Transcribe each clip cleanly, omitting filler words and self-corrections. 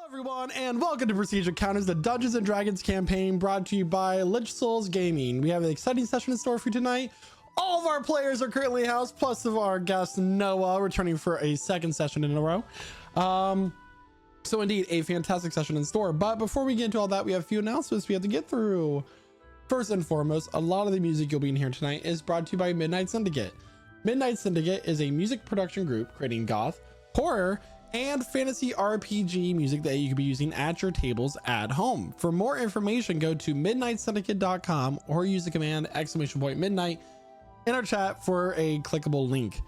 Everyone, and welcome to Prestige Encounters, the Dungeons and Dragons campaign brought to you by Lich Souls Gaming. We have an exciting session in store for you tonight. All of our players are currently housed, plus of our guest Noah returning for a second session in a row. So indeed, a fantastic session in store. But before we get into all that, we have a few announcements we have to get through. First and foremost, a lot of the music you'll be hearing tonight is brought to you by Midnight Syndicate. Midnight Syndicate is a music production group creating goth, horror, and fantasy RPG music that you could be using at your tables at home. For more information, go to midnightsyndicate.com or use the command !midnight in our chat for a clickable link.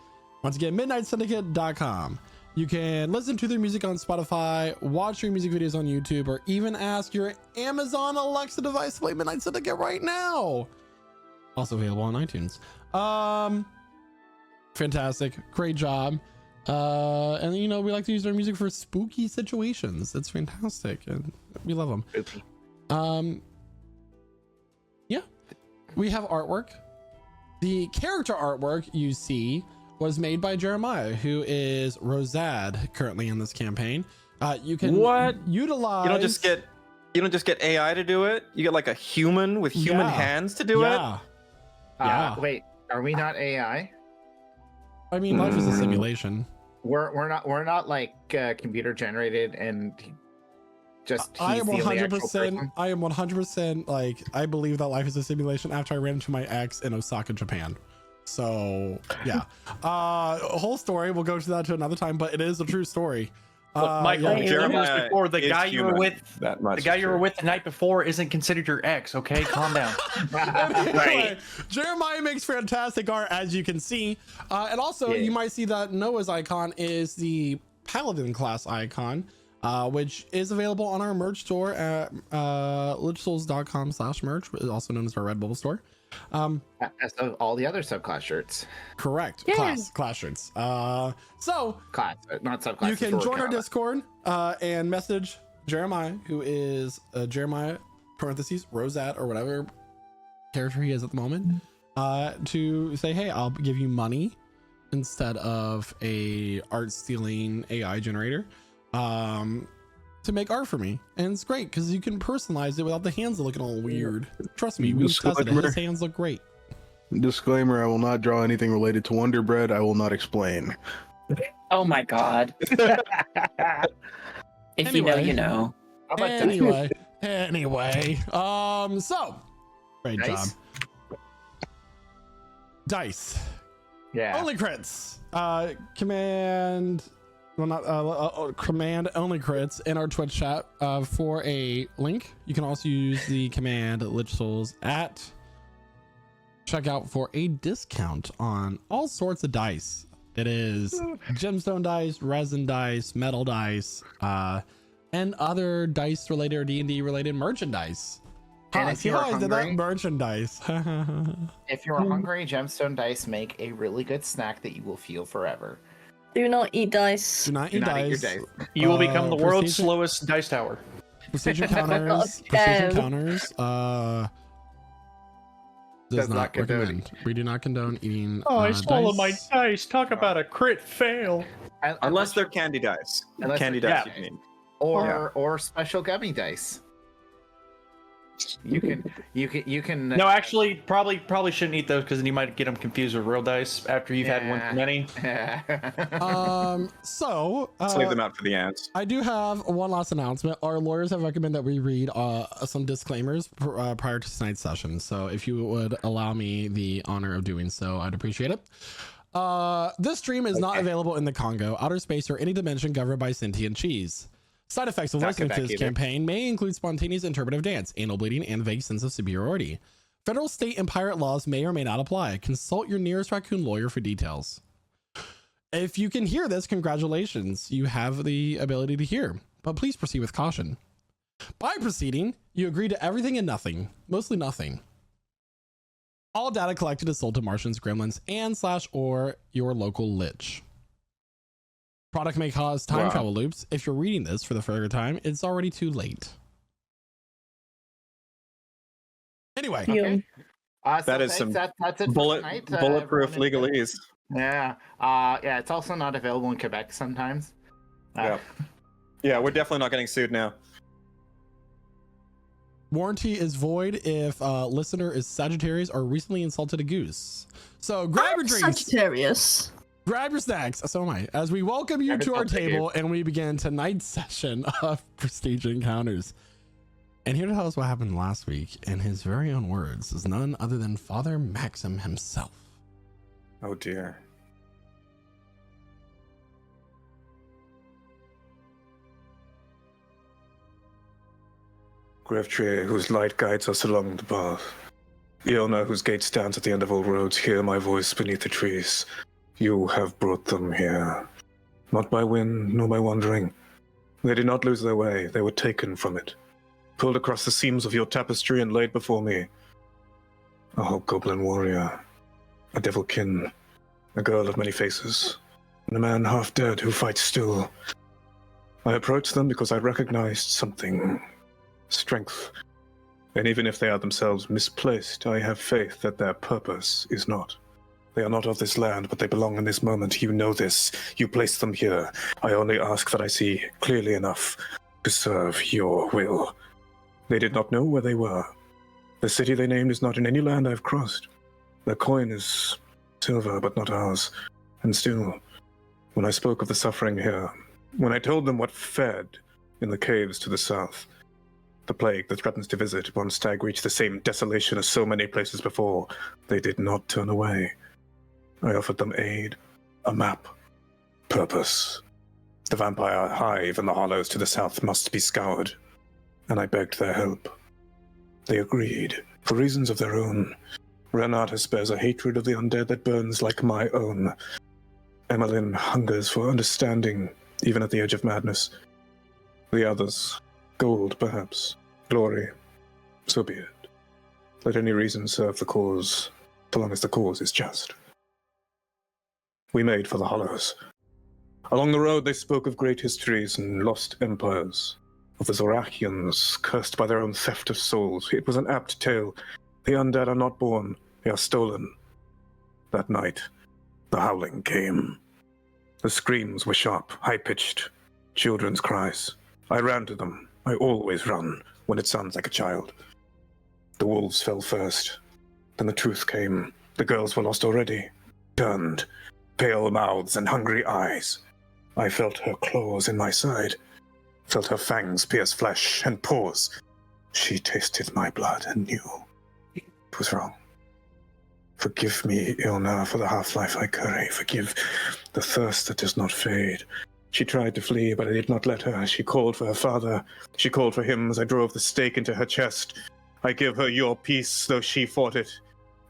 Once again, midnightsyndicate.com. You can listen to their music on Spotify, watch their music videos on YouTube, or even ask your Amazon Alexa device to play Midnight Syndicate right now. Also available on iTunes. Fantastic, great job. And you know, we like to use our music for spooky situations. It's fantastic and we love them. Yeah, we have artwork. The character artwork you see was made by Jeremiah, who is Rosad currently in this campaign. You can utilize, you don't just get AI to do it. You get like a human with human hands to do it. Wait, are we not AI? I mean, life is a simulation. We're not like computer generated and just I am 100%. I am 100% like I believe that life is a simulation after I ran into my ex in Osaka, Japan. So yeah, whole story. We'll go to that to another time, but it is a true story. Look, Michael, Jeremiah before the guy you were with, you were with the night before isn't considered your ex. Okay, calm down. Anyway, Jeremiah makes fantastic art, as you can see, and also you might see that Noah's icon is the Paladin class icon, which is available on our merch store at lichsouls.com/merch, also known as our Redbubble store. As of all the other subclass shirts. Correct. Class shirts. So class, not subclass. You can join our Discord and message Jeremiah, who is Jeremiah parentheses Rosat or whatever character he is at the moment, to say, hey, I'll give you money instead of a art stealing AI generator to make art for me. And it's great because you can personalize it without the hands looking all weird. Trust me, we tested it. His hands look great. Disclaimer, I will not draw anything related to Wonder Bread. I will not explain. Oh my god. If you know, you know. Anyway, so great job. Dice. Yeah. Only crits. Command only crits in our Twitch chat for a link. You can also use the command Lich Souls at checkout for a discount on all sorts of dice. It is gemstone dice, resin dice, metal dice, and other dice related or D&D related merchandise. If you're hungry, merchandise. if you're hungry, gemstone dice make a really good snack that you will feel forever. Do not eat dice. Do not eat dice. You will become the world's slowest dice tower. Precision counters. Does not recommend. We do not condone eating. I swallowed my dice. Talk about a crit fail. Unless they're candy dice. Candy dice, you mean. Or special gummy dice. You can. No, actually, probably shouldn't eat those because then you might get them confused with real dice after you've had one too many. So leave them out for the ants. I do have one last announcement. Our lawyers have recommended that we read some disclaimers prior to tonight's session. So if you would allow me the honor of doing so, I'd appreciate it. This stream is not available in the Congo, outer space, or any dimension governed by sentient cheese. Side effects of listening to this campaign may include spontaneous interpretive dance, anal bleeding, and vague sense of superiority. Federal, state, and pirate laws may or may not apply. Consult your nearest raccoon lawyer for details. If you can hear this, congratulations. You have the ability to hear, but please proceed with caution. By proceeding, you agree to everything and nothing, mostly nothing. All data collected is sold to Martians, gremlins, and /or your local lich. Product may cause time travel loops. If you're reading this for the further time, it's already too late. Anyway, that is some bulletproof legalese. Yeah. It's also not available in Quebec sometimes. Yeah, we're definitely not getting sued now. Warranty is void if listener is Sagittarius or recently insulted a goose. So grab your drinks, Sagittarius. grab your snacks. So am I. As we welcome you to our table and we begin tonight's session of Prestige Encounters. And here to tell us what happened last week in his very own words is none other than Father Maxim himself. Oh dear. Greftree, whose light guides us along the path. Iona, whose gate stands at the end of all roads, hear my voice beneath the trees. You have brought them here. Not by wind, nor by wandering. They did not lose their way, they were taken from it. Pulled across the seams of your tapestry and laid before me. A hobgoblin warrior. A devilkin. A girl of many faces. And a man half dead who fights still. I approached them because I recognized something. Strength. And even if they are themselves misplaced, I have faith that their purpose is not. They are not of this land, but they belong in this moment. You know this. You placed them here. I only ask that I see clearly enough to serve your will. They did not know where they were. The city they named is not in any land I've crossed. Their coin is silver, but not ours. And still, when I spoke of the suffering here, when I told them what fed in the caves to the south, the plague that threatens to visit upon Stag reached the same desolation as so many places before, they did not turn away. I offered them aid, a map, purpose. The vampire hive in the hollows to the south must be scoured, and I begged their help. They agreed, for reasons of their own. Renata bears a hatred of the undead that burns like my own. Emmeline hungers for understanding, even at the edge of madness. The others, gold perhaps, glory, so be it. Let any reason serve the cause, so long as the cause is just. We made for the hollows. Along the road they spoke of great histories and lost empires, of the Zorachians cursed by their own theft of souls. It was an apt tale. The undead are not born, they are stolen. That night, the howling came. The screams were sharp, high-pitched, children's cries. I ran to them. I always run when it sounds like a child. The wolves fell first. Then the truth came. The girls were lost already. Turned, pale mouths and hungry eyes. I felt her claws in my side. Felt her fangs pierce flesh and pores. She tasted my blood and knew it was wrong. Forgive me, Ilna, for the half-life I carry. Forgive the thirst that does not fade. She tried to flee, but I did not let her. She called for her father. She called for him as I drove the stake into her chest. I give her your peace, though she fought it.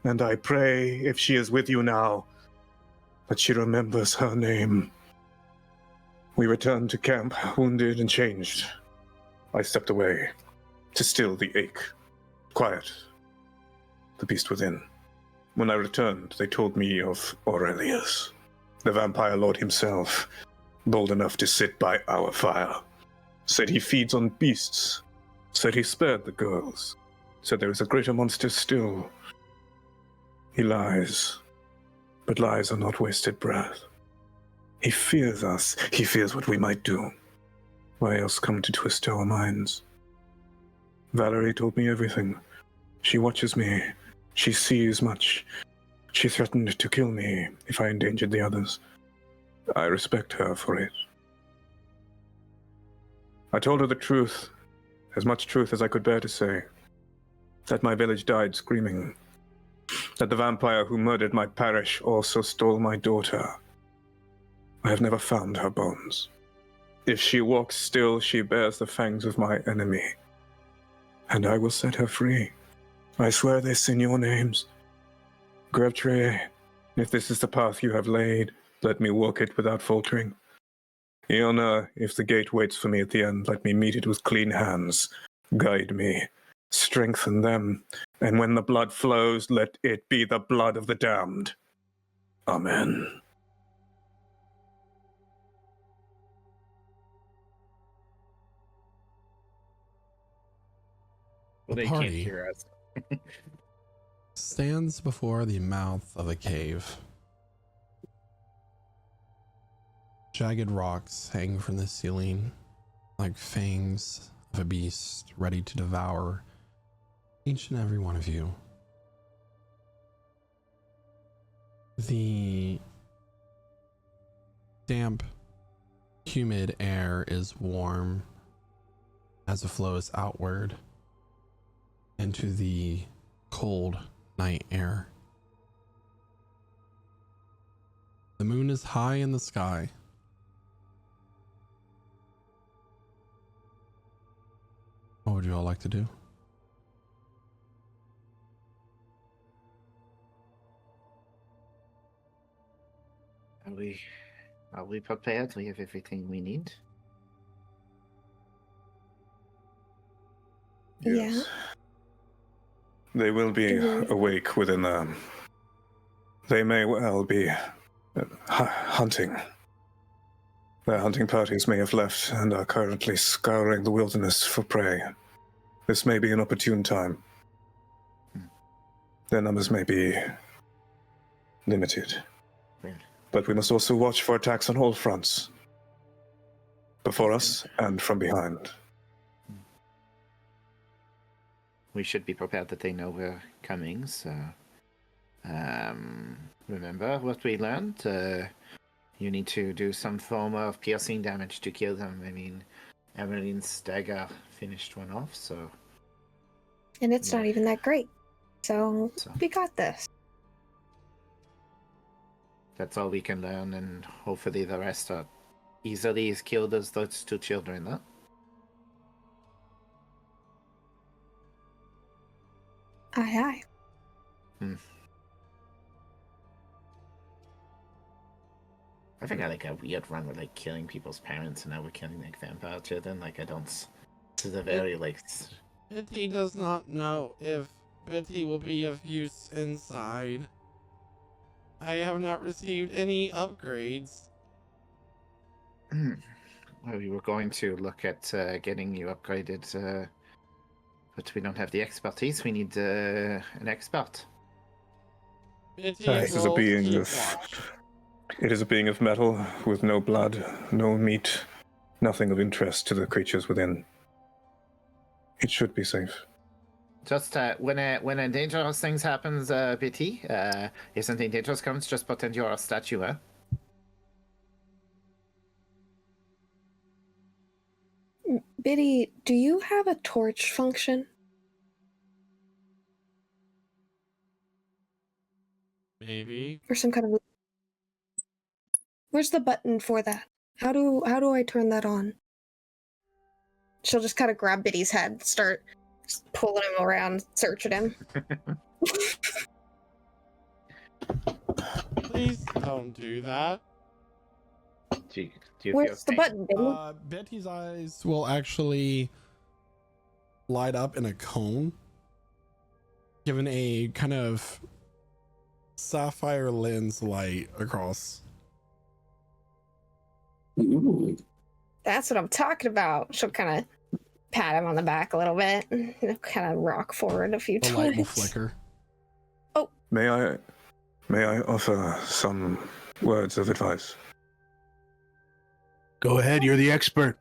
And I pray, if she is with you now, that she remembers her name. We returned to camp, wounded and changed. I stepped away, to still the ache. Quiet. The beast within. When I returned, they told me of Aurelius, the vampire lord himself, bold enough to sit by our fire. Said he feeds on beasts. Said he spared the girls. Said there is a greater monster still. He lies, but lies are not wasted breath. He fears us. He fears what we might do. Why else come to twist our minds? Valerie told me everything. She watches me. She sees much. She threatened to kill me if I endangered the others. I respect her for it. I told her the truth, as much truth as I could bear to say. That my village died screaming. That the vampire who murdered my parish also stole my daughter. I have never found her bones. If she walks still, she bears the fangs of my enemy. And I will set her free. I swear this in your names. Greftree, if this is the path you have laid, let me walk it without faltering. Iona, if the gate waits for me at the end, let me meet it with clean hands. Guide me, strengthen them, and when the blood flows, let it be the blood of the damned. Amen. Well, they party. can't hear us. Stands before the mouth of a cave. Jagged rocks hang from the ceiling, like fangs of a beast ready to devour each and every one of you. The damp, humid air is warm as it flows outward into the cold night air. The moon is high in the sky. What would you all like to do? Are we prepared? We have everything we need. Yes. They will be awake within they may well be hunting. Their hunting parties may have left and are currently scouring the wilderness for prey. This may be an opportune time. Their numbers may be limited. Really? But we must also watch for attacks on all fronts. Before us and from behind. We should be prepared that they know we're coming, so... remember what we learned? You need to do some form of piercing damage to kill them. I mean, Emmeline's dagger finished one off, so... And it's not even that great. So, we got this. That's all we can learn, and hopefully the rest are easily as killed as those two children, huh? Aye, aye. I think I like a weird run with like killing people's parents, and now we're killing like vampire children. Like I don't. This is a very like. Bitty does not know if Bitty will be of use inside. I have not received any upgrades. Well, we were going to look at getting you upgraded, but we don't have the expertise. We need an expert. Bitty This is a will being keep of... watch. It is a being of metal, with no blood, no meat, nothing of interest to the creatures within. It should be safe. Just when a dangerous things happens, Bitty, if something dangerous comes, just pretend you're a statue, huh? Biddy, do you have a torch function? Maybe. Or some kind of... Where's the button for that? How do I turn that on? She'll just kind of grab Biddy's head, start just pulling him around, searching him. Please don't do that. Do you Where's the feel button, Biddy? Betty's eyes will actually light up in a cone, given a kind of sapphire lens light across. Ooh. That's what I'm talking about. She'll kind of pat him on the back a little bit, kind of rock forward a few The times. light will flicker. May I offer some words of advice? Go ahead, you're the expert.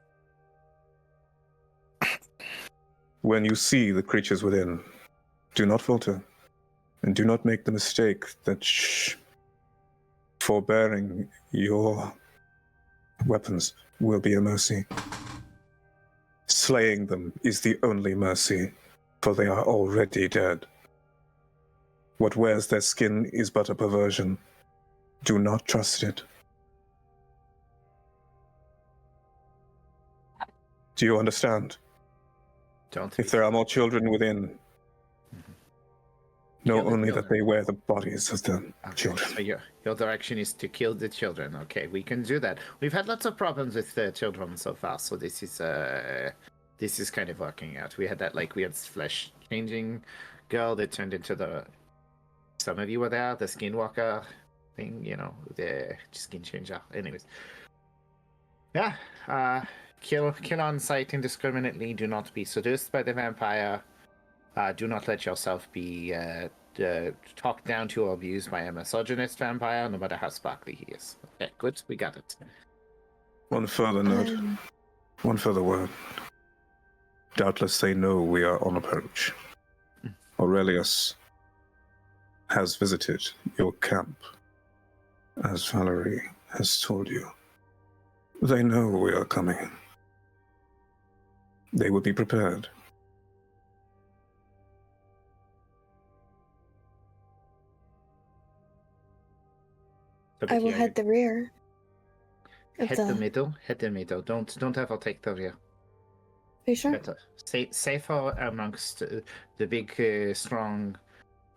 When you see the creatures within, do not falter, and do not make the mistake that forbearing your weapons will be a mercy. Slaying them is the only mercy, for they are already dead. What wears their skin is but a perversion. Do not trust it. Do you understand? Don't. If there are more children within, know Kill the only that children. they wear the bodies of the children. So your direction is to kill the children. Okay, we can do that. We've had lots of problems with the children so far, so this is kind of working out. We had that like weird flesh changing girl that turned into the. Some of you were there, the skinwalker thing, you know, the skin changer. Anyways, yeah. Kill on sight indiscriminately. Do not be seduced by the vampire. Do not let yourself be talked down to or abused by a misogynist vampire, no matter how sparkly he is. Okay, good. We got it. On a further note, One further word. Doubtless they know we are on approach. Aurelius has visited your camp, as Valerie has told you. They know we are coming. They will be prepared. I will head the rear. Head the middle. Head the middle. Don't ever take the rear. Are you sure? Better. Safer amongst the big, strong,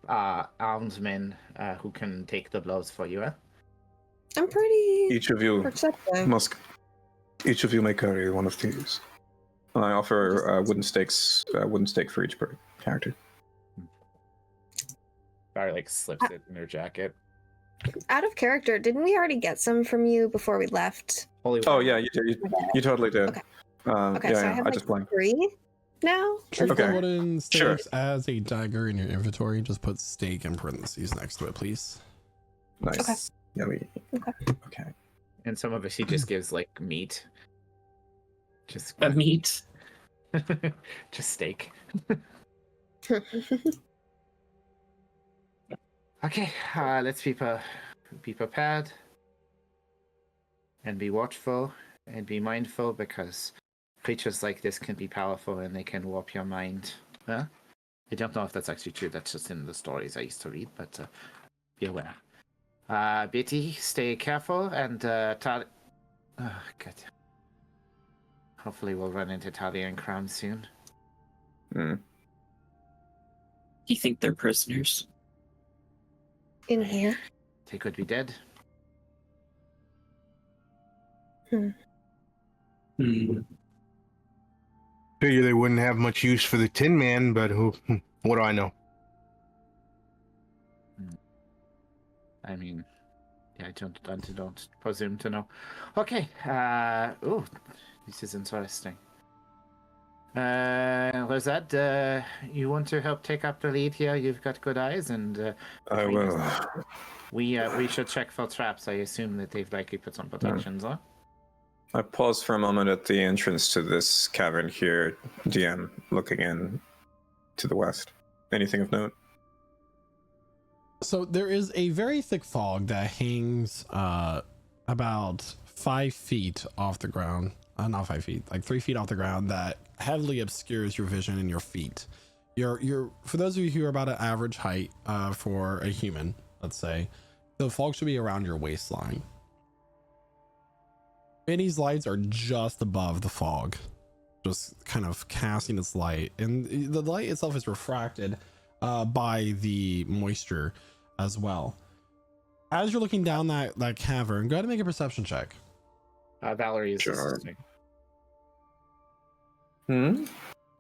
armed men who can take the blows for you. I'm pretty Each of you perceptive. must. Each of you may carry one of these. And I offer wooden stakes. Wooden stake for each character. Barry like slips it in her jacket. Out of character, didn't we already get some from you before we left? Holy Oh water. yeah, you did. You totally did. Okay. Okay, Okay, yeah, so I yeah, have I like just blanked. 3 now. Treat Okay. the wooden Sure. stakes as a dagger in your inventory. Just put stake in parentheses next to it, please. Nice. Okay. Yummy. Okay. Okay. And some of us he just gives like meat. Just A meat. just steak. Okay, let's be prepared and be watchful and be mindful because creatures like this can be powerful and they can warp your mind. Huh? I don't know if that's actually true. That's just in the stories I used to read, but be aware. Betty, stay careful and Talia. Oh, good. Hopefully, we'll run into Talia and Crown soon. Hmm. Do you think they're prisoners? In here. They could be dead. Figure they wouldn't have much use for the Tin Man, but what do I know? I mean, yeah, I don't presume to know. Okay. Oh, this is interesting. Rosette, you want to help take up the lead here? You've got good eyes, and I will. we should check for traps. I assume that they've likely put some protections on. I pause for a moment at the entrance to this cavern here, DM, looking in to the west. Anything of note? So there is a very thick fog that hangs about 5 feet off the ground. Not 5 feet, like 3 feet off the ground that heavily obscures your vision and your feet. You're for those of you who are about an average height for a human, let's say, the fog should be around your waistline. Minnie's lights are just above the fog, just kind of casting its light, and the light itself is refracted by the moisture as well. As you're looking down that cavern, go ahead and make a perception check. Valerie is Sure. assisting.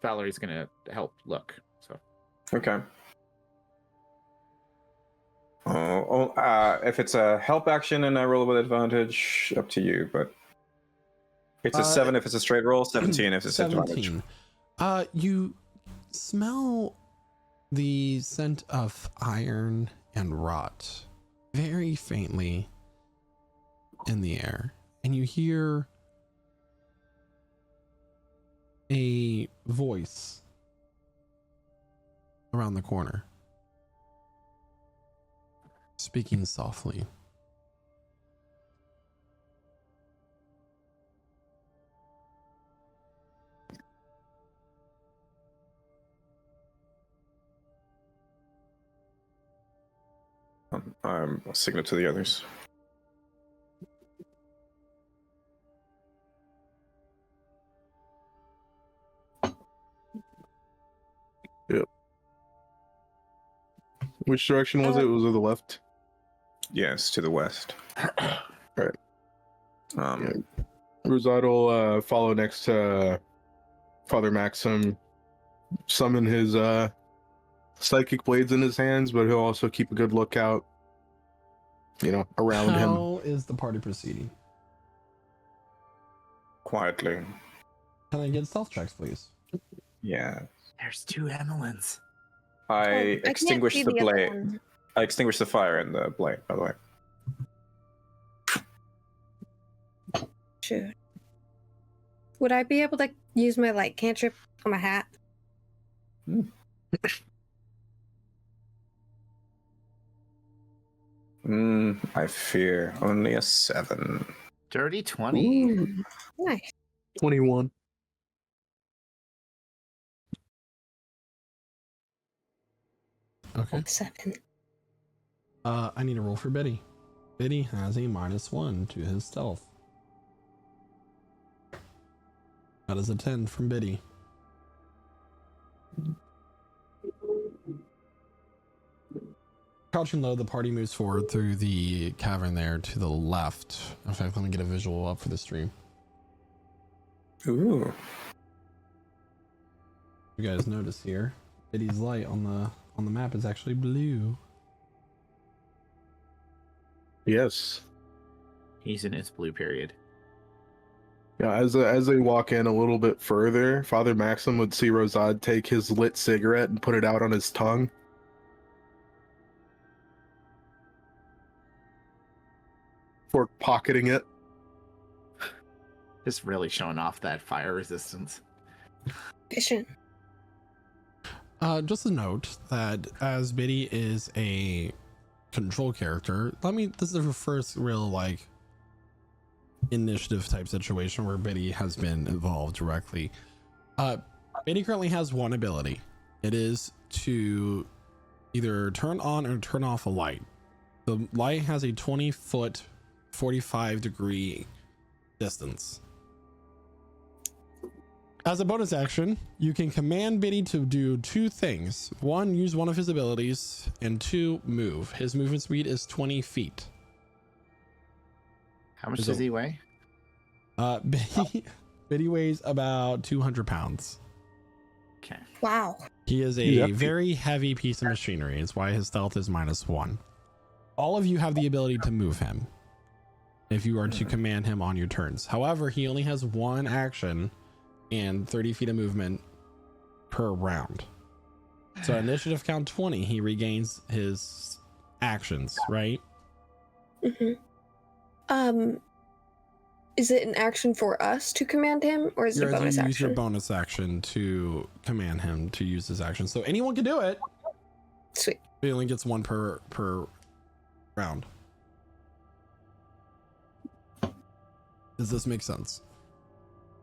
Valerie's gonna help look. So Okay. If it's a help action and I roll with advantage, up to you, but it's a 7 if it's a straight roll, 17 if it's advantage. 17. You smell the scent of iron and rot very faintly in the air, and you hear a voice around the corner speaking softly. I'll signal to the others. Which direction was it? Was it the left? Yes, to the west. Right. Yeah. Rosado will follow next to Father Maxim, summon his psychic blades in his hands, but he'll also keep a good lookout, around him. How is the party proceeding? Quietly. Can I get stealth checks, please? Yeah. there's 2 Emelyns. I can't extinguish see the other blade. one. I extinguish the fire in the blade, by the way. Shoot. Would I be able to use my light cantrip on my hat? I fear only a 7. Dirty 20. Ooh, Nice. 21. Okay. 7. I need a roll for Biddy. Biddy has a -1 to his stealth. That is a 10 from Biddy. Crouching low, the party moves forward through the cavern there to the left. In fact, let me get a visual up for the stream. Ooh. You guys notice here, Biddy's light on the map is actually blue. Yes. He's in his blue period. Yeah, as they walk in a little bit further, Father Maxim would see Rosad take his lit cigarette and put it out on his tongue. For pocketing it. Just really showing off that fire resistance. Efficient. Just a note that as Biddy is a control character, this is the first real like initiative type situation where Biddy has been involved directly. Biddy currently has one ability. It is to either turn on or turn off a light. The light has a 20-foot 45-degree distance. As a bonus action, you can command Biddy to do 2 things. 1, use one of his abilities, and 2, move. His movement speed is 20 feet. How much does he weigh? Biddy weighs about 200 pounds. Okay. Wow. He is Yeah. a very heavy piece of machinery. It's why his stealth is -1. All of you have the ability to move him if you are to command him on your turns. However, he only has 1 action and 30 feet of movement per round. So initiative count 20, he regains his actions, right? Is it an action for us to command him, or is it a bonus You use your action? bonus action to command him to use his action. So anyone can do it. Sweet. He only gets 1 per round. Does this make sense?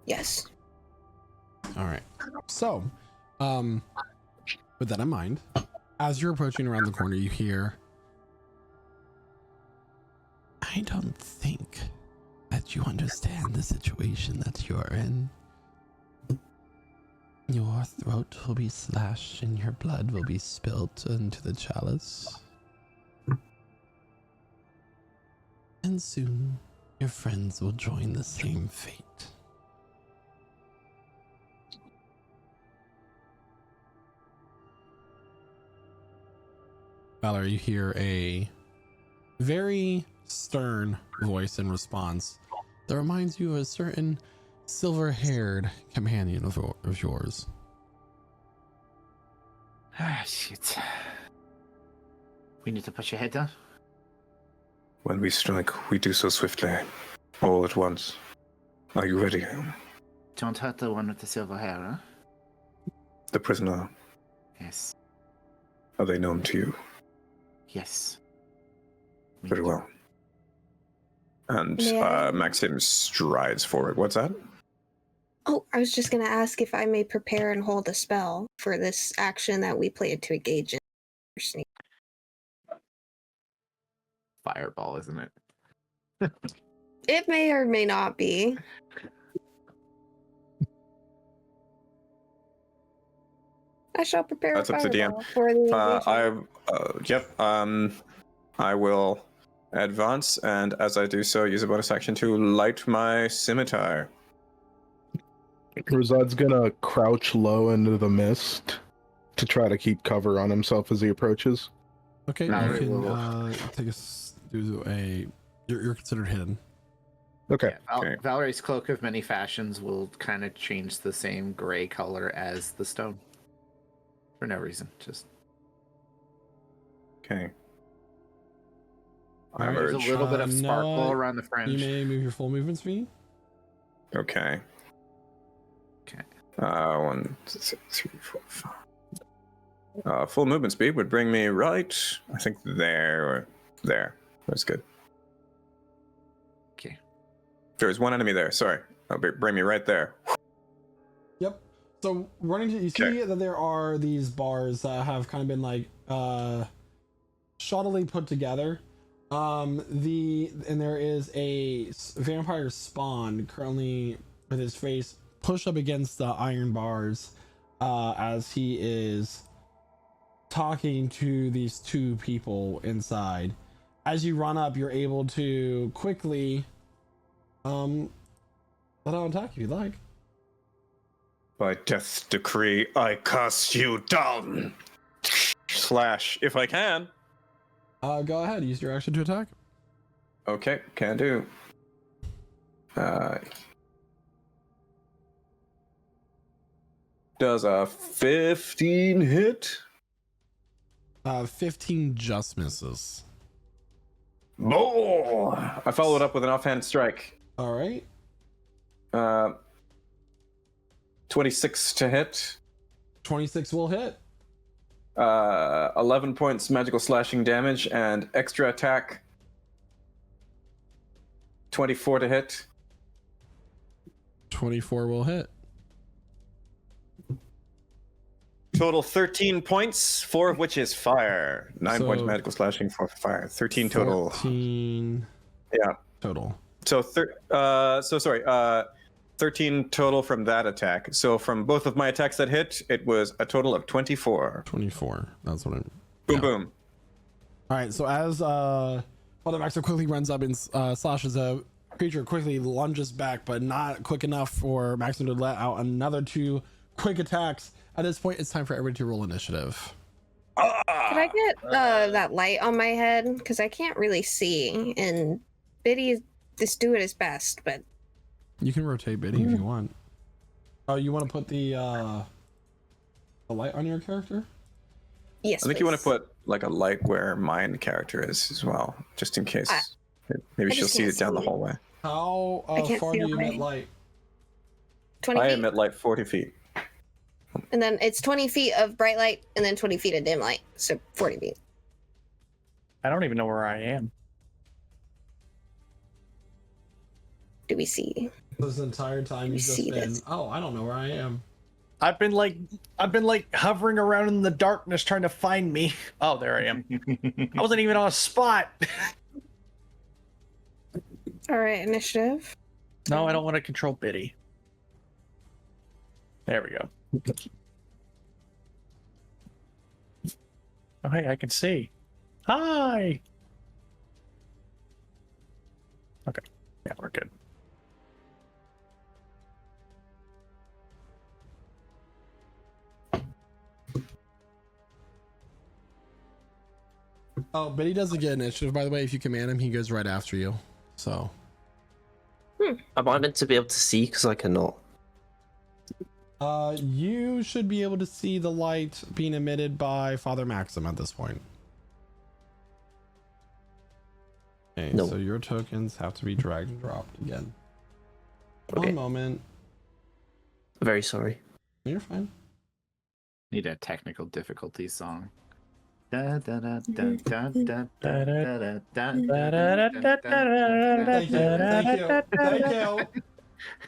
Yes. All right. So, with that in mind, as you're approaching around the corner, you hear, I don't think that you understand the situation that you're in. Your throat will be slashed and your blood will be spilt into the chalice. And soon, your friends will join the same fate. Valerie, you hear a very stern voice in response that reminds you of a certain silver-haired companion of yours. Ah, shit. We need to put your head down. When we strike, we do so swiftly, all at once. Are you ready? Don't hurt the one with the silver hair, huh? The prisoner, Yes. are they known to you? Yes. Very well. And May I- Maxim strides forward. What's that? Oh, I was just going to ask if I may prepare and hold a spell for this action that we played to engage in. Sneak. Fireball, isn't it? It may or may not be. I shall prepare That's a up to DM. fireball for the engagement. I will advance, and as I do so, use a bonus action to light my scimitar. Rosad's gonna crouch low into the mist to try to keep cover on himself as he approaches. Okay, Valerie you will- can do a. You're considered hidden. Okay. Yeah, Okay. Valerie's cloak of many fashions will kind of change the same gray color as the stone. For no reason, just Okay. All right, there's a little bit of sparkle Noah, around the You fringe. may move your full movement speed. Okay. 1, 2, 3, 4, 5. Full movement speed would bring me right, I think there or there. That's good. Okay. There's one enemy there. Sorry. Bring me right there. Yep. So running to, you see Okay. that there are these bars that have kind of been like shoddily put together. And there is a vampire spawn currently with his face pushed up against the iron bars as he is talking to these two people inside. As you run up, you're able to quickly let out attack if you like. By death's decree, I cast you down. Slash, if I can. Go ahead, use your action to attack. Okay, can do. Does a 15 hit? 15 just misses. Oh! I followed up with an offhand strike. All right. 26 to hit. 26 will hit. 11 points magical slashing damage and extra attack. 24 to hit. 24 will hit. Total 13 points, 4 of which is fire. 9 points So- magical slashing, 4 fire. 13 total. 14 Yeah. total. So 13 total from that attack. So from both of my attacks that hit, it was a total of 24. 24. That's what I'm. Boom, Yeah. boom. All right. So as Father Maxim quickly runs up and slashes a creature, quickly lunges back, but not quick enough for Maxim to let out another 2 quick attacks. At this point, it's time for everybody to roll initiative. Could I get that light on my head? Because I can't really see. And Biddy is just doing his best, but You can rotate Biddy if you want. Oh, you want to put the light on your character? yes. I think you want to please. put like a light where mine character is as well, just in case. Maybe I she'll just see can't it down the see. hallway. How can't far see do you okay. emit light? 20 I feet. emit light 40 feet. And then it's 20 feet of bright light and then 20 feet of dim light. So 40 feet. I don't even know where I am. Do we see? This entire time you've just see been, this. oh, I don't know where I am. I've been like hovering around in the darkness trying to find me. Oh, there I am. I wasn't even on a spot. All right, initiative. No, I don't want to control Biddy. There we go. Oh, hey, I can see. Hi. Okay. Yeah, we're good. Oh, but he doesn't get initiative, by the way. If you command him, he goes right after you. So, Am I meant to be able to see? Because I cannot. you should be able to see the light being emitted by Father Maxim at this point. Okay, No. so your tokens have to be dragged and dropped again. Okay. One moment. Very sorry. You're fine. Need a technical difficulty song. Da, da, da, da, da, da, da, da, da, da, da, Thank you. Thank you. Thank you.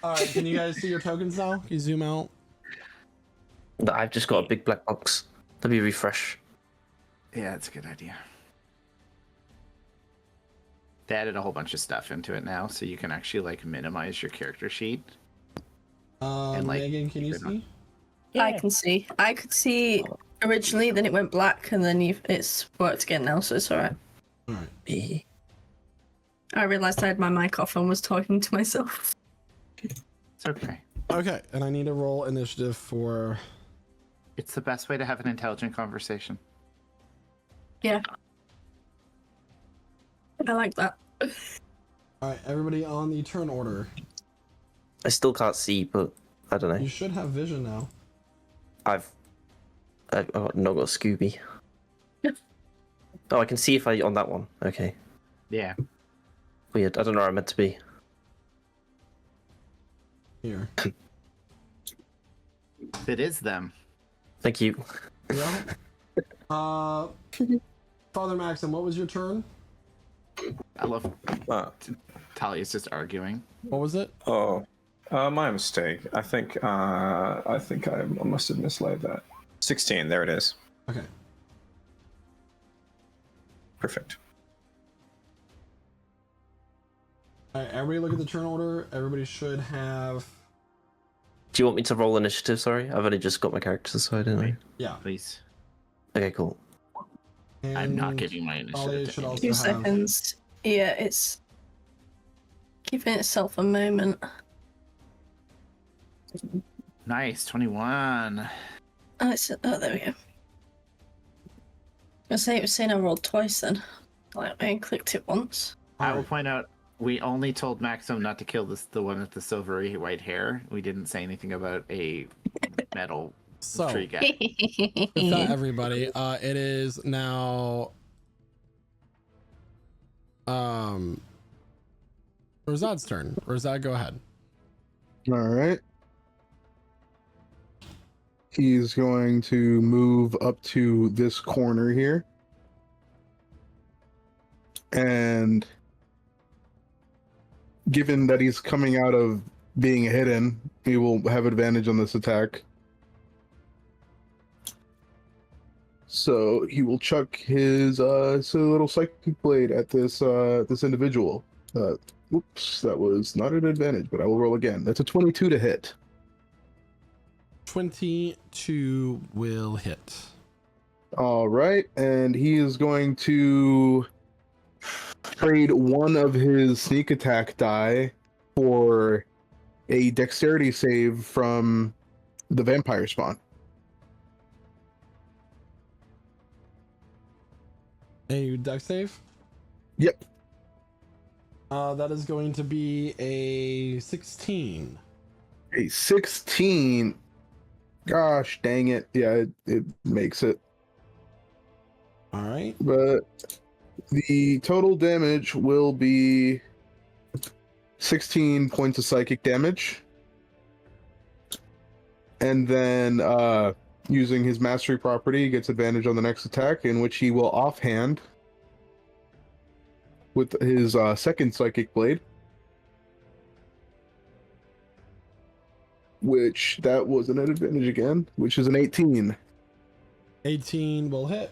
All right, can you guys see your tokens now? Can you zoom out? I've just got a big black box. Let me refresh. Yeah, that's a good idea. They added a whole bunch of stuff into it now, so you can actually like minimize your character sheet. And, like, Megan, can you keep it see? I can see. I could see originally, then it went black, and then it's worked again now, so it's alright. All right. Eh. I realized I had my mic off and was talking to myself. It's okay. Okay, and I need to roll initiative for. It's the best way to have an intelligent conversation. Yeah. I like that. All right, everybody on the turn order. I still can't see, but I don't You know. should have vision now. I've not got Scooby. Oh, I can see if I on that one. Okay. Yeah. Weird. I don't know where I'm meant to be. Here. It is them. Thank you. Yeah. Father Maxim, what was your turn? I love Uh, Talia's just arguing. What was it? oh, my mistake. I think I must have mislaid that. 16. There it is. Okay. Perfect. All right, everybody look at the turn order. Everybody should have... Do you want me to roll initiative? Sorry, I've only just got my characters, so I didn't know. Yeah. Please. Okay, cool. I'm not And giving my Talia initiative. should to also 2 have... seconds. Yeah, it's giving itself a moment. Nice, 21. Oh, there we go. I say it was saying I rolled twice then. Like I clicked it once. I will point out we only told Maxim not to kill the one with the silvery white hair. We didn't say anything about a metal So, tree guy. with that, everybody, it is now... Razad's turn. Razad, go ahead. All right. He's going to move up to this corner here. And given that he's coming out of being hidden, he will have advantage on this attack. So he will chuck his little psychic blade at this this individual. Oops, that was not an advantage, but I will roll again. That's a 22 to hit. 22 will hit. All right, and he is going to trade one of his sneak attack die for a dexterity save from the vampire spawn. A dex save? Yep. That is going to be a 16. A 16. Gosh dang it. Yeah, it makes it. All right. But the total damage will be 16 points of psychic damage. And then using his mastery property, he gets advantage on the next attack, in which he will offhand with his second psychic blade. Which that was an advantage again, which is an 18. 18 will hit.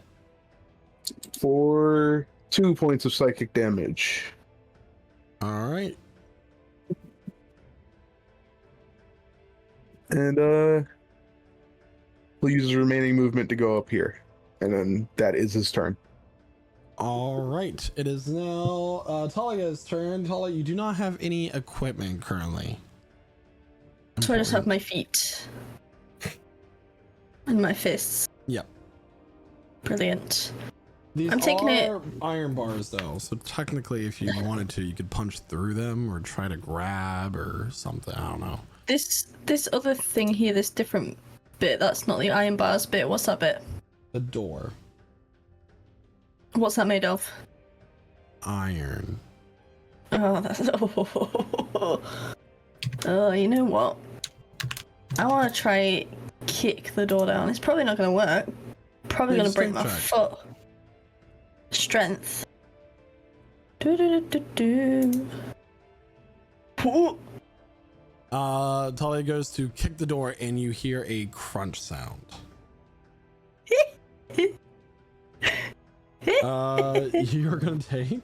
For 2 points of psychic damage. All right. And he'll use his remaining movement to go up here. And then that is his turn. All right. It is now Talia's turn. Talia, you do not have any equipment currently. So I just have my feet. And my fists. Yep. Brilliant. These I'm taking are iron bars though, so technically if you wanted to, you could punch through them or try to grab or something. I don't know. This other thing here, this different bit, that's not the iron bars bit. What's that bit? The door. What's that made of? Iron. Oh, that's... Oh, you know what? I want to try kick the door down. It's probably not going to work. Probably Make going a to break my strength foot. Strength. Do-do-do-do-do. Talia goes to kick the door and you hear a crunch sound. You're gonna take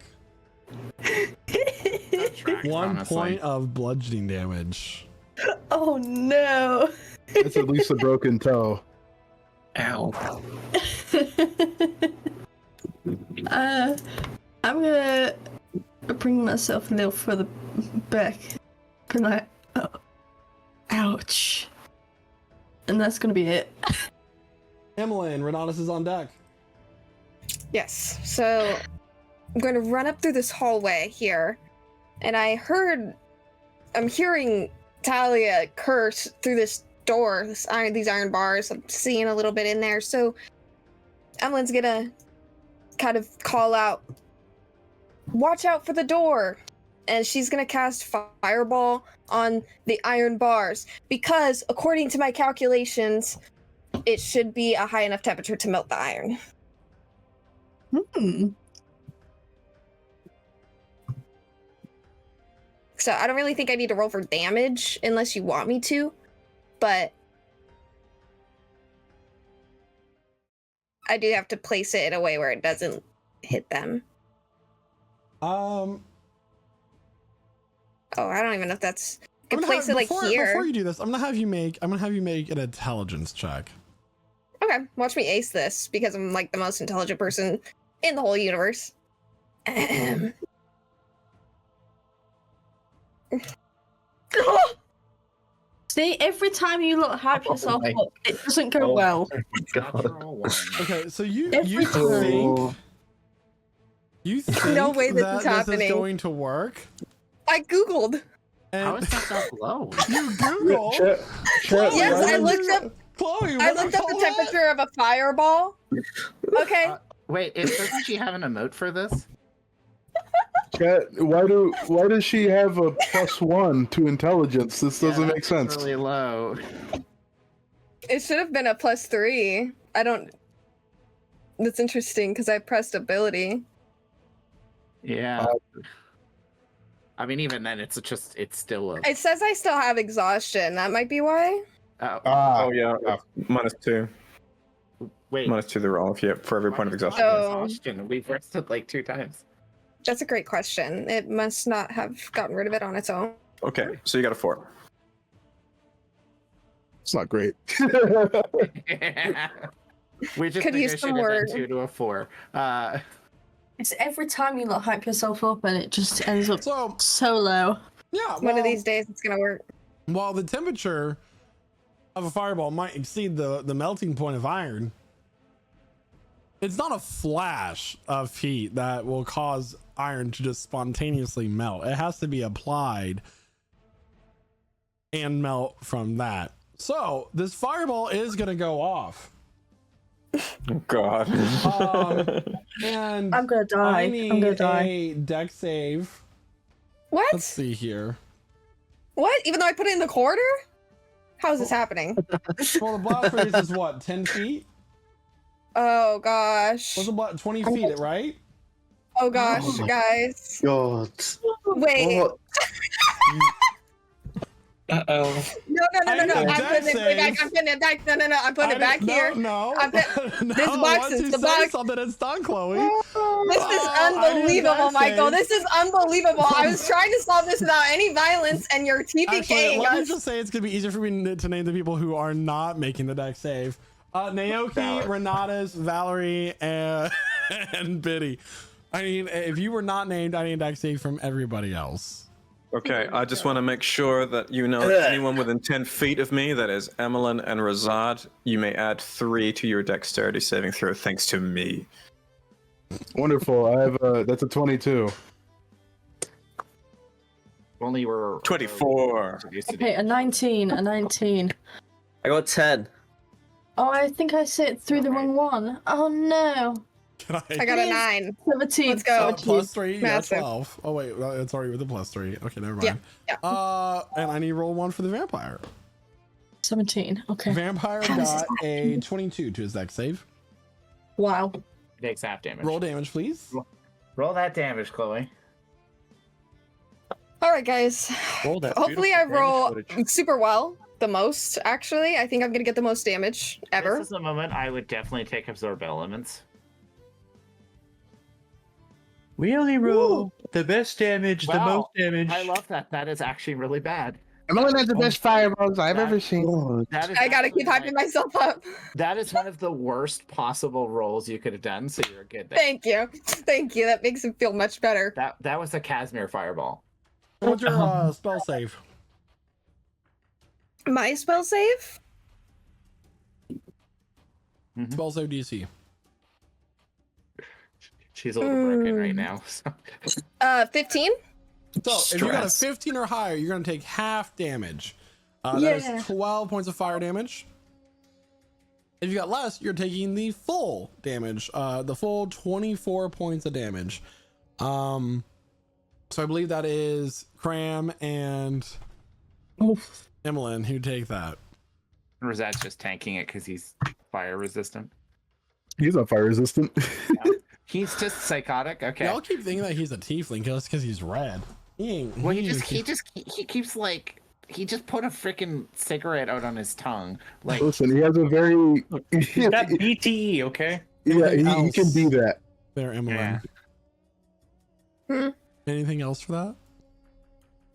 Tracks, 1 honestly. point of bludgeoning damage. Oh no! That's at least a broken toe. Ow. I'm gonna bring myself a little further back. Be like, oh, ouch. And that's gonna be it. Emmeline, Renatus is on deck. Yes. So I'm going to run up through this hallway here, and I'm hearing Talia curse through this door, these iron bars. I'm seeing a little bit in there. So Emmeline's gonna kind of call out, "Watch out for the door!" and she's gonna cast Fireball on the iron bars because, according to my calculations, it should be a high enough temperature to melt the iron. So I don't really think I need to roll for damage unless you want me to, but I do have to place it in a way where it doesn't hit them. Oh, I don't even know if that's. I can place it like here. Before you do this, I'm gonna have you make an intelligence check. Okay, watch me ace this because I'm like the most intelligent person in the whole universe. See, every time you look hype yourself my- up, it doesn't go well. Okay, so you Every think No way this that is this happening. is going to work? I googled. And How is that that low? you Google? Yes, I looked up. Chloe, I what looked up the call that? temperature of a fireball. Okay. Wait, doesn't she have an emote for this? Chat, why does she have a +1 to intelligence? This doesn't make sense. Really low. It should have been a +3. I don't. That's interesting because I pressed ability. Yeah. I mean, even then, it's still a. It says I still have exhaustion. That might be why. Oh yeah, -2. Wait. -2 the roll, yeah, for every point of exhaustion. Oh. Exhaustion. We've rested like 2 times. That's a great question. It must not have gotten rid of it on its own. Okay, so you got a 4. It's not great. We just Could use some negotiated word. that 2 to a 4. It's every time you look hype yourself up and it just ends up So so low. yeah, One of these days it's gonna work. while the temperature of a fireball might exceed the melting point of iron, it's not a flash of heat that will cause iron to just spontaneously melt. It has to be applied and melt from that. So this fireball is gonna go off. Oh God. And I'm gonna die. I need I'm gonna die. a deck save. What? Let's see here. What? Even though I put it in the corner? How is this happening? Well, the blast radius is what, 10 feet? Oh gosh. Was it 20 feet, right? Oh gosh, guys. God. Wait. What? Uh-oh. No. I I'm need a putting deck it back. I'm putting it back. No. I'm putting it back here. No. I'm no. this box Once is you the say box. something, it's done, Chloe. This is I need a unbelievable, deck Michael. save. This is unbelievable. I was trying to solve this without any violence, and you're Actually, TPKing let me us. just say it's gonna be easier for me to name the people who are not making the deck save. Naoki, Renatus, Valerie, and Biddy. I mean, if you were not named, I need a deck save from everybody else. Okay, I just want to make sure that you know anyone within 10 feet of me, that is Emmeline and Razad, you may add 3 to your dexterity saving throw thanks to me. Wonderful. I have that's a 22. Only we're 24. Okay, a 19. A 19. I got 10. Oh, I think I sit through the wrong one. Oh no. Can I got a 9. 17. Let's go. plus 3, yeah, Massive. 12. Oh wait, it's already with the plus 3. Okay, never mind. Yeah. And I need to roll 1 for the vampire. 17. Okay. Vampire got a 22 to his deck save. Wow. takes half damage. Roll damage, please. Roll that damage, Chloe. All right, guys. Roll that Hopefully, beautiful I roll damage footage. super well. The most, actually. I think I'm gonna get the most damage ever. This is the moment I would definitely take absorb elements. We only roll the best damage, the Wow, most damage. I love that. That is actually really bad. Emmeline has the best fireballs I've That- ever seen. That is I gotta actually, keep hyping myself up. That is one of the worst possible rolls you could have done, so you're good there. Thank you. Thank you. That makes it feel much better. That was a Casimir fireball. What's your spell save? My spell save? Spell save DC. She's a little broken right now. So. 15? So if you got a Stress. 15 or higher, you're gonna take half damage. That Yeah. is 12 points of fire damage. If you got less, you're taking the full damage. The full 24 points of damage. So I believe that is Cram and Emmeline who take that. Razad's just tanking it because he's fire resistant. He's not fire resistant. No. He's just psychotic. Okay. Y'all keep thinking that he's a tiefling just because he's red. He ain't. Well, he keeps like he just put a freaking cigarette out on his tongue. Like, Listen, he has a very He's got BTE, okay? yeah. He else? can be that. There, Emmeline. Hmm. Anything else for that?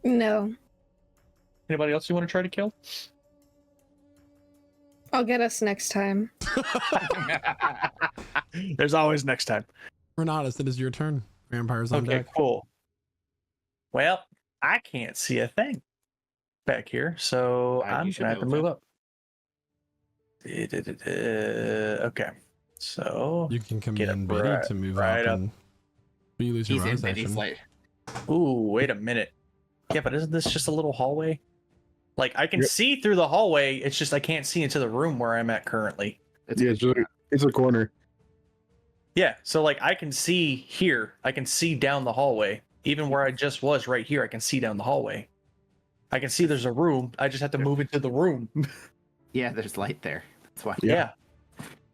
No. Anybody else you want to try to kill? I'll get us next time. There's always next time. Renatus, it is your turn. Vampires on Okay, deck. cool. Well, I can't see a thing back here, so You I'm should gonna have to be able move up. Okay, so You can Get command up Biddy right- to move right up up. and you lose your he's in bonus Betty's action. light. ooh, wait a minute. Yeah, but isn't this just a little hallway? Like I can Yep. see through the hallway. It's just I can't see into the room where I'm at currently. Yeah, it's a corner. Yeah, so like I can see here. I can see down the hallway. Even where I just was right here, I can see down the hallway. I can see there's a room. I just have to move into the room. Yeah, there's light there. That's why. Yeah.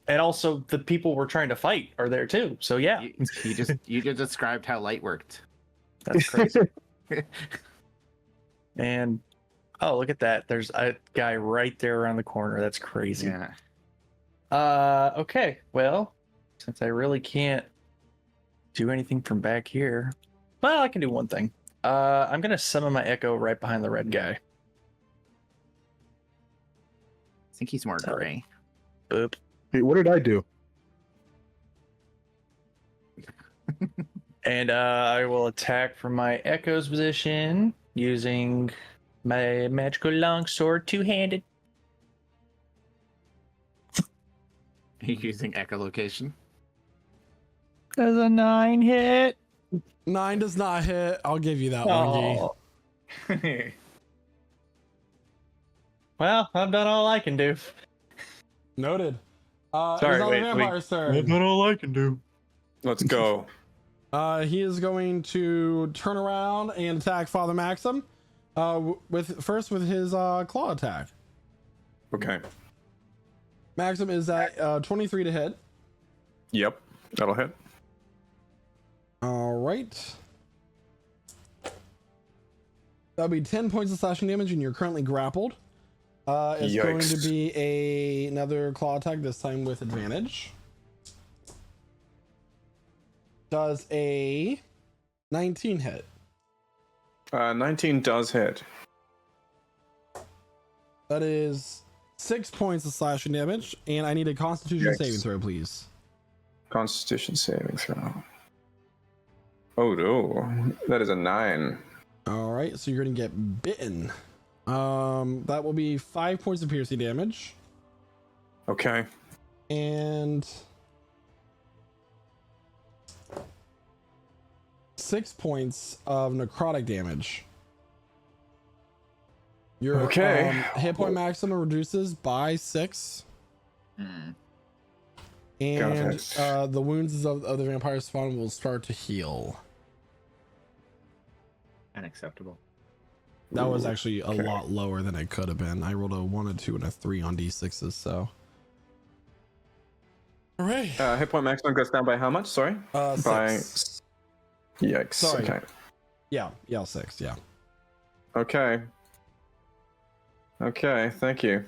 And also the people we're trying to fight are there too. So yeah, You just described how light worked. that's crazy. And oh, look at that. There's a guy right there around the corner. That's crazy. Yeah. Okay. Well, since I really can't do anything from back here, well, I can do one thing. I'm gonna summon my echo right behind the red guy. I think he's more gray. Boop. Hey, what did I do? And I will attack from my echo's position using my magical longsword two-handed. He's using echolocation. Does a 9 hit? 9 does not hit. I'll give you that one, Gee. Well, I've done all I can do. Noted. Sorry, it's on wait, the vampire's turn. all I can do. Let's go. He is going to turn around and attack Father Maxim. With his claw attack. Okay. Maxim is at 23 to hit. Yep. That'll hit. All right. That'll be 10 points of slashing damage, and you're currently grappled. It's going to Yikes. be another claw attack, this time with advantage. Does a 19 hit? 19 does hit. That is 6 points of slashing damage, and I need a Constitution Yikes. saving throw, please. Constitution saving throw. Oh no, that is a 9. All right, so you're gonna get bitten. That will be 5 points of piercing damage, Okay. and 6 points of necrotic damage. Your Okay. hit point maximum reduces by 6, Hmm. and it. the wounds of the vampire spawn will start to heal. Unacceptable. That was Ooh, actually a okay. lot lower than it could have been. I rolled a 1, a 2, and a 3 on d6s, so. All right. Hit point maximum goes down by how much? Sorry? By 6. Yikes. Sorry. Okay. Yeah, 6, yeah. Okay. Okay, thank you.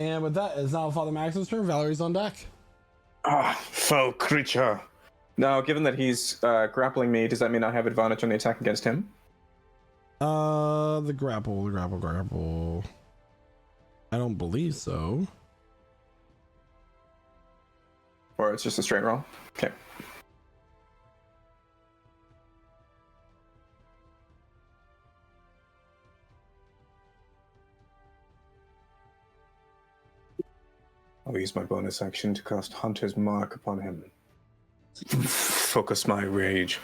And with that, it's now Father Maxim's turn. Valerie's on deck. Ah, foul creature. Now, given that he's grappling me, does that mean I have advantage on the attack against him? The grapple. I don't believe so. Or it's just a straight roll? Okay. I'll use my bonus action to cast Hunter's Mark upon him. Focus my rage.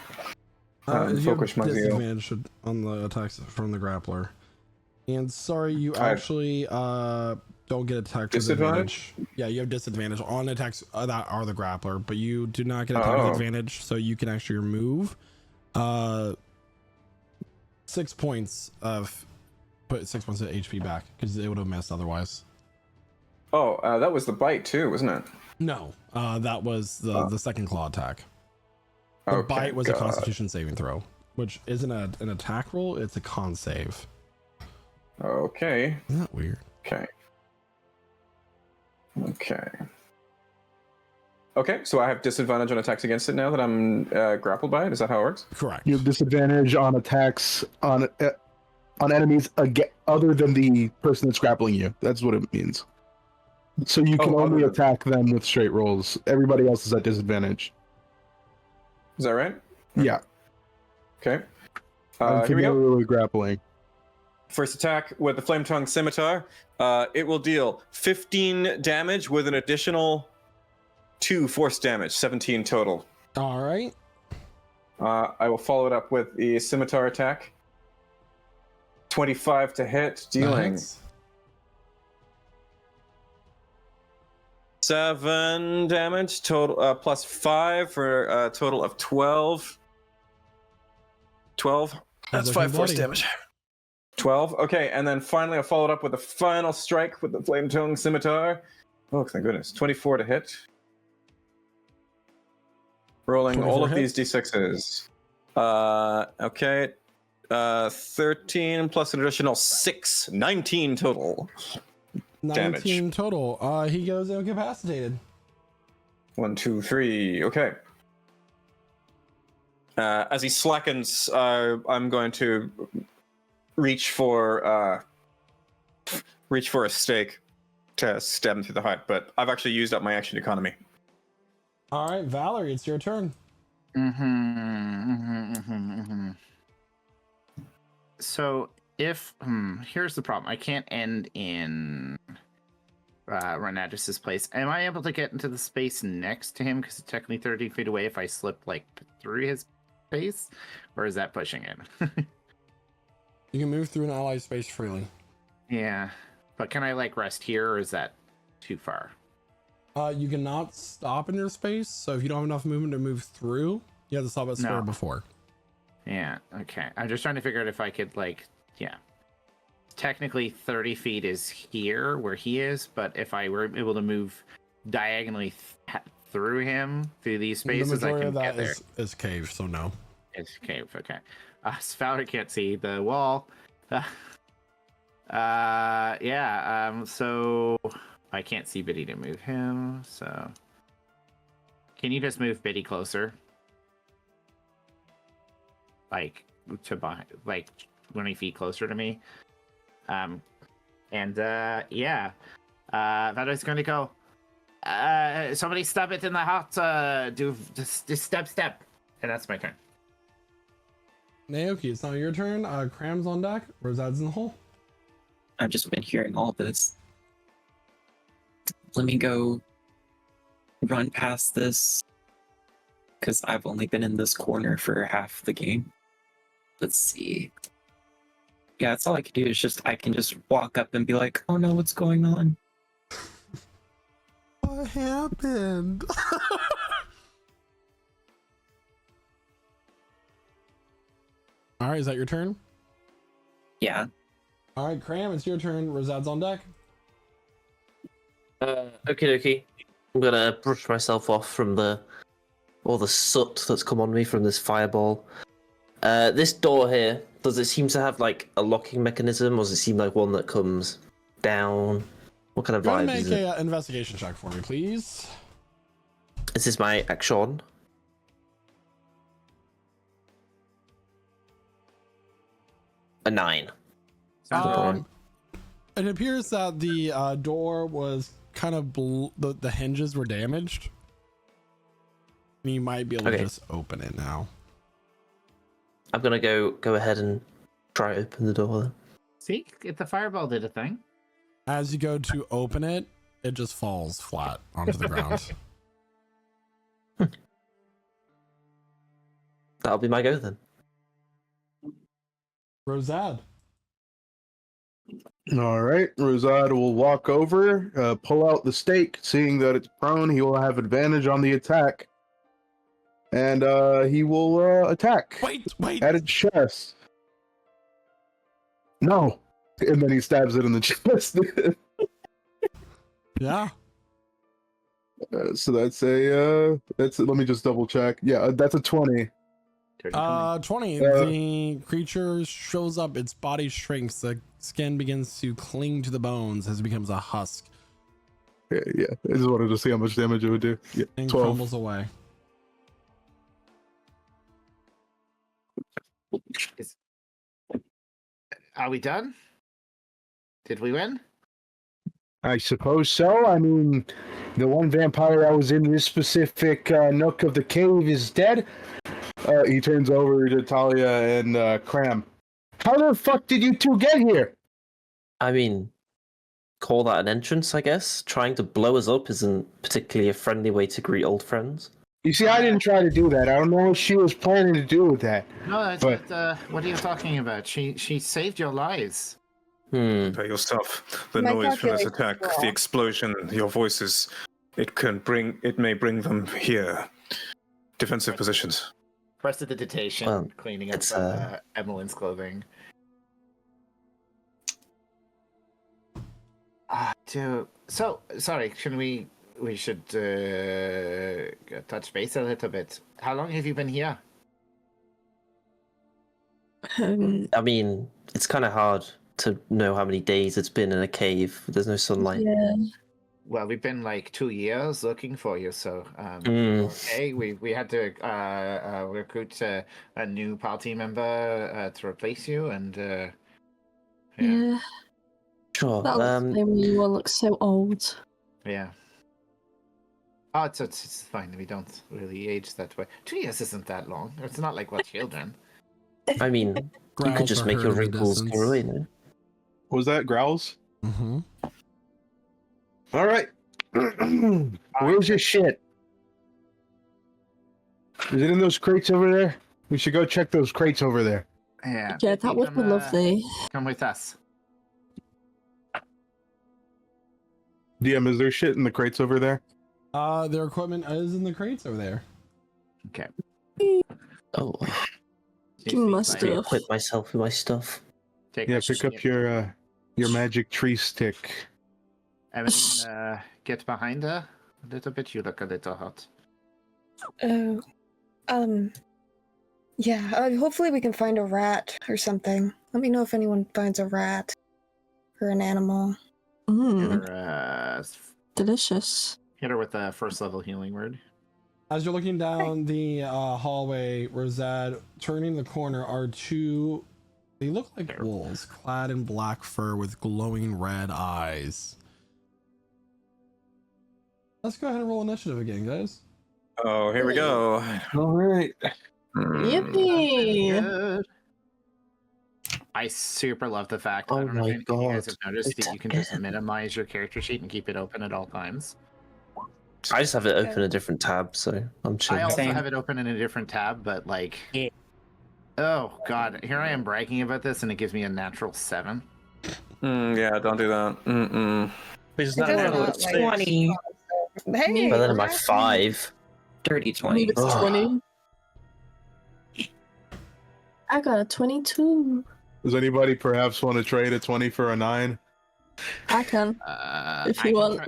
You have Focus my zeal. disadvantage on the attacks from the grappler. And sorry, you I- actually don't get attacked with Disadvantage? advantage. Yeah, you have disadvantage on attacks that are the grappler, but you do not get attacked with advantage, so you can actually remove 6 points of put 6 points of HP back because it would have missed otherwise. Oh, that was the bite too, wasn't it? No, that was the second claw attack. The Okay, bite was a God. Constitution saving throw, which isn't an attack roll; it's a con save. Okay. Isn't that weird? Okay. Okay, so I have disadvantage on attacks against it now that I'm grappled by it. Is that how it works? Correct. You have disadvantage on attacks on enemies other than the person that's grappling you. That's what it means. So you can only attack them with straight rolls. Everybody else is at disadvantage. Is that right? Yeah. Okay. I'm Here we go. familiar with grappling. First attack with the Flame Tongue Scimitar. It will deal 15 damage with an additional 2 force damage, 17 total. All right. I will follow it up with the Scimitar attack. 25 to hit, dealing Nice. 7 damage total, plus 5 for a total of 12. 12. That's looking 5 force bloody. damage. 12. Okay, and then finally I followed up with a final strike with the Flame Tongue Scimitar. Oh, thank goodness. 24 to hit. Rolling all 24 of these d6s. Okay. 13 plus an additional 6. 19 total. 19 total. He goes incapacitated. 1, 2, 3. Okay. As he slackens, I'm going to reach for a stake to stab him through the heart, but I've actually used up my action economy. All right, Valerie, it's your turn. So if here's the problem, I can't end in Renadris's place. Am I able to get into the space next to him because it's technically 30 feet away if I slip like through his space, or is that pushing it? You can move through an ally space freely. Yeah, but can I like rest here, or is that too far? You cannot stop in your space, so if you don't have enough movement to move through, you have to stop at square before. Yeah, okay. I'm just trying to figure out if I could, like, yeah. Technically, 30 feet is here, where he is, but if I were able to move diagonally through him, through these spaces, the I majority can of get that there. is cave, so no. It's cave, okay. Fowler can't see the wall. So I can't see Biddy to move him, so... Can you just move Biddy closer? Like, to behind, like 20 feet closer to me. Valerie's going to go. Somebody stab it in the heart. Do just step. And that's my turn. Naoki, it's now your turn. Cram's on deck. Rosad's in the hole. I've just been hearing all this. Let me go run past this, because I've only been in this corner for half the game. Let's see. Yeah, that's all I can do is I can just walk up and be like, oh no, what's going on? What happened? All right, is that your turn? Yeah. All right, Cram, it's your turn. Rosad's on deck. Okay. I'm gonna brush myself off from all the soot that's come on me from this fireball. This door here, does it seem to have like a locking mechanism, or does it seem like one that comes down? What kind of Go ahead vibe and is make it? an investigation check for me, please. Is this my action? A 9. It appears that the door was kind of the hinges were damaged. And you might be able to just open it now. I'm gonna go ahead and try to open the door then. See, if the fireball did a thing. As you go to open it, it just falls flat onto the ground. That'll be my go then. Rosad. All right, Rosad will walk over, pull out the stake. Seeing that it's prone, he will have advantage on the attack, and he will attack Wait. at its chest. No, and then he stabs it in the chest. Yeah. So that's let me just double check. Yeah, that's a 20. 20. Uh, The creature shows up, its body shrinks, the skin begins to cling to the bones as it becomes a husk Yeah. I just wanted to see how much damage it would do. Yeah, and 12. crumbles away. Are we done? Did we win? I suppose so. I mean, the one vampire that was in this specific nook of the cave is dead. He turns over to Talia and Cram. How the fuck did you two get here? I mean, call that an entrance, I guess. Trying to blow us up isn't particularly a friendly way to greet old friends. You see, I didn't try to do that. I don't know what she was planning to do with that. No, that's But- what are you talking about? She saved your lives. By yourself. The My noise from this calculations attack, were the off. explosion, your voices, it may bring them here. Defensive positions. Prestidigitation, Well, cleaning up it's, Emmeline's clothing. So sorry. Shouldn't we should touch base a little bit. How long have you been here? I mean, it's kind of hard to know how many days it's been in a cave. There's no sunlight. Yeah. Well, we've been like 2 years looking for you, so Mm. okay. We had to recruit a new party member to replace you, and Yeah. Sure. That'll explain why you all look so old. yeah. Oh, it's fine. We don't really age that way. 2 years isn't that long. It's not like we're children. I mean, you Growls could just are make your heard in the wrinkles go distance. away, no? Was that growls? Mm-hmm. All right. Where's your shit? Is it in those crates over there? We should go check those crates over there. Yeah. Yeah, that would be lovely. Come with us. DM, is there shit in the crates over there? Their equipment is in the crates over there. Okay. Oh, Give me my Fine. stuff. equip myself with my stuff. Take Yeah, this pick up shit. your magic tree stick. Evelyn, get behind her a little bit. You look a little hot. Oh, yeah. Hopefully we can find a rat or something. Let me know if anyone finds a rat or an animal. Hit Mmm, her, delicious. hit her with a first level healing word. As you're looking down the hallway, Rosad, turning the corner are two. They look like wolves, clad in black fur with glowing red eyes. Let's go ahead and roll initiative again, guys. Oh, here we go. All right. Yippee! Good. I super love the fact. I Oh don't know my if you guys God. have noticed It's that you can just again. minimize your character sheet and keep it open at all times. I just have it open a different tab, so I'm chill. I also Same. have it open in a different tab, but like, Yeah. oh god, here I am bragging about this, and it gives me a natural 7. Yeah, don't do that. Mm-mm. It's It not does one of not, those like- things. 20. Hey, Better than my rat. 5. Dirty I 20. believe it's Ugh. 20. I got a 22. Does anybody perhaps want to trade a 20 for a 9? I can. If you I can want.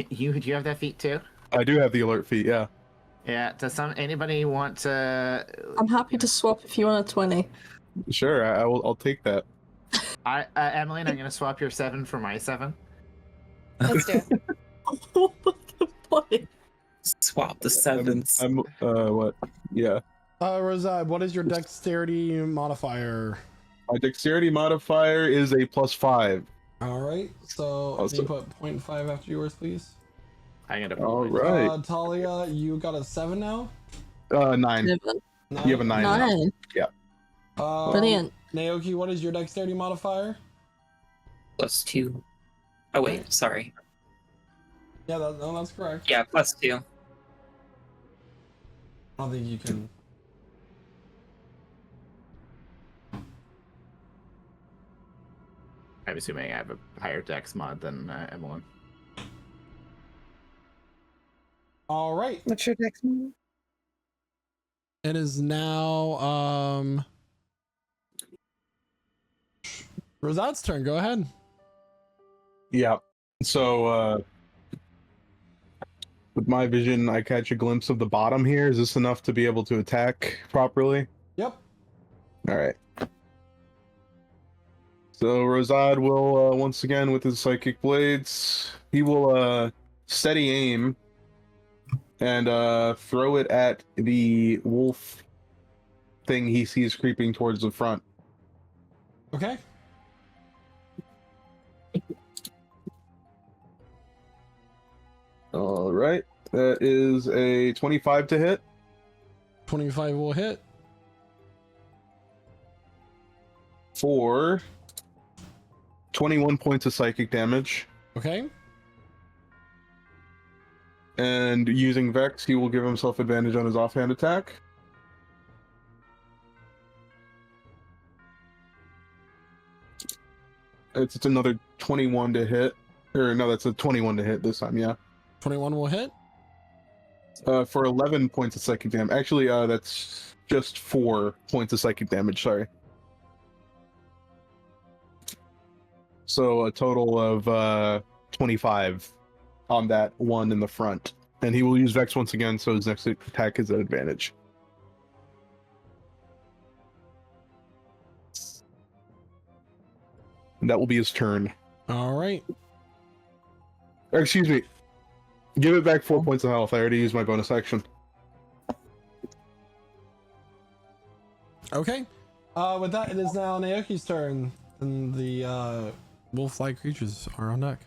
do you have that feat too? I do have the alert feat, yeah. Yeah. Does anybody want to? I'm happy to swap if you want a 20. Sure, I'll take that. Emmeline, I'm gonna swap your 7 for my 7. Let's do it. What? Swap the sevens. I'm what? Yeah. Rosad, what is your dexterity modifier? My dexterity modifier is a +5. All right, so can Awesome. you put 0.5 after yours, please? I'm gonna. All right. Talia, you got a 7 now? 9. Seven. You have a 9 now. 9. Brilliant. Naoki, what is your dexterity modifier? +2. Oh, wait. Sorry. Yeah, that's correct. Yeah, +2. I don't think you can. I'm assuming I have a higher dex mod than Evelyn. All right. What's your dex mod? It is now Rosad's turn. Go ahead. Yeah. So with my vision, I catch a glimpse of the bottom here. Is this enough to be able to attack properly? Yep. All right. So Rosad will once again with his psychic blades, he will steady aim and throw it at the wolf thing he sees creeping towards the front. Okay. All right. That is a 25 to hit. 25 will hit. For 21 points of psychic damage. Okay. And using Vex, he will give himself advantage on his offhand attack. It's another 21 to hit. Or no, that's a 21 to hit this time, yeah. 21 will hit. For 11 points of psychic damage. Actually, that's just 4 points of psychic damage, sorry. So a total of 25 on that one in the front. And he will use Vex once again, so his next attack is at advantage. And that will be his turn. All right. Or, excuse me. Give it back 4 points of health. I already used my bonus action. Okay. With that, it is now Naoki's turn, and the wolf-like creatures are on deck.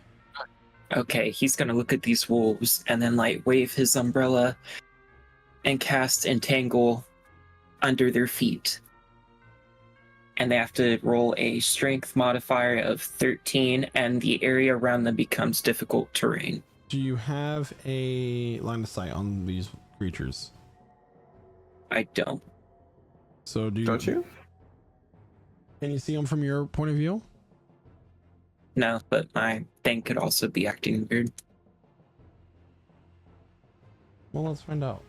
Okay, he's gonna look at these wolves and then like wave his umbrella and cast entangle under their feet. And they have to roll a strength modifier of 13, and the area around them becomes difficult terrain. Do you have a line of sight on these creatures? I don't. So do you? Don't you? Can you see them from your point of view? No, but my thing could also be acting weird. Well, let's find out.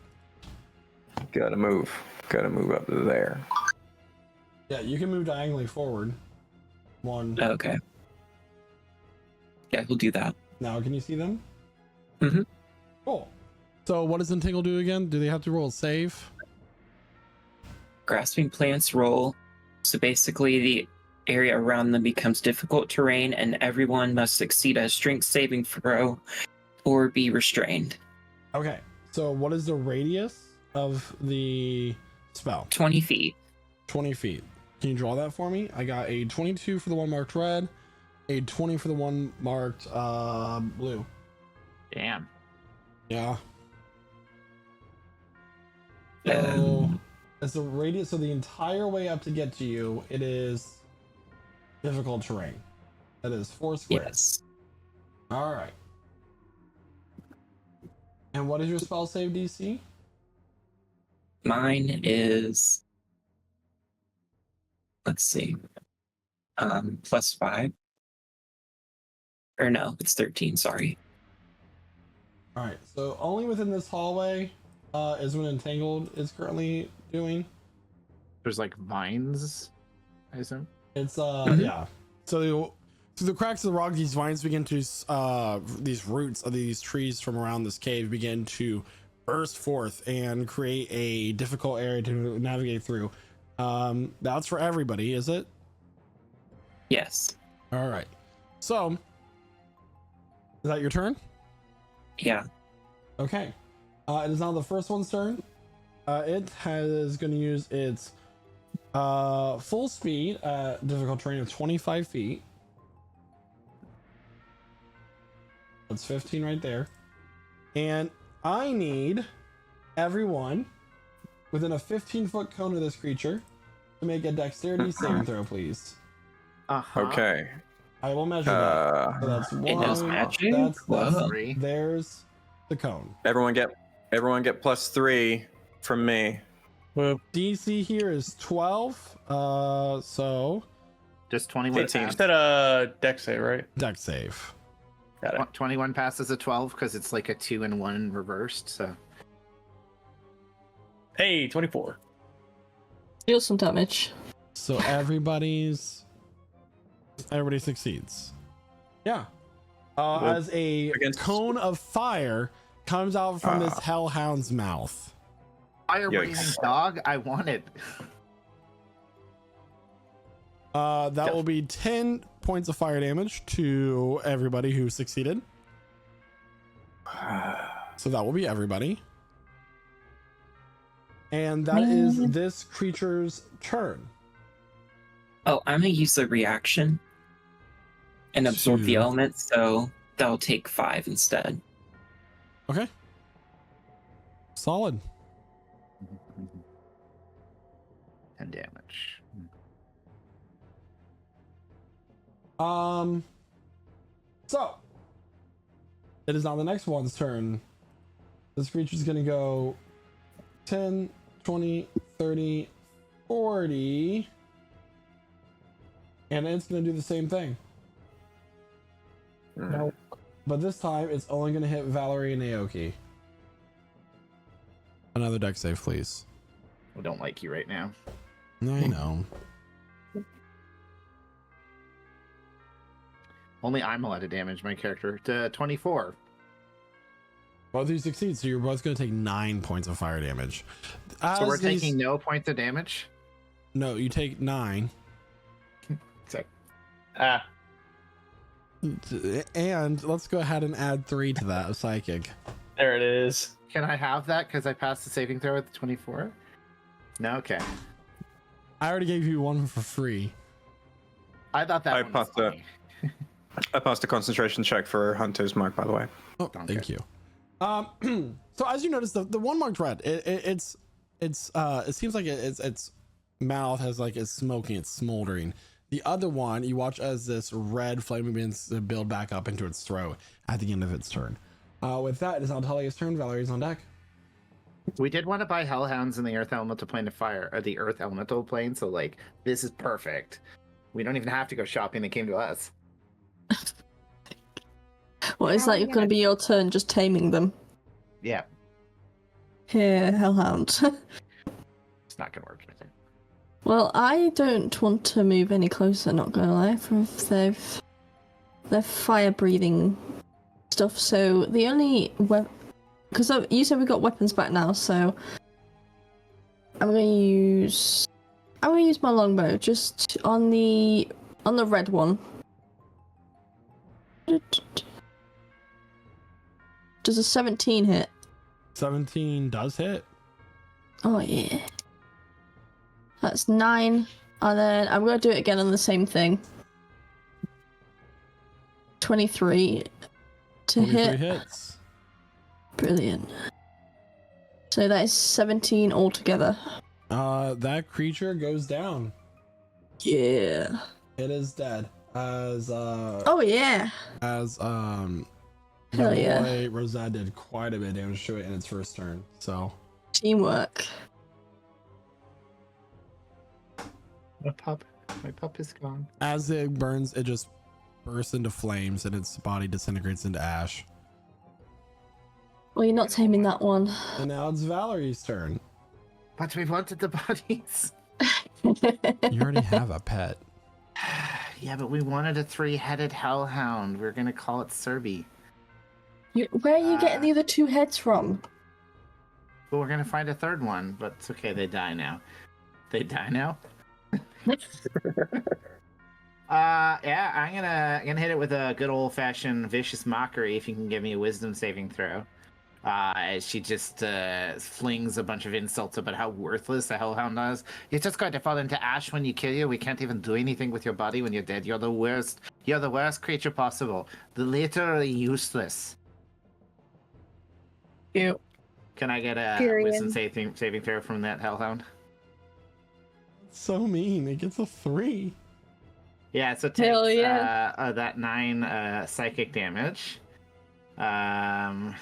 Gotta move up to there. Yeah, you can move diagonally forward. One. Okay. Yeah, we'll do that. Now, can you see them? Mhm. Cool. So, what does Entangle do again? Do they have to roll a save? Grasping plants roll. So basically, the area around them becomes difficult terrain, and everyone must succeed a strength saving throw or be restrained. Okay. So, what is the radius of the spell? 20 feet. 20 feet. Can you draw that for me? I got a 22 for the one marked red, a 20 for the one marked blue. Damn. Yeah. So, as the radius, so the entire way up to get to you, it is difficult terrain. That is 4 squares. Yes. All right. And what is your spell save DC? Mine is, let's see, +5. Or no, it's 13, sorry. All right. So only within this hallway is what Entangled is currently doing. There's like vines, I assume. It's yeah. So through the cracks of the rock, these vines begin to these roots of these trees from around this cave begin to burst forth and create a difficult area to navigate through. That's for everybody, is it? Yes. All right. So is that your turn? Yeah. Okay. It is now the first one's turn. It is going to use its full speed at difficult terrain of 25 feet. That's 15 right there. And I need everyone within a 15-foot cone of this creature to make a dexterity saving throw, please. Okay. I will measure that. So that's It knows one. magic? That's Whoa. 3. there's the cone. Everyone get +3 from me. DC here is 12. So Just 21 You pass. said a dex save, right? Deck save. Got it. 21 passes a 12 because it's like a 2 and 1 reversed. So Hey, 24. Deal some damage. So everybody succeeds. Yeah. As a cone of fire comes out from this hellhound's mouth. fire breathing dog. I want it. That will be 10 points of fire damage to everybody who succeeded. So that will be everybody. And that is this creature's turn. Oh, I'm gonna use the reaction and absorb the Two. element, so that'll take 5 instead. Okay. Solid. 10 damage. So it is now the next one's turn. This creature's gonna go 10, 20, 30, 40. And it's gonna do the same thing. Nope. But this time it's only gonna hit Valerie and Aoki. Another deck save, please. I don't like you right now. I know. Only I'm allowed to damage my character to 24. Both of you succeed, so you're both going to take 9 points of fire damage. So we're As these- taking no points of damage. No, you take 9. Ah, And let's go ahead and add 3 to that of psychic. there it is. Can I have that because I passed the saving throw with 24? No, okay. I already gave you one for free. I thought that I one was passed it. funny. I passed a concentration check for Hunter's Mark, by the way. Oh, Okay. thank you. So as you notice, the one marked red, it seems like its mouth has like it's smoking, it's smoldering. The other one, you watch as this red flame begins to build back up into its throat at the end of its turn. With that, it is now Talia's turn. Valerie's on deck. We did want to buy Hellhounds in the Earth Elemental Plane of Fire, or the Earth Elemental Plane, so like this is perfect. We don't even have to go shopping; they came to us. Well, is that going to be your turn just taming them? Yeah, Here, Hellhound. it's not gonna work. I think. Well, I don't want to move any closer, not gonna lie, if they're fire breathing stuff, so the only because you said we got weapons back now, so I'm gonna use my longbow just on the red one. Does a 17 hit? 17 does hit. Oh yeah. That's 9. And then I'm gonna do it again on the same thing. 23 to 23 hit. hits. Brilliant. So that is 17 altogether. That creature goes down. Yeah. It is dead. As Oh yeah. the Hell yeah. boy Rosette did quite a bit of damage to it in its first turn. So Teamwork. My pup is gone. as it burns, it just bursts into flames and its body disintegrates into ash. Well, you're not taming that one. And now it's Valerie's turn. But we wanted the bodies. You already have a pet. Yeah, but we wanted a 3-headed hellhound. We are gonna call it Serby. Where are you getting the other 2 heads from? But we're gonna find a third one. But it's okay. They die now. They die now. Yeah, I'm gonna hit it with a good old fashioned vicious mockery. If you can give me a wisdom saving throw. As she just flings a bunch of insults about how worthless the hellhound is. You're just going to fall into ash when you kill you. We can't even do anything with your body when you're dead. You're the worst. You're the worst creature possible. Literally useless. Ew. Can I get a Period. wisdom saving throw from that hellhound? So mean. It gets a 3. Yeah, so it Hell takes yeah. that 9 psychic damage. And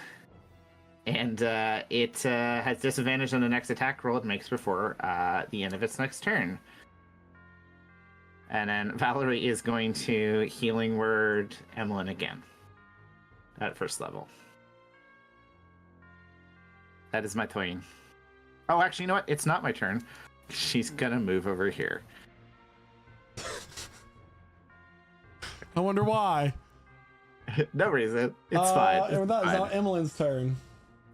it has disadvantage on the next attack roll it makes before the end of its next turn. And then Valerie is going to Healing Word Emlyn again. At first level. That is my turn. Oh, actually, you know what? It's not my turn. She's gonna move over here. I wonder why. No reason. It's fine. It's That is fine. now Emmeline's turn.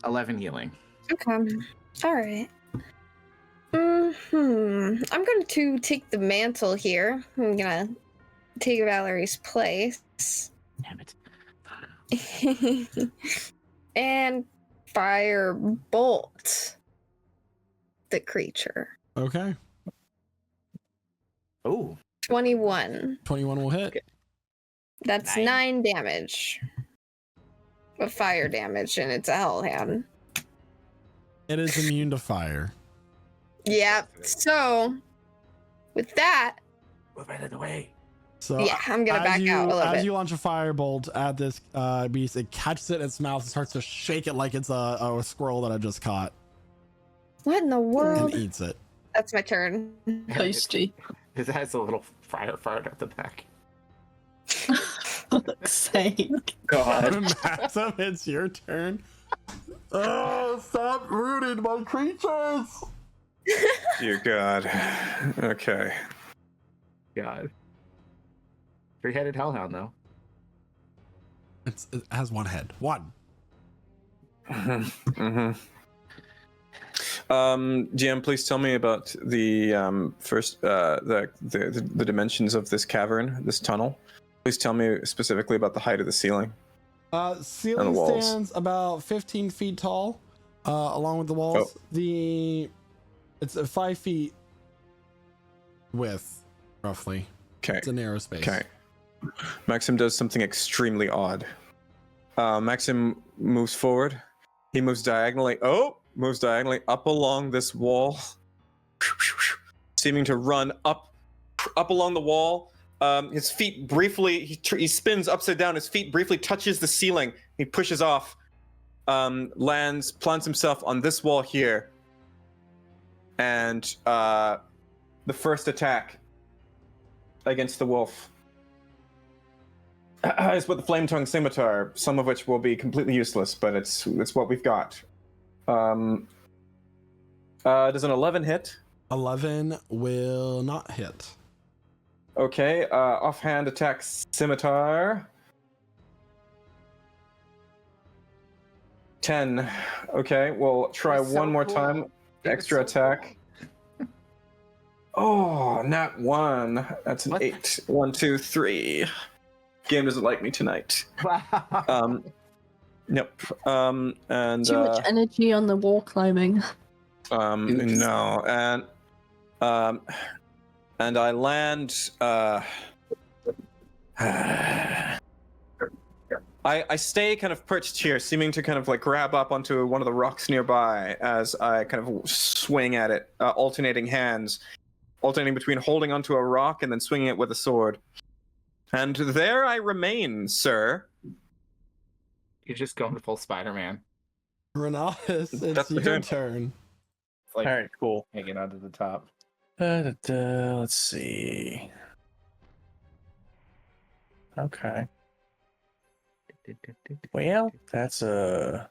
11 healing. Okay. All right. I'm going to take the mantle here. I'm gonna take Valerie's place. Damn it. And fire bolt the creature. Okay. Oh. 21. 21 will hit. Okay. That's 9 damage. Of fire damage, and it's a hellhound. It is immune to fire. Yep. So, with that, Move out of the way. So yeah, I'm gonna back out a little as bit. you launch a firebolt at this beast, it catches it in its mouth and starts to shake it like it's a squirrel that I just caught What in the world? and eats it. That's my turn. Tasty. It has a little fire fart at the back. For fuck's sake. God. Maxim, it's your turn. Oh, stop rooting my creatures! Dear God. Okay. God. Three-headed hellhound, though. It has one head. One. GM, please tell me about the first the dimensions of this cavern, this tunnel. Please tell me specifically about the height of the ceiling. Ceiling And the walls. stands about 15 feet tall, along with the walls. It's a 5 feet width, roughly. Okay. It's a narrow space. Okay. Maxim does something extremely odd. Maxim moves forward. He moves diagonally. Moves diagonally up along this wall, seeming to run up along the wall. His feet briefly, he spins upside down. His feet briefly touches the ceiling. He pushes off, lands, plants himself on this wall here. And the first attack against the wolf is with the flame-tongue scimitar, some of which will be completely useless, but it's what we've got. Does an 11 hit? 11 will not hit. Okay, offhand attack scimitar. 10. Okay, we'll try You're so one more cool. time. It was Extra so attack. Oh, nat 1. That's an What? 8. 1, 2, 3. Game doesn't like me tonight. Wow. Nope. And Too much energy on the wall climbing. no, and I land. I stay kind of perched here, seeming to kind of like grab up onto one of the rocks nearby as I kind of swing at it, alternating between holding onto a rock and then swinging it with a sword. And there I remain, sir. You're just going full Spider-Man. Renatus, it's That's my your turn. turn. It's like All right, cool. hanging onto the top. Let's see. Okay. Well, that's a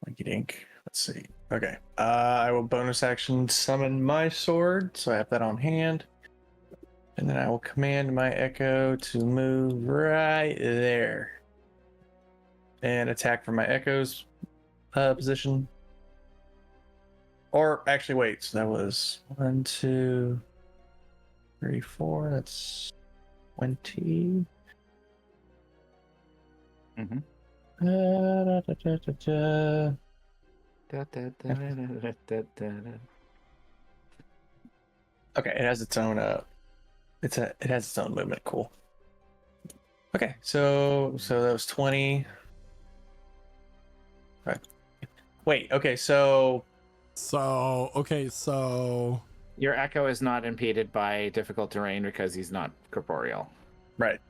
Linky Dink. Let's see. Okay. I will bonus action summon my sword, so I have that on hand. And then I will command my Echo to move right there. And attack from my Echo's position. Or actually, wait. So that was 1, 2, 3, 4. That's 20. Mm-hmm. Okay, it has its own it has its own movement. Cool. Okay, so that was 20. Right. Wait, okay, so Your Echo is not impeded by difficult terrain because he's not corporeal. right.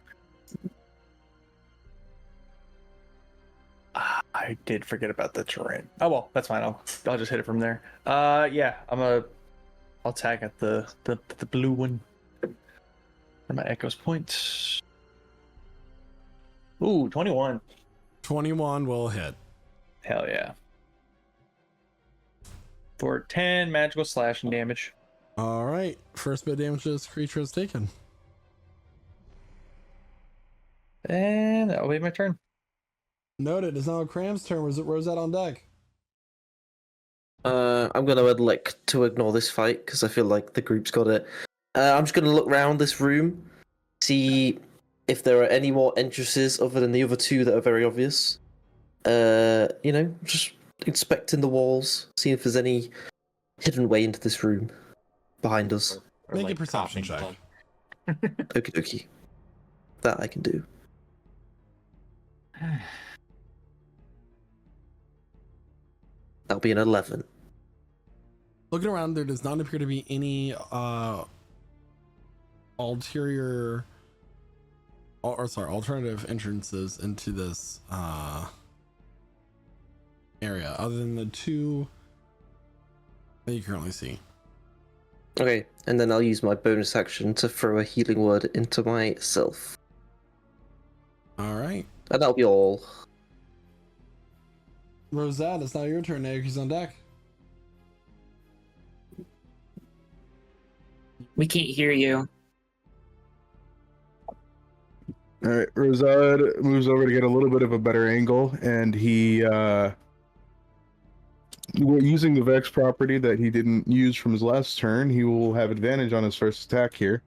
I did forget about the terrain. Oh well, that's fine. I'll just hit it from there. Yeah, I'll attack at the blue one. For my Echo's points. Ooh, 21. 21 will hit. Hell yeah. For 10 magical slashing damage. All right. First bit of damage this creature is taken. And that'll be my turn. Noted. It's now Cram's turn. Rosette on deck. I'm gonna elect to ignore this fight because I feel like the group's got it. I'm just gonna look around this room, see if there are any more entrances other than the other two that are very obvious. Just inspecting the walls, seeing if there's any hidden way into this room behind us. Or Make a perception check. Okie dokie. That I can do. That'll be an 11. Looking around, there does not appear to be any alternative entrances into this area other than the two that you currently see. Okay, and then I'll use my bonus action to throw a healing word into myself. All right. And that'll be all. Rosette, it's now your turn. Naoki's on deck. We can't hear you. All right, Rosad moves over to get a little bit of a better angle, and he, using the Vex property that he didn't use from his last turn, he will have advantage on his first attack here.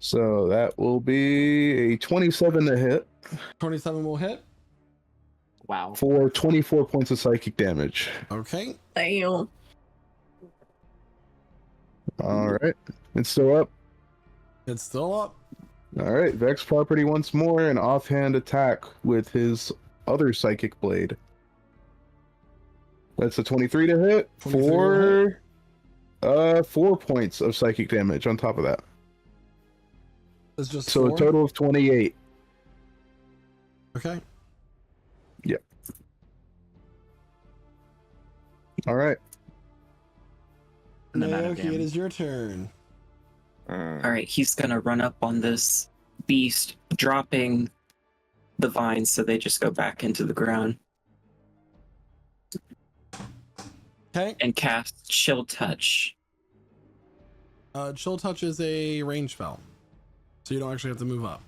So that will be a 27 to hit 27 will hit. Wow. for 24 points of psychic damage. Okay. Damn. All right, it's still up. It's still up. All right, Vex property once more, an offhand attack with his other psychic blade. That's a 23 to hit 23 for 4 points of psychic damage on top of that. It's just So 4. a total of 28. Okay. Yep. All right. And then out of Naoki, it damage. is your turn. All right, he's gonna run up on this beast, dropping the vines so they just go back into the ground, Okay. and cast Chill Touch. Chill Touch is a range spell, so you don't actually have to move up.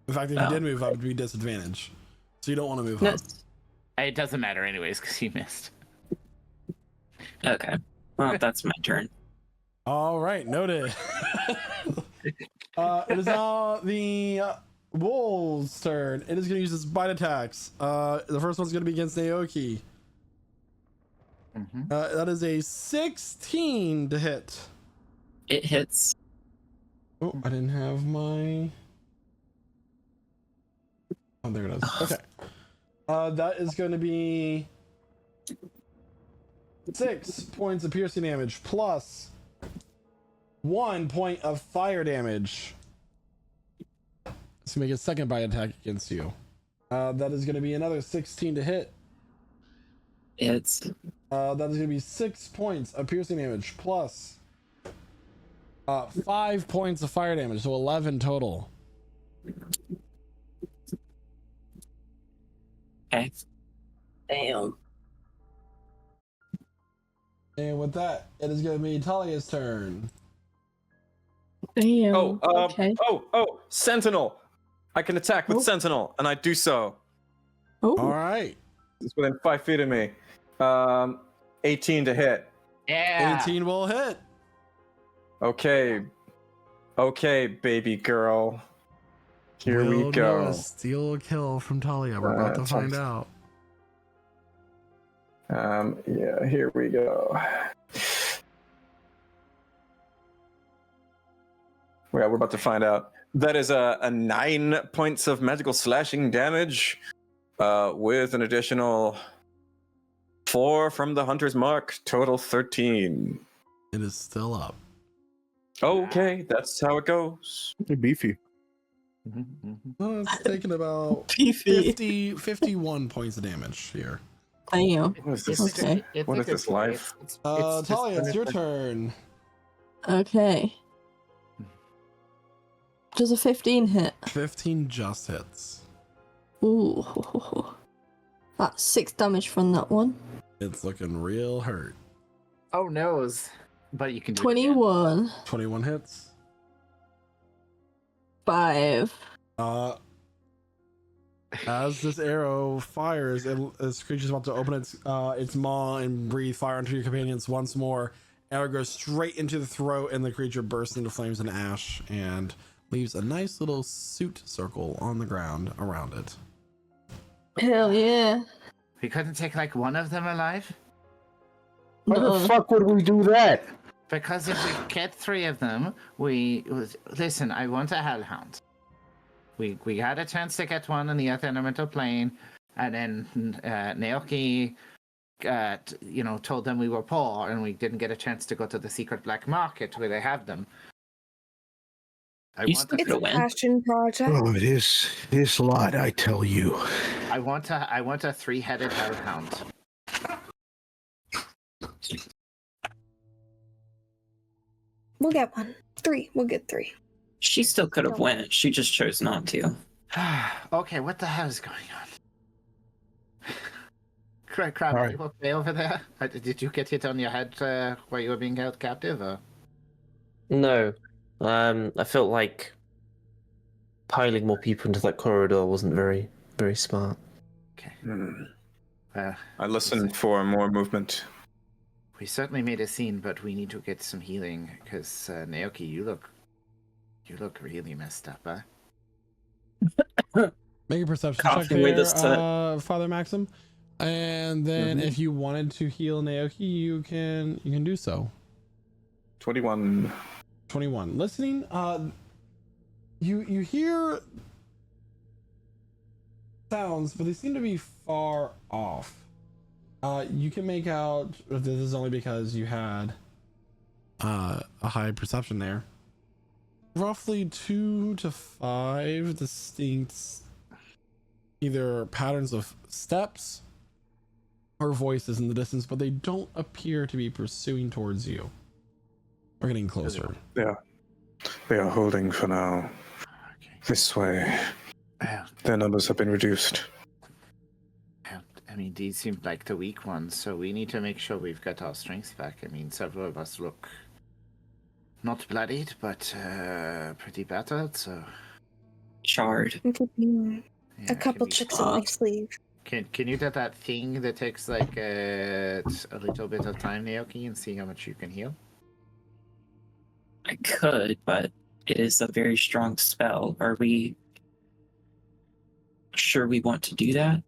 In fact, if you Oh. did move up, it'd be disadvantage. So you don't want to move No. up. It doesn't matter anyways because you missed. Okay, well that's my turn. All right, noted. It is now the wolf's turn. It is going to use its bite attacks. The first one's going to be against Naoki. Mm-hmm. That is a 16 to hit. It hits. Oh, I didn't have my... Oh, there it is. Okay. That is going to be 6 points of piercing damage plus 1 point of fire damage. Let's make a second bite attack against you. That is going to be another 16 to hit. It's That is going to be 6 points of piercing damage plus 5 points of fire damage, so 11 total. okay. Damn. And with that, it is going to be Talia's turn. Damn. Oh, okay. Sentinel. I can attack with Oh. Sentinel, and I do so. Oh, All right. It's within 5 feet of me. 18 to hit. Yeah. 18 will hit. Okay, baby girl. Here we We'll do go. a steal kill from Talia. We're about to find out. Yeah, here we go. Yeah, we're about to find out. That is a 9 points of magical slashing damage, with an additional 4 from the Hunter's Mark, total 13. It is still up. Okay, that's how it goes. They're beefy. Mm-hmm. Well, it's taken about beefy. 51 points of damage here. Damn. What is this? Okay. What is this life? Talia, it's your turn. Okay. Does a 15 hit? 15 just hits. Ooh. That's 6 damage from that one. It's looking real hurt. Oh noes. But you can do it again. 21. 21 hits. 5. As this arrow fires, this creature's about to open its maw and breathe fire onto your companions once more. Arrow goes straight into the throat, and the creature bursts into flames and ash, and leaves a nice little suit circle on the ground around it. Hell yeah. We couldn't take like one of them alive? Why the fuck would we do that? Because if we get 3 of them, listen, I want a hellhound. We had a chance to get one in the Earth Elemental Plane, and then Naoki told them we were poor and we didn't get a chance to go to the secret black market where they have them. You still It's could a win. passion project. Oh, it is this lot, I tell you. I want a 3-headed hellhound. We'll get one. 3. We'll get 3. She still could have won. She just chose not to. Okay, what the hell is going on? Crab, All right. you okay over there? Did you get hit on your head while you were being held captive? Or? No. I felt like piling more people into that corridor wasn't very, very smart. Okay. I listened for more movement. We certainly made a scene, but we need to get some healing because Naoki, you look really messed up, huh? Make a perception Coughing check with there, us to- Father Maxim. And then if you wanted to heal Naoki, you can do so. 21. 21. Listening, you hear sounds, but they seem to be far off. You can make out, this is only because you had a high perception there. Roughly 2 to 5 distinct either patterns of steps or voices in the distance, but they don't appear to be pursuing towards you. We're getting closer. They are holding for now. Okay. This way. Their numbers have been reduced. I mean, these seem like the weak ones, so we need to make sure we've got our strength back. I mean, several of us look not bloodied, but pretty battered, so... Charred. I'm keeping Yeah, a couple can we- tricks on my sleeve. Can you do that thing that takes like a little bit of time, Naoki, and see how much you can heal? I could, but it is a very strong spell. Are we sure we want to do that?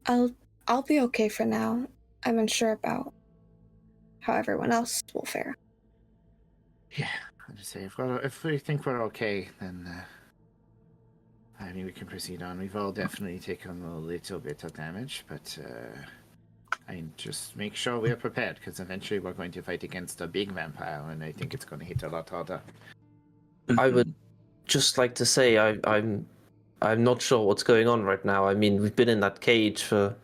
I'll be okay for now. I'm unsure about how everyone else will fare. Yeah, I'd say if we think we're okay, then I mean we can proceed on. We've all definitely taken a little bit of damage, but I mean just make sure we're prepared because eventually we're going to fight against a big vampire, and I think it's going to hit a lot harder. I would just like to say I'm not sure what's going on right now. I mean, we've been in that cage for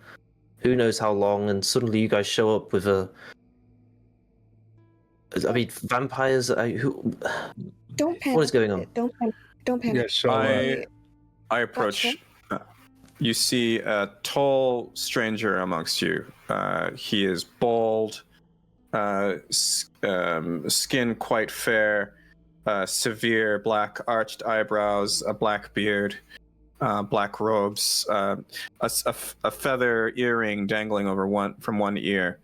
who knows how long, and suddenly you guys show up with vampires. Don't panic. What is going on? Don't panic. Don't panic. Yeah, so I approach. You see a tall stranger amongst you. He is bald, skin quite fair, severe black arched eyebrows, a black beard, black robes, a feather earring dangling over from one ear.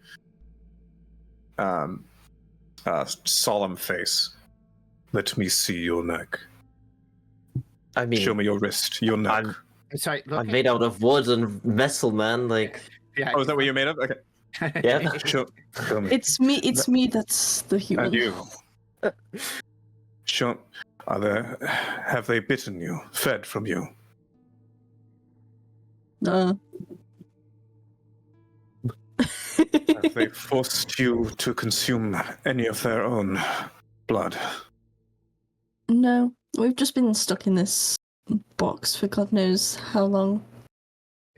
Solemn face. Let me see your neck. I mean, Show me your wrist, your neck. Sorry, look I'm made out of wood and metal, man. Like, Yeah, Oh, is that what you're made of? Okay. yeah. Show me. It's me that's the human. And you. Show. Have they bitten you? Fed from you? No. Have they forced you to consume any of their own blood? No, we've just been stuck in this box for God knows how long.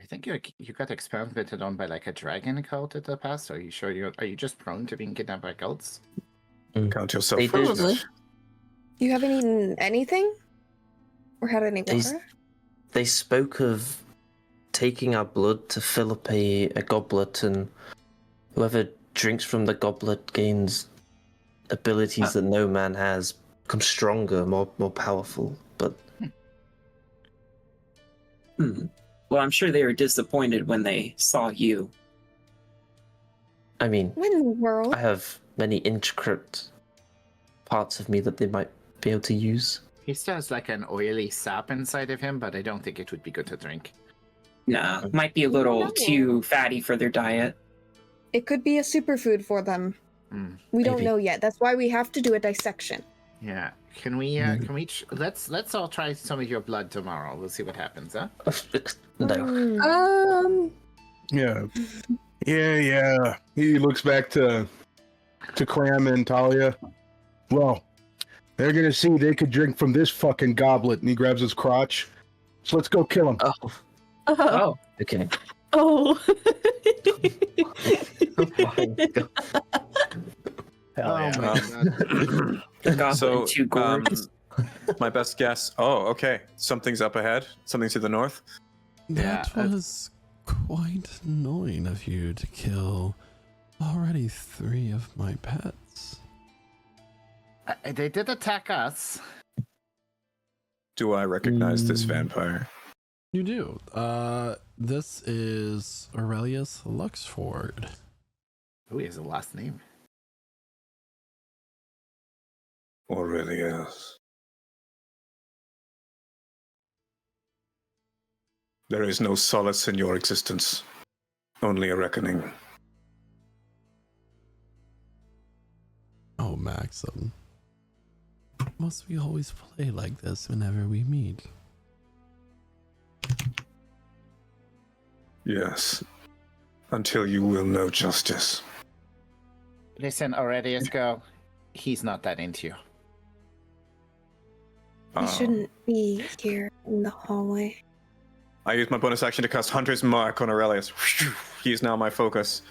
think you got experimented on by like a dragon cult in the past. Are you sure are you just prone to being kidnapped by cults? Count yourself They first. Probably. You haven't eaten anything? Or had any water? They spoke of taking our blood to fill up a goblet, and whoever drinks from the goblet gains abilities that no man has, becomes stronger, more powerful. But Well, I'm sure they were disappointed when they saw you. I mean, What in the world? I have many intricate parts of me that they might be able to use. He still has like an oily sap inside of him, but I don't think it would be good to drink. Nah, might be a little No. too fatty for their diet. It could be a superfood for them. We don't Maybe. know yet. That's why we have to do a dissection. Yeah. Can we? Let's all try some of your blood tomorrow. We'll see what happens, huh? No. Yeah. Yeah. He looks back to Clam and Talia. Well, they're gonna see they could drink from this fucking goblet, and he grabs his crotch. So let's go kill him. Oh, Oh, okay. Oh. Oh my God. Hell yeah. goblin, So, 2 gourds. my best guess. Oh, okay. Something's up ahead. Something to the north. That Yeah, was quite annoying of you to kill already 3 of my pets. They did attack us. Do I recognize this vampire? You do. This is Aurelius Luxford. Who is the last name? Aurelius. There is no solace in your existence, only a reckoning. Oh, Maxim. Must we always play like this whenever we meet? Yes. Until you will know justice. Listen, Aurelius, go. He's not that into you. We shouldn't be here in the hallway. I use my bonus action to cast Hunter's Mark on Aurelius. He is now my focus.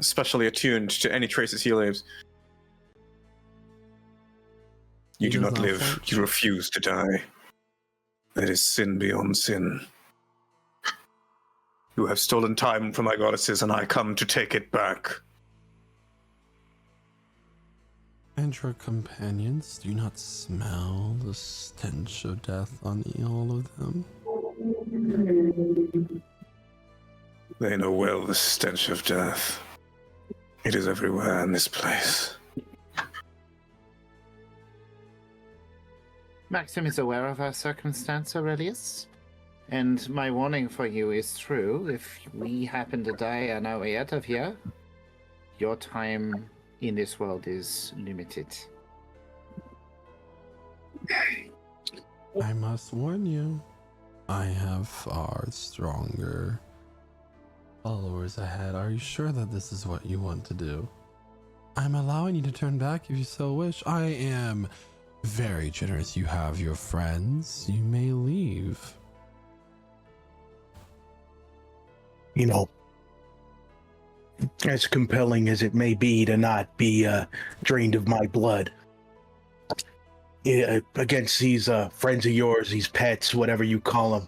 Specially attuned to any traces he leaves. You He do does not not live. fight. You refuse to die. That is sin beyond sin. You have stolen time from my goddesses, and I come to take it back. And your companions do not smell the stench of death on all of them? They know well the stench of death. It is everywhere in this place. Maxim is aware of our circumstance, Aurelius. And my warning for you is true. If we happen to die on our way out of here, your time in this world is limited. I must warn you, I have far stronger followers ahead. Are you sure that this is what you want to do? I'm allowing you to turn back if you so wish. I am very generous. You have your friends. You may leave. You know, as compelling as it may be to not be drained of my blood against these friends of yours, these pets, whatever you call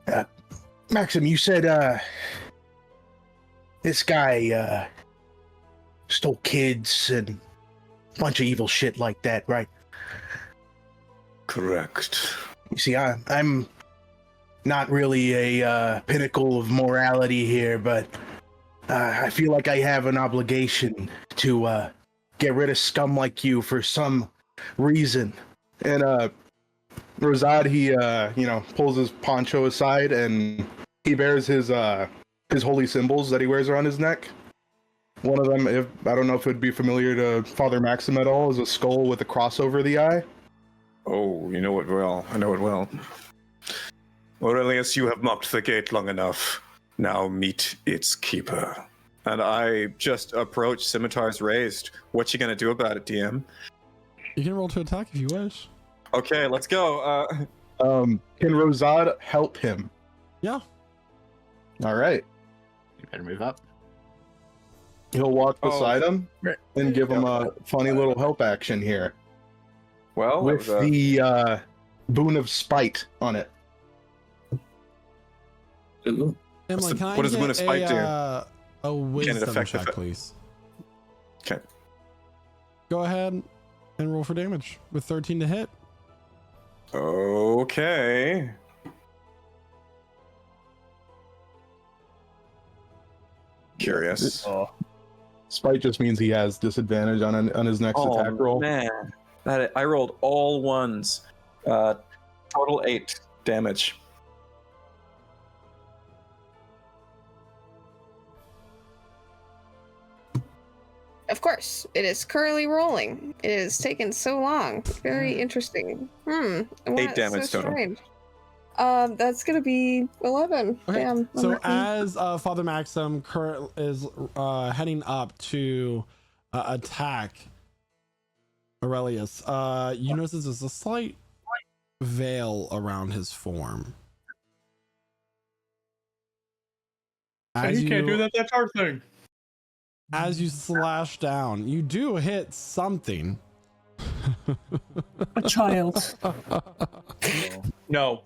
them. Maxim, you said this guy stole kids and a bunch of evil shit like that, right? Correct. You see, I'm not really a pinnacle of morality here, but I feel like I have an obligation to get rid of scum like you for some reason. And Rosad, he pulls his poncho aside and he bears his holy symbols that he wears around his neck. One of them, I don't know if it would be familiar to Father Maxim at all, is a skull with a cross over the eye. Oh, you know it well. I know it well. Aurelius, you have mocked the gate long enough. Now meet its keeper. And I just approach, scimitars raised. What you gonna do about it, DM? You can roll to attack if you wish. Okay, let's go. Can Rosad help him? Yeah. All right. You better move up. He'll walk beside him and give him a funny little help action here Well, with that was, the boon of spite on it. Ooh. Emily, the- can I what does the get moon of spite do? a wisdom affect check, it? please? Okay. Go ahead and roll for damage with 13 to hit. Okay. Curious. Spite just means he has disadvantage on his next attack roll. Man, I rolled all ones. Total 8 damage. Of course, it is currently rolling. It has taken so long. Very interesting. Wow, 8 damage so total. strange. That's gonna be 11. Okay. Damn. So unlucky. as Father Maxim is heading up to attack Aurelius, you notice there's a slight veil around his form. As you can't do that. That's our thing. As you slash down, you do hit something. A child. No.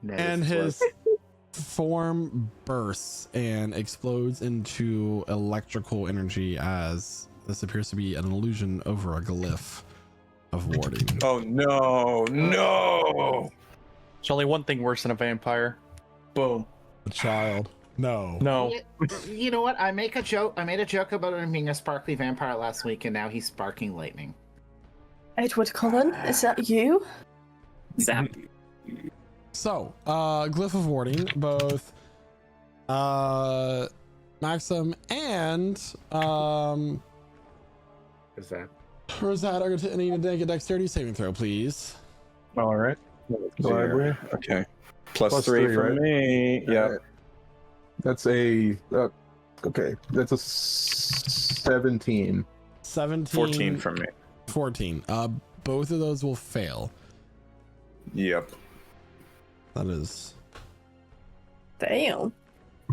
And his form bursts and explodes into electrical energy as this appears to be an illusion over a glyph of warding. Oh no, no! There's only one thing worse than a vampire. Boom. A child. No. No. You know what? I made a joke about him being a sparkly vampire last week, and now he's sparking lightning. Edward Cullen, is that you? Zap. So, glyph of warding, both Maxim and Is that? Rosette are going to need to make a dexterity saving throw, please. All right. Gladly. Okay. Plus Plus 3 3, for right? me. Yeah. Alright. That's a okay. That's a 17. 17. 14 from me. 14. Both of those will fail. Yep. That is Damn.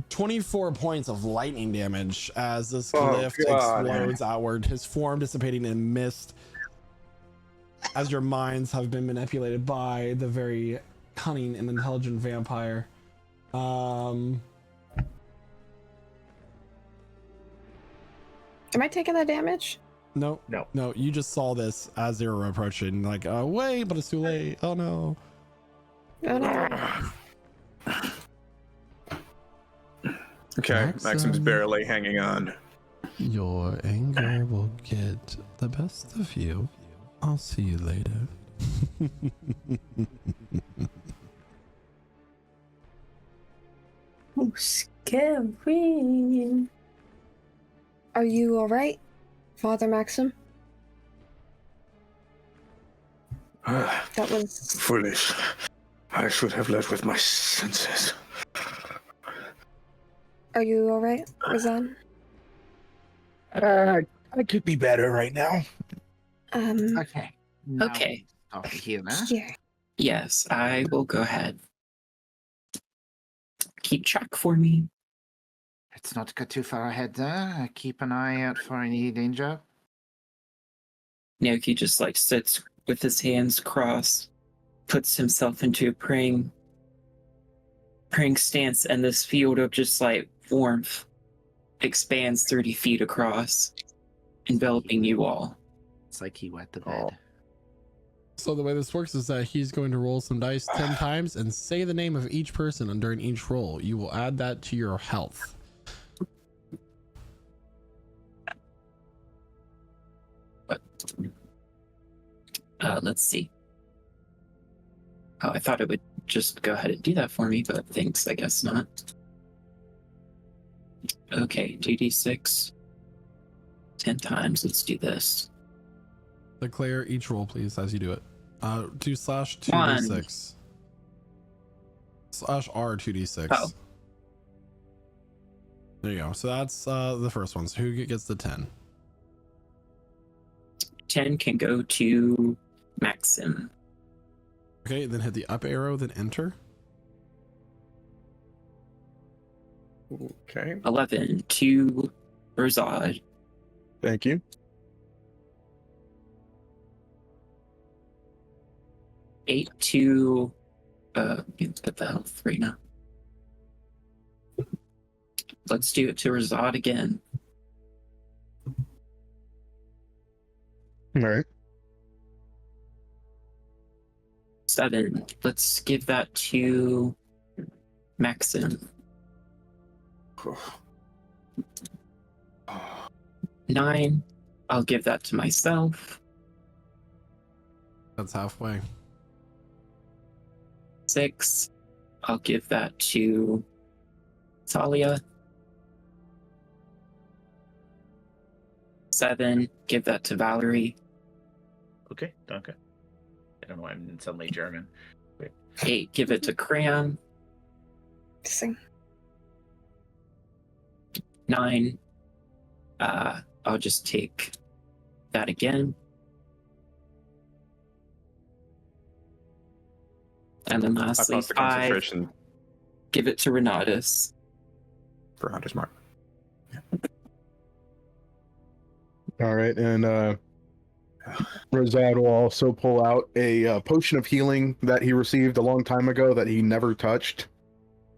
24 points of lightning damage as this Oh, glyph God. explodes outward, his form dissipating in mist as your minds have been manipulated by the very cunning and intelligent vampire. Am I taking that damage? No, you just saw this as they were approaching, like, wait, but it's too late. Oh no. Oh no. Okay, Maxim. Maxim's barely hanging on. Your anger will get the best of you. I'll see you later. Oh, scary. Are you alright, Father Maxim? That was... Foolish. I should have led with my senses. Are you alright, Razan? I could be better right now. Okay. Okay. Stop here, Here. Yes, I will go ahead. Keep track for me. Let's not go too far ahead there. Keep an eye out for any danger. Naoki just like sits with his hands crossed, puts himself into a praying stance, and this field of just like warmth expands 30 feet across, enveloping you all. It's like he wet the bed. So the way this works is that he's going to roll some dice 10 times and say the name of each person during each roll. You will add that to your health. Let's see. Oh, I thought it would just go ahead and do that for me, but thanks, I guess not. Okay, 2d6. 10 times, let's do this. Declare each roll, please, as you do it. 2/2d6. /R2d6. Oh. There you go. So that's the first one. So who gets the 10? 10 can go to Maxim. Okay, then hit the up arrow, then enter. Okay. 11 to Rosad. Thank you. 8 to get the health right now. Let's do it to Rosad again. All right. 7. Let's give that to Maxim. 9. I'll give that to myself. That's halfway. 6. I'll give that to Talia. 7. Give that to Valerie. Okay, danke. I don't know why I'm suddenly German. 8. Give it to Cram. Interesting. 9. I'll just take that again. And then I lastly, passed the 5. concentration Give it to Renatus. for Hunter's Mark. All right, and Rosad will also pull out a potion of healing that he received a long time ago that he never touched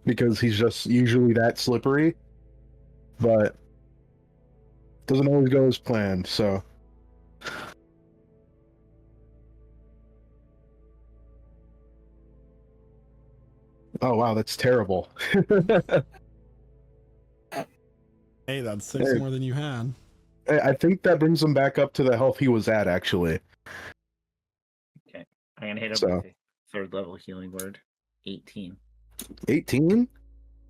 because he's just usually that slippery, but doesn't always go as planned. So, oh wow, that's terrible. Hey, that's 6 Hey. more than you had. I think that brings him back up to the health he was at, actually. I'm gonna hit him So. with a third level healing word. 18. 18?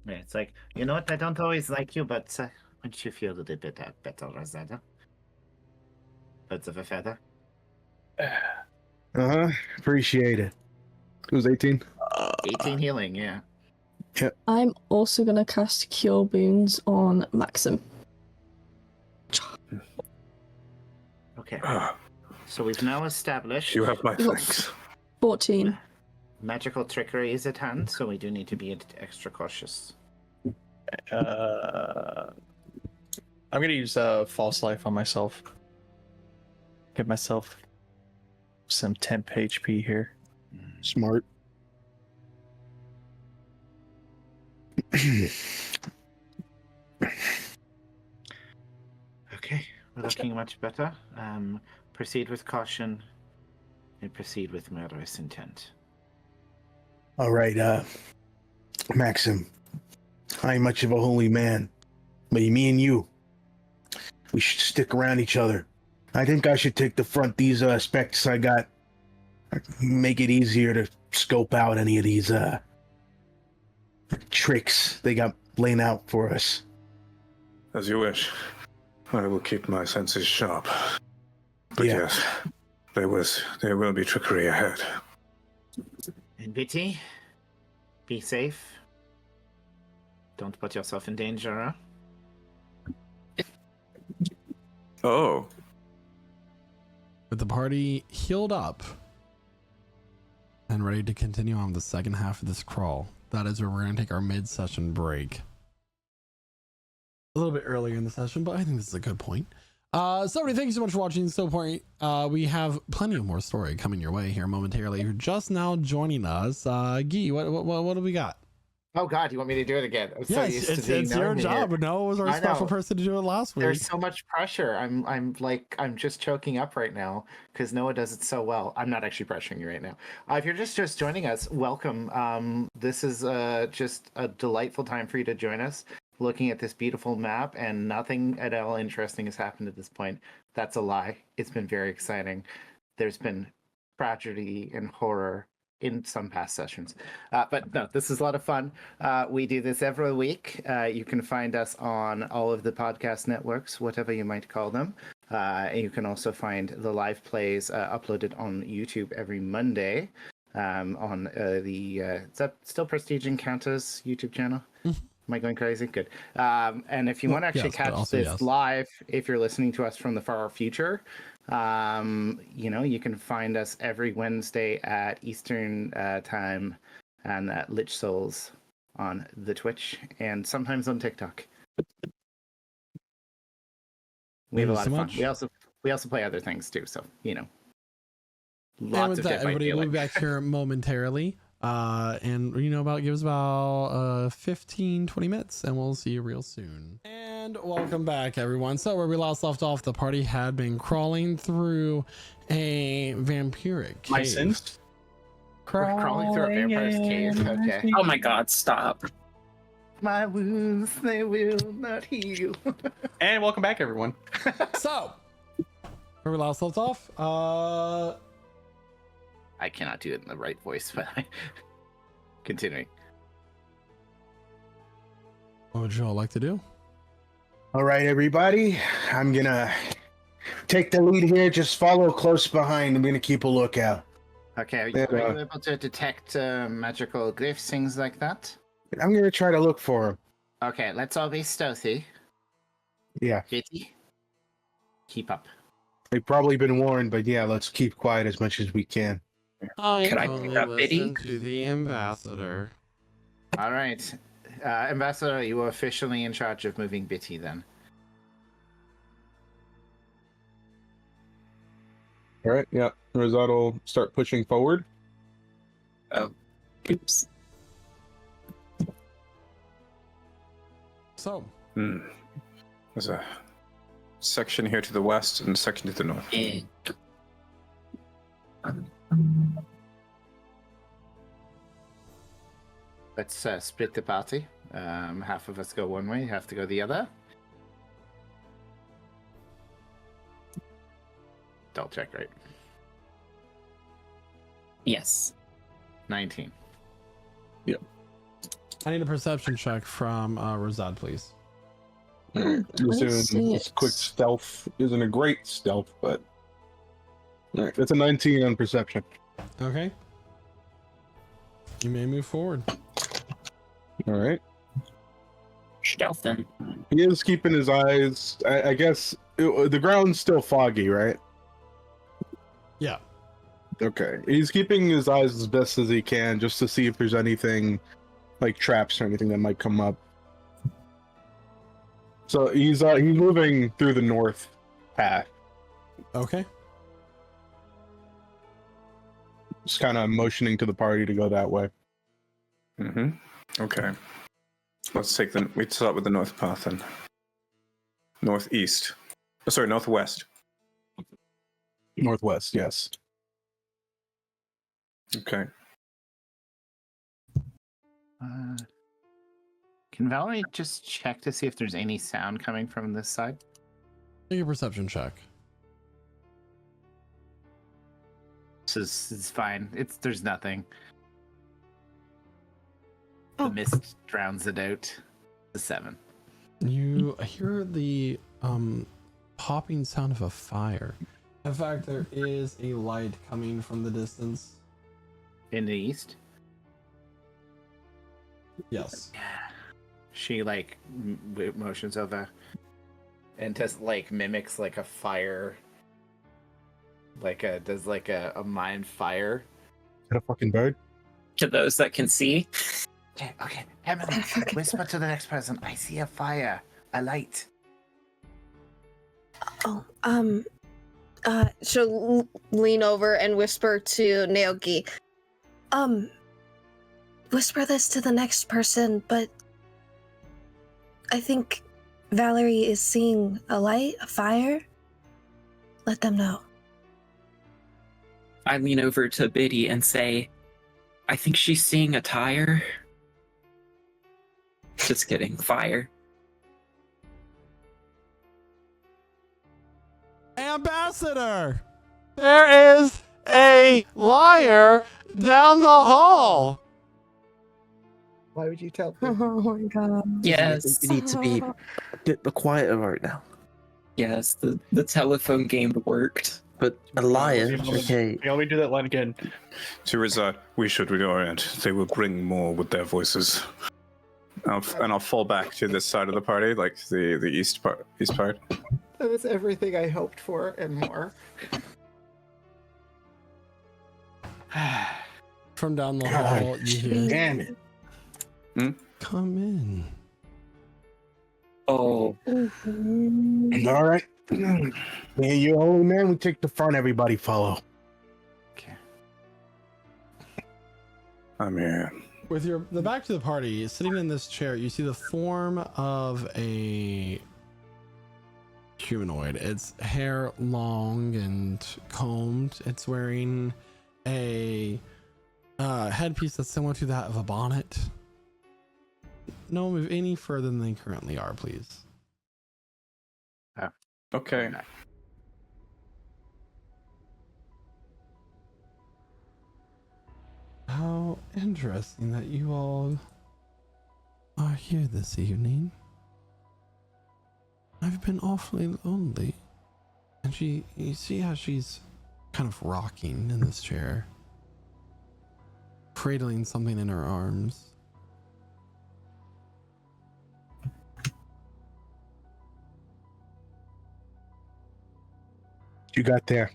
Yeah, it's like, you know what? I don't always like you, but once you feel a little bit better, Rosada. Birds of a feather. Uh-huh. Appreciate it. It was 18? 18 healing, yeah. I'm also gonna cast Cure Wounds on Maxim. Okay. So we've now established You have my You got thanks. 14. magical trickery is at hand, so we do need to be extra cautious. I'm gonna use false life on myself. Give myself some temp HP here. Smart. Okay, we're looking much better. Proceed with caution and proceed with murderous intent. All right, Maxim. I ain't much of a holy man, but me and you, we should stick around each other. I think I should take the front. These specs I got make it easier to scope out any of these tricks they got laying out for us. As you wish. I will keep my senses sharp. But Yeah. yes, there will be trickery ahead. And Bitty, be safe. Don't put yourself in danger. Oh, With the party healed up and ready to continue on the second half of this crawl, that is where we're going to take our mid-session break. A little bit earlier in the session, but I think this is a good point. Somebody, thank you so much for watching. So point, we have plenty of more story coming your way here momentarily. You're just now joining us. Guy, what do we got? Oh God, you want me to do it again? I'm so Yes, used to it's being your known job. here. Noah was our I special know. person to do it last week. There's so much pressure. I'm just choking up right now because Noah does it so well. I'm not actually pressuring you right now. If you're just joining us, welcome. This is just a delightful time for you to join us, looking at this beautiful map, and nothing at all interesting has happened at this point. That's a lie. It's been very exciting. There's been tragedy and horror in some past sessions. But no, this is a lot of fun. We do this every week. You can find us on all of the podcast networks, whatever you might call them. You can also find the live plays uploaded on YouTube every Monday on is that still Prestige Encounters YouTube channel? Am I going crazy? Good. And if you want to actually yes, but catch also this yes. live, if you're listening to us from the far future, you can find us every Wednesday at Eastern time and at Lich Souls on the Twitch and sometimes on TikTok. We have a lot of fun. We also play other things too, so and lots with of that, Dead by everybody, we'll Daylight. be back here momentarily. And give us about 15-20 minutes, and we'll see you real soon. And welcome back, everyone. So where we last left off, the party had been crawling through a vampiric cave. My sins. We're crawling through a vampire's cave. Okay. Oh my god, stop. My wounds, they will not heal. And welcome back, everyone. So where we last left off, I cannot do it in the right voice, but continuing. what would you all like to do? All right, everybody. I'm gonna take the lead here. Just follow close behind. I'm gonna keep a lookout. Okay, are you able to detect magical glyphs, things like that? I'm gonna try to look for him. Okay, let's all be stealthy. Yeah, Kitty, keep up. they've probably been warned, but yeah, let's keep quiet as much as we can. Can I pick up Biddy? To the ambassador. All right, Ambassador, you are officially in charge of moving Bitty then. All right, yeah. Rosado will start pushing forward. Oh, oops. So There's a section here to the west and a section to the north. Eh. Let's split the party. Half of us go one way, half to go the other. Double check, right? Yes. 19. I need a perception check from Rosad, please. This quick stealth isn't a great stealth, but all right, it's a 19 on perception. Okay. You may move forward. All right. Stealthing. He is keeping his eyes. I guess the ground's still foggy, right? Yeah. Okay. He's keeping his eyes as best as he can, just to see if there's anything like traps or anything that might come up. So he's moving through the north path, Okay. just kind of motioning to the party to go that way. Mm-hmm. Okay. Let's take we start with the north path then. Northeast. Oh, sorry, northwest. Northwest, yes. Okay. Can Valerie just check to see if there's any sound coming from this side? Make a perception check. This is fine. There's nothing. The mist drowns it out. The 7. You hear the popping sound of a fire. In fact, there is a light coming from the distance. In the east? Yes. She motions over and just mimics a fire, does a mind fire. Is that a fucking bird? To those that can see. Okay, Emily, whisper to the next person. I see a fire, a light. She'll lean over and whisper to Naoki. Whisper this to the next person, but I think Valerie is seeing a light, a fire. Let them know. I lean over to Biddy and say, I think she's seeing a tire. Just kidding, fire. Ambassador! There is a liar down the hall! Why would you tell me? Oh my god. Yes. We need to be a bit quieter right now. Yes, the telephone game worked. But a liar, okay. Can we do that line again? To Rizat, we should reorient. They will bring more with their voices. I'll fall back to this side of the party, like the east part. That was everything I hoped for and more. From down the hall, you hear. Damn it. Come in. Oh, All right. Yeah, you're holy man. We take the front. Everybody follow. Okay. I'm here. With the back to the party, sitting in this chair, you see the form of a humanoid. Its hair long and combed. It's wearing a headpiece that's similar to that of a bonnet. No move any further than they currently are, please. Okay. How interesting that you all are here this evening. I've been awfully lonely. And you see how she's kind of rocking in this chair, cradling something in her arms. What you got there?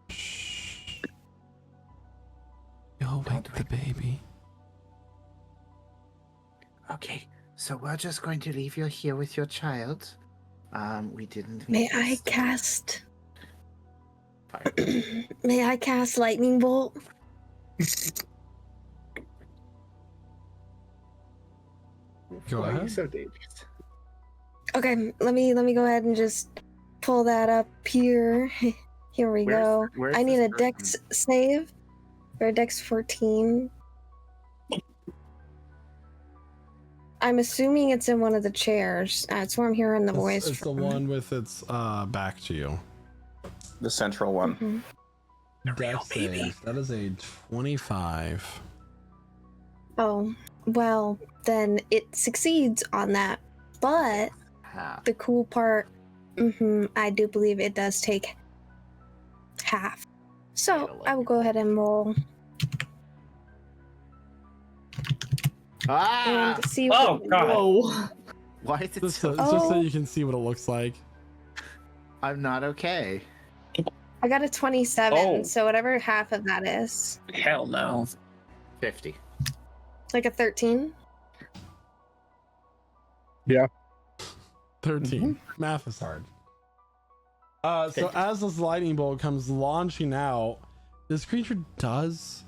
Shh. You'll wake the baby. Okay, so we're just going to leave you here with your child. We didn't. May I cast? May I cast lightning bolt? Go Why are you ahead. so dangerous? Okay, let me go ahead and just pull that up here. Here we go. Where's I need this a dex person? save for a dex 14. I'm assuming it's in one of the chairs. That's where I'm hearing the voice It's the from. one with its back to you. The central one. Mhm. Dex save. That is a 25. Oh, well, then it succeeds on that. But Ah, the cool part, I do believe it does take half. So I will go ahead and roll and see Oh, what. God. Whoa. why is it Just so? so Oh. you can see what it looks like. I'm not okay. I got a 27, Oh. so whatever half of that is, hell no. 50. like a 13. 13. Math is hard. So as this lightning bolt comes launching out, this creature does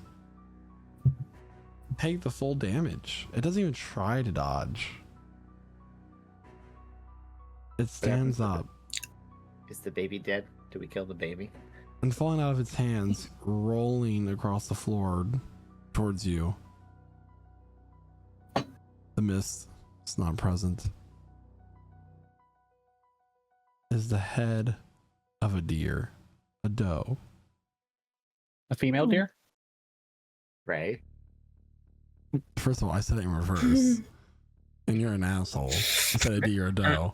take the full damage. It doesn't even try to dodge. It stands up Is the baby dead? Do we kill the baby? and falling out of its hands, rolling across the floor towards you. The mist is not present. Is the head of a deer, a doe. A female deer? Right? First of all, I said it in reverse, and you're an asshole. I said a deer, a doe.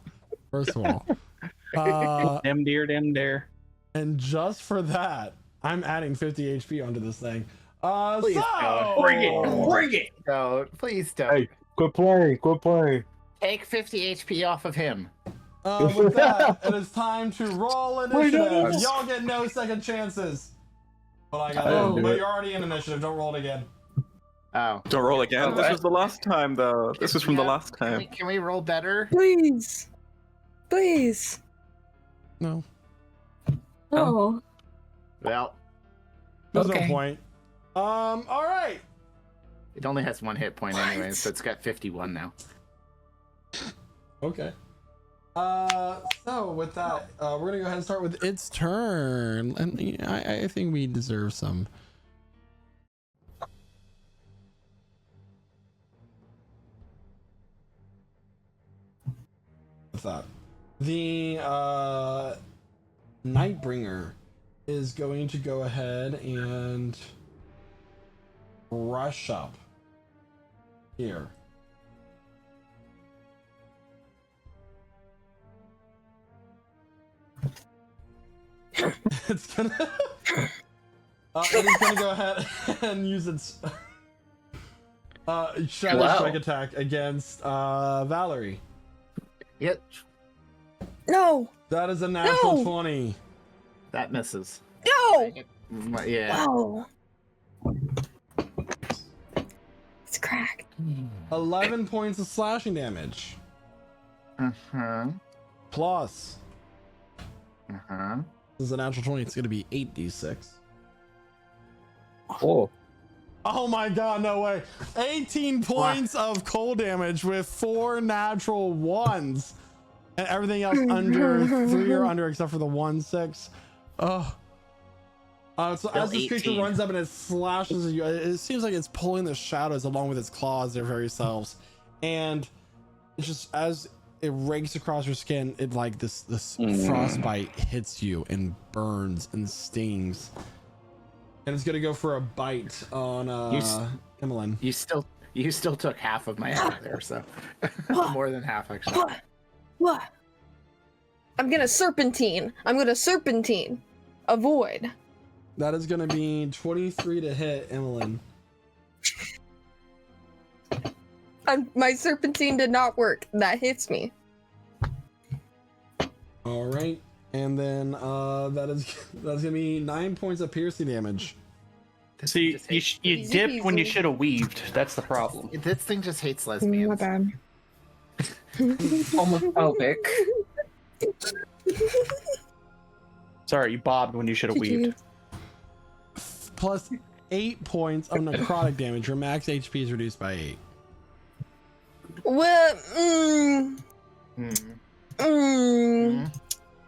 First of all, Them deer. and just for that, I'm adding 50 HP onto this thing. Please don't. Bring it! Don't. Please don't. Hey, quit playing. Take 50 HP off of him. With that, it is time to roll initiative. no. Y'all get no second chances. But I got didn't it. do But it. you're already in initiative. Don't roll it again. Oh. Don't roll again. Oh, This what? was the last time, though. This was from the Yeah, last time. Can we roll better? Please. Please. No, Oh. Well, there's Okay. no point. All right. it only has one hit point What? anyway, so it's got 51 now. Okay. So with that, we're gonna go ahead and start with its turn, and I think we deserve some. What's that? The Nightbringer is going to go ahead and rush up here. It's gonna it is gonna go ahead and use its shadow Wow. strike attack against Valerie. Yep, No. That is a natural No! 20. that misses. No. Yeah. Wow. 11 points of slashing damage. Plus, this is a natural 20. It's going to be 8d6. Oh my god, no way. 18 points of cold damage with 4 natural ones. And everything else under 3 or under except for the 1-6. Oh. So as this creature 18. runs up and it slashes at you, it seems like it's pulling the shadows along with its claws, their very selves. And it's just as it rakes across your skin, it like this frostbite hits you and burns and stings. And it's gonna go for a bite on Emmeline. You still took half of my health there, so more than half actually. What? I'm gonna serpentine. Avoid. That is gonna be 23 to hit Emmeline. My serpentine did not work. That hits me. All right, and then that's gonna be 9 points of piercing damage. See, you dipped when you should have weaved. That's the problem. This thing just hates lesbians. My bad. Homophobic. Sorry, you bobbed when you should have weaved. Plus 8 points of necrotic damage. Your max HP is reduced by 8. Well,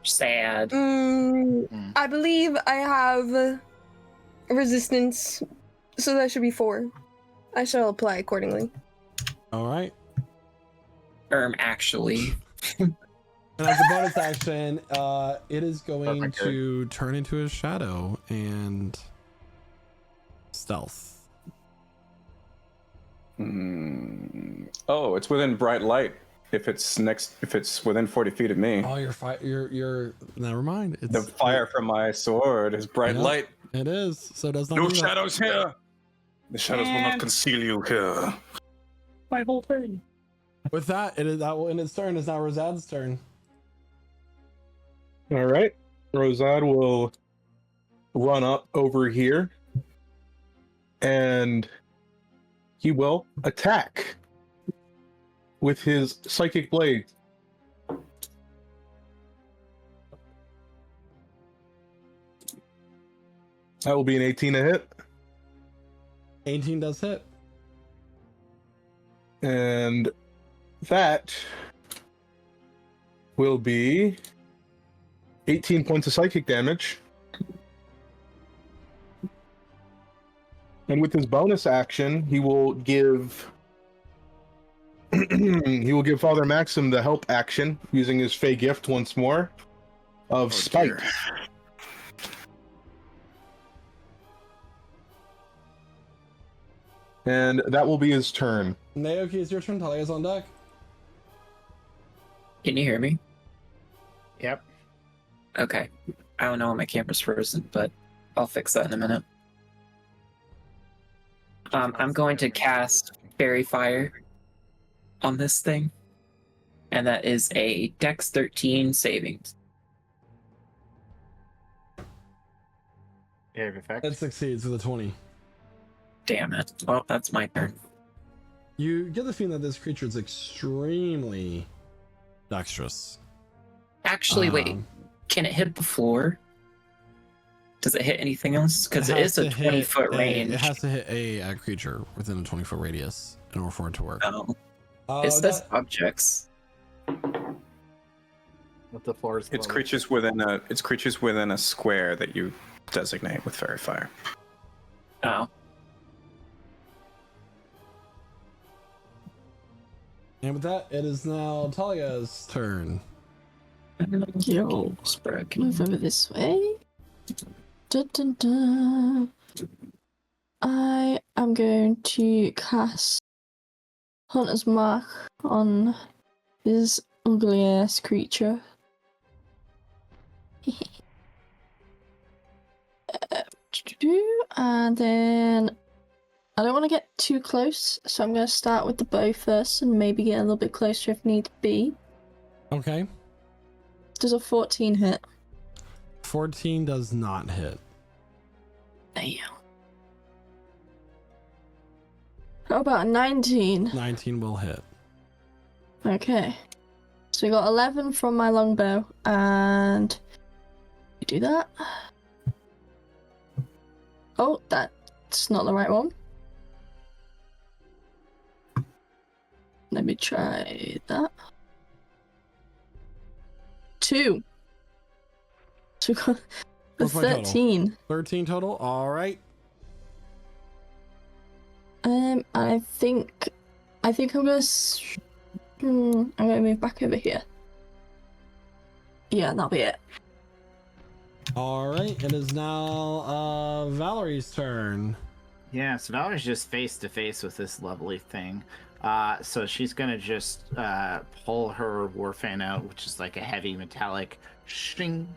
Sad. I believe I have resistance, so that should be 4. I shall apply accordingly. All right. Actually. And as a bonus action, it is going to turn into a shadow and stealth. Oh, it's within bright light. If it's within 40 feet of me. Oh, you're never mind. It's The fire from my sword is bright Yep. light. It is. So it does not No do that. shadows here. The shadows will not conceal you here. My whole thing. With that, that will end its turn. It's now Rosad's turn. All right. Rosad will run up over here and he will attack with his psychic blade. That will be an 18 to hit. 18 does hit. And that will be 18 points of psychic damage. And with his bonus action, he will give Father Maxim the help action using his Fey gift once more of spite. Dear. And that will be his turn. Naoki, it's your turn. Talia's on deck. Can you hear me? Yep. Okay. I don't know when my camera's frozen, but I'll fix that in a minute. I'm going to cast Fairy Fire on this thing, and that is a Dex 13 savings. Yeah, effect. It succeeds with a 20. Damn it. Well, that's my turn. You get the feeling that this creature is extremely dexterous. Actually, wait. Can it hit the floor? Does it hit anything else? Because it is a 20-foot range. It has to hit a creature within a 20-foot radius in order for it to work. Oh. It says objects. With the floor is It's glowing. creatures within a square that you designate with fairy fire. Oh. And with that, it is now Talia's turn. Yo, move over this way. Dun, dun, dun. I am going to cast Hunter's Mark on this ugly ass creature. And then I don't want to get too close, so I'm going to start with the bow first and maybe get a little bit closer if need be. Okay. Does a 14 hit? 14 does not hit. Damn. How about 19? 19 will hit. Okay. So we got 11 from my longbow, and we do that. Oh, that's not the right one. Let me try that. 2. So we got What's my total? 13. 13 total. All right. I think I'm gonna I'm gonna move back over here. Yeah, that'll be it. All right. It is now Valerie's turn. Yeah, so Valerie's just face to face with this lovely thing. So she's gonna just pull her war fan out, which is like a heavy metallic shing,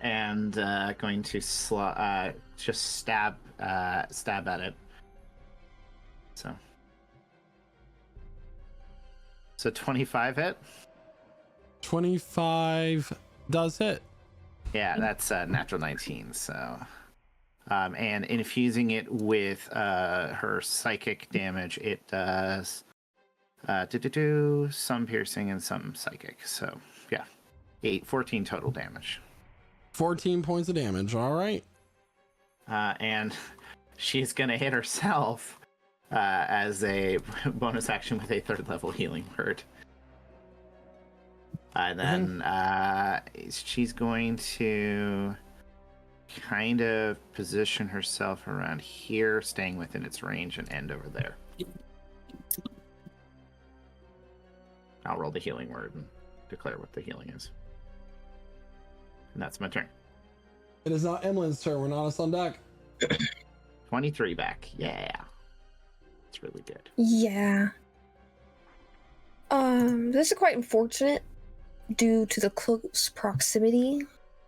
and going to just stab at it. So 25 hit. 25 does hit. Yeah, that's natural 19. So, and infusing it with her psychic damage, it does some piercing and some psychic. So yeah, 14 total damage. 14 points of damage. All right. And she's gonna hit herself as a bonus action with a 3rd level healing word. And then she's going to kind of position herself around here, staying within its range, and end over there. I'll roll the healing word and declare what the healing is. And that's my turn. It is now Emily's turn. We're not on deck. 23 back. Yeah. It's really good. Yeah. This is quite unfortunate due to the close proximity.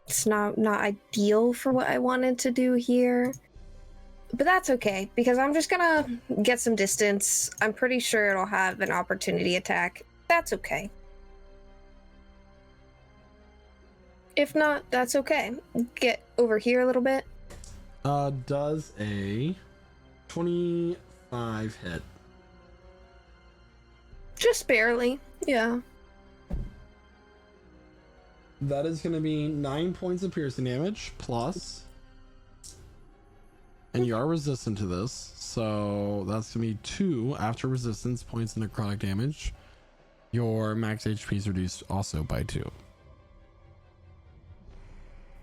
It's not ideal for what I wanted to do here. But that's okay, because I'm just gonna get some distance. I'm pretty sure it'll have an opportunity attack. That's okay. If not, that's okay. Get over here a little bit. Does a 25 hit? Just barely, yeah. That is going to be 9 points of piercing damage plus, and you are resistant to this, so that's going to be 2 after resistance points of necrotic damage. Your max HP is reduced also by 2.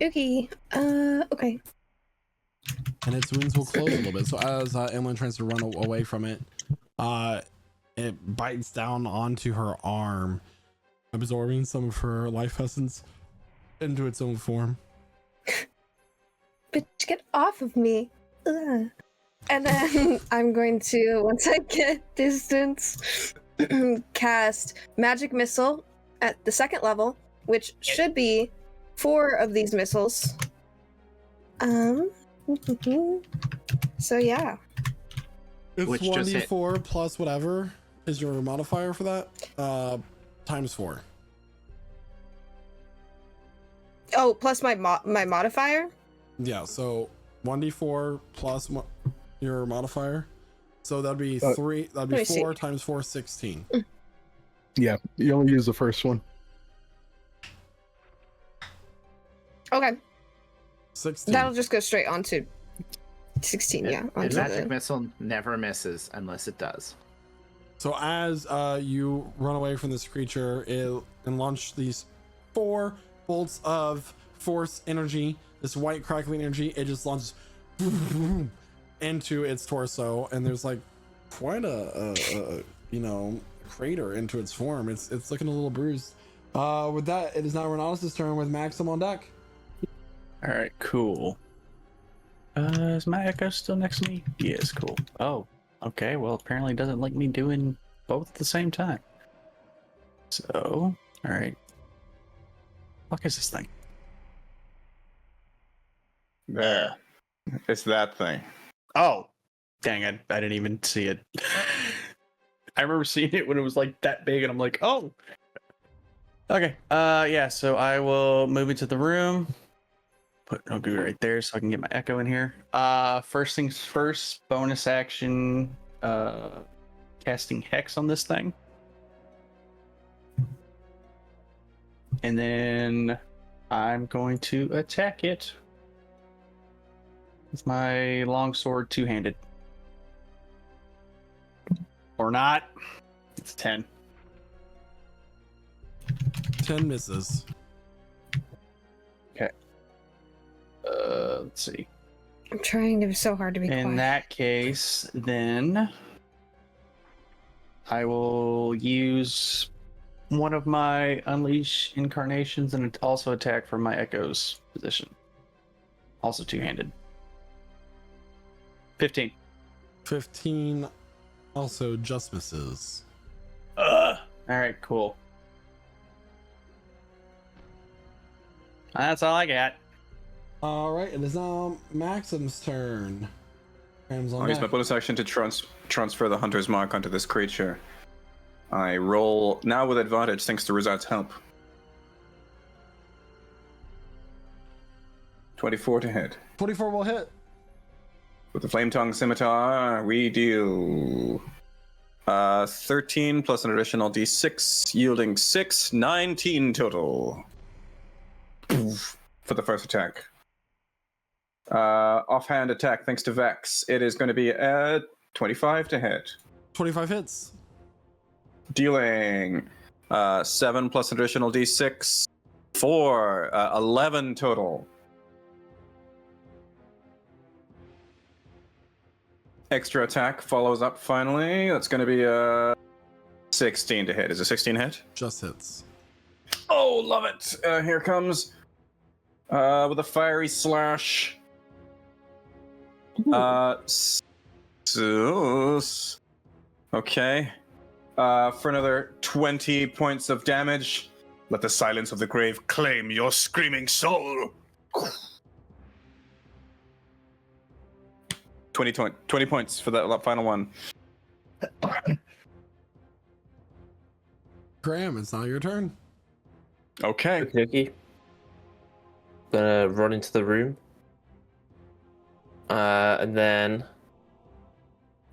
Okay. Okay. And its wounds will close a little bit. So as Emily tries to run away from it, it bites down onto her arm, absorbing some of her life essence into its own form. Bitch, get off of me. Ugh. And then I'm going to, once I get distance, cast Magic Missile at the 2nd level, which should be 4 of these missiles. So yeah. It's Which just hit. 1d4 plus whatever is your modifier for that. Times 4. Oh, plus my modifier? Yeah, so 1d4 plus your modifier. So that'd be 3. That'd be 4 times 4, 16. Yeah, you only use the first one. Okay. 16. That'll just go straight onto 16, yeah. And Onto magic the... missile never misses unless it does. So as you run away from this creature, it can launch these 4 bolts of force energy, this white crackling energy. It just launches into its torso, and there's like quite a crater into its form. It's looking a little bruised. With that, it is now Renatus' turn with Maxim on deck. All right, cool. Is my echo still next to me? Yes, cool. Oh, okay. Well, apparently it doesn't like me doing both at the same time. So, all right. Fuck is this thing? There. It's that thing. Oh, dang it. I didn't even see it. I remember seeing it when it was like that big and I'm like, oh. Okay. Yeah, so I will move into the room. Put Nogu right there so I can get my echo in here. First things first, bonus action. casting Hex on this thing. And then I'm going to attack it with my longsword two-handed. Or not. It's 10. 10 misses. Okay. Let's see. I'm trying so hard to be quiet. In that case, then I will use one of my Unleash incarnations and also attack from my Echo's position. Also two-handed. 15. 15 also just misses. Alright, cool. That's all I got. All right, it is now Maxim's turn. Graham's on I'll use my deck. bonus action to transfer the Hunter's Mark onto this creature. I roll now with advantage thanks to Rizad's help. 24 to hit. 24 will hit. With the Flame Tongue Scimitar, we deal 13 plus an additional d6, yielding 6, 19 total. For the first attack. Offhand attack thanks to Vex. It is going to be a 25 to hit. 25 hits. Dealing 7 plus additional d6, 4, 11 total. Extra attack follows up finally. That's going to be a 16 to hit. Is a 16 hit? Just hits. Oh, love it. Here comes with a fiery slash. Okay. For another 20 points of damage. Let the silence of the grave claim your screaming soul. 20 points for that final one. Graham, it's now your turn. Okay. Okay. Gonna run into the room. And then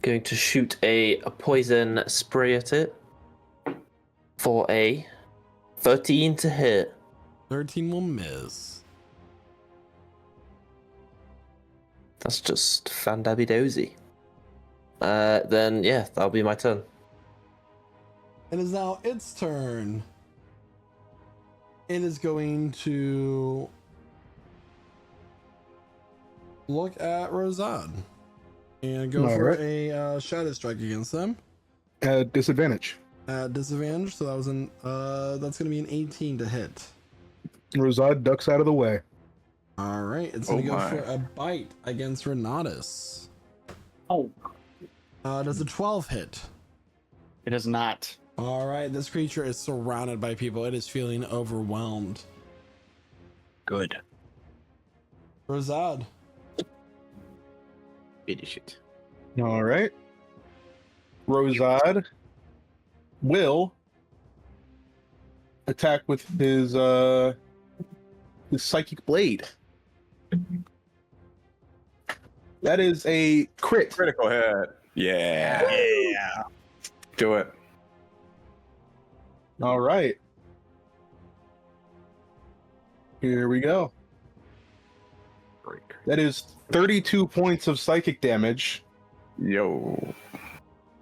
going to shoot a poison spray at it for a 13 to hit. 13 will miss. That's just fandabby dozy. Then yeah, that'll be my turn. It is now its turn. It is going to look at Rosad and go for a shadow strike against them Disadvantage. at disadvantage. So that was that's going to be an 18 to hit. Rosad ducks out of the way. All right, it's going to go my. for a bite against Renatus. Oh. Does a 12 hit? It is not. All right, this creature is surrounded by people. It is feeling overwhelmed. Good. Rosad. Finish it. All right. Rosad will attack with his psychic blade. That is a crit. Critical hit. Yeah. Yeah. Do it. All right. Here we go. That is 32 points of psychic damage. Yo.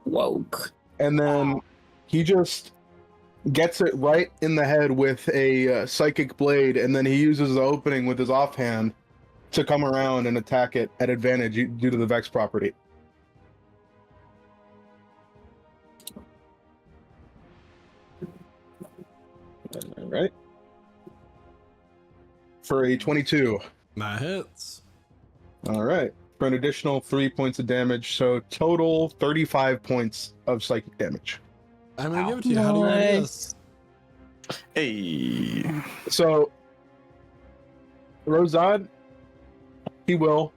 Woke. And then he just gets it right in the head with a psychic blade, and then he uses the opening with his offhand to come around and attack it at advantage due to the Vex property. All right. For a 22. That hits. All right. For an additional 3 points of damage, so total 35 points of psychic damage. I'm going to give it to you. How do you want to do this? Hey. So, Rosad, he will.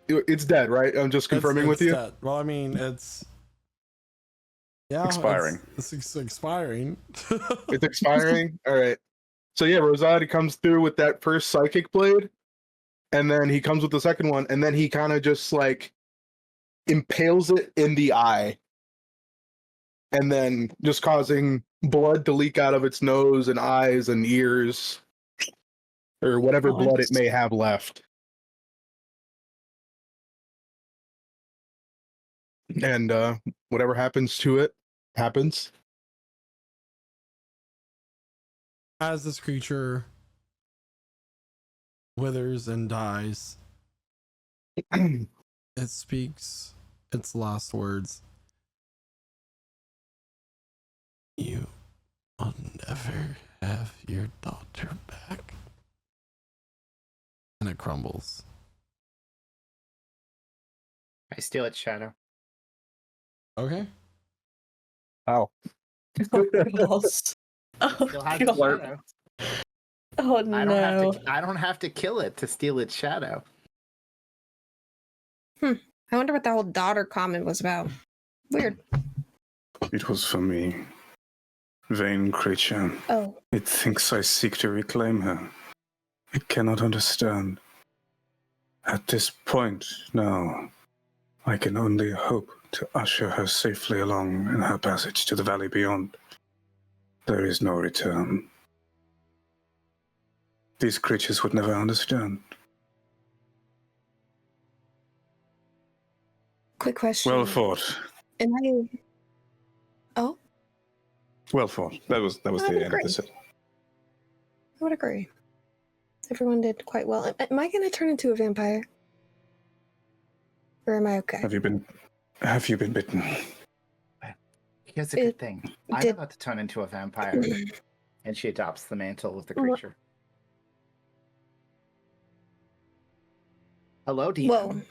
It's dead, right? I'm just confirming with you. Dead. Well, I mean, it's. Yeah, Expiring. It's expiring. It's expiring. All right. So yeah, Rosad comes through with that first psychic blade, and then he comes with the second one, and then he kind of just like impales it in the eye and then just causing blood to leak out of its nose and eyes and ears, or whatever blood it may have left. And whatever happens to it happens. As this creature withers and dies, it speaks its last words. You will never have your daughter back. And it crumbles. I steal its shadow. Okay. Ow. Oh, Still has its God. shadow. Oh no. I don't have to kill it to steal its shadow. I wonder what the whole daughter comment was about. Weird. It was for me. Vain creature. Oh. It thinks I seek to reclaim her. It cannot understand. At this point now, I can only hope to usher her safely along in her passage to the valley beyond. There is no return. These creatures would never understand. Quick question. Well fought. Am I? Oh, Well fought. That was I the would end of agree. the set. I would agree. Everyone did quite well. Am I going to turn into a vampire? Or am I okay? Have you been bitten? Here's a good thing. I'm did- about to turn into a vampire. And she adopts the mantle of the creature. Hello, demon.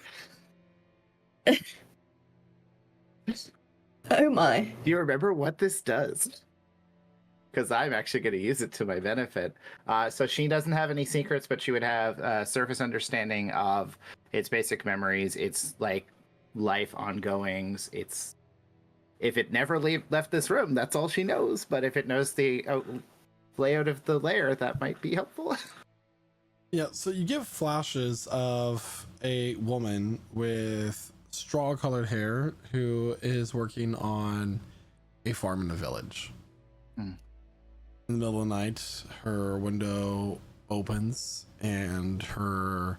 Whoa. Oh my. Do you remember what this does? Because I'm actually going to use it to my benefit. So she doesn't have any secrets, but she would have surface understanding of its basic memories, its like life ongoings. It's if it never left this room, that's all she knows. But if it knows the layout of the lair, that might be helpful. Yeah, so you give flashes of a woman with straw-colored hair who is working on a farm in a village. In the middle of the night, her window opens and her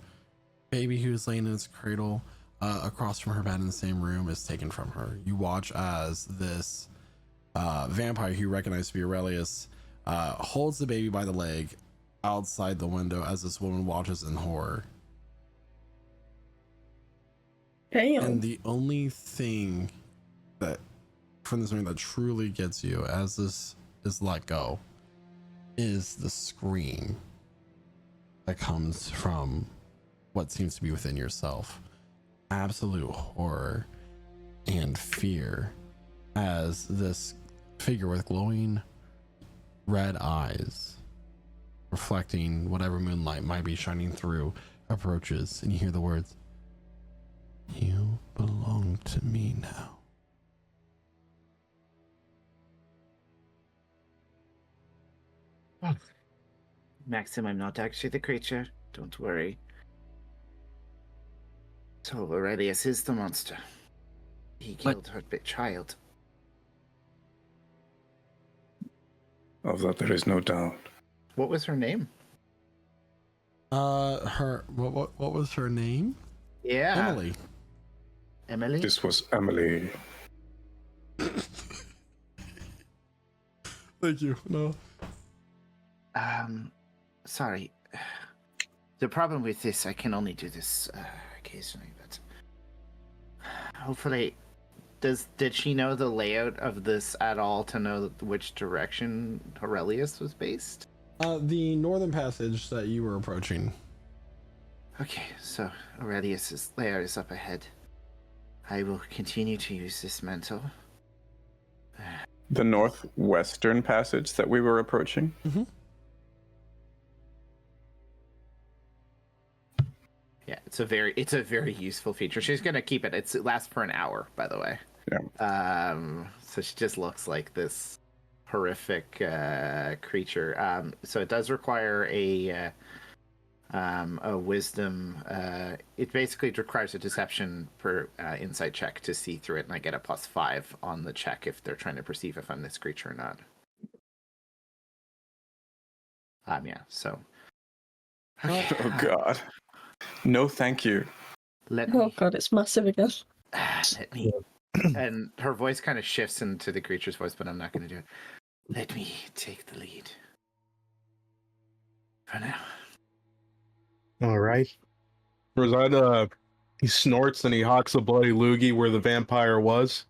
baby who's laying in its cradle across from her bed in the same room is taken from her. You watch as this vampire who you recognize to be Aurelius holds the baby by the leg outside the window as this woman watches in horror. Damn. And the only thing that from this movie that truly gets you as this is let go is the scream that comes from what seems to be within yourself. Absolute horror and fear as this figure with glowing red eyes reflecting whatever moonlight might be shining through approaches, and you hear the words, "You belong to me now." Maxim, I'm not actually the creature. Don't worry. So Aurelius is the monster. He killed her child. Of that there is no doubt. What was her name? Her what was her name? Yeah. Emily. Emily? This was Emily. Thank you. No. Sorry. The problem with this, I can only do this occasionally, but hopefully, did she know the layout of this at all to know which direction Aurelius was based? The northern passage that you were approaching. Okay, so Aurelius's layout is up ahead. I will continue to use this mantle. The northwestern passage that we were approaching. Mm-hmm. Yeah, it's a very useful feature. She's gonna keep it. It lasts for an hour, by the way. Yeah. So she just looks like this horrific creature. So it does require a wisdom. It basically requires a deception per insight check to see through it, and I get a +5 on the check if they're trying to perceive if I'm this creature or not. Yeah. So. Oh God. No, thank you. Let Oh me. god, it's massive again. Let me. And her voice kind of shifts into the creature's voice, but I'm not going to do it. Let me take the lead. For now. All right. Rosada, he snorts and he hawks a bloody loogie where the vampire was.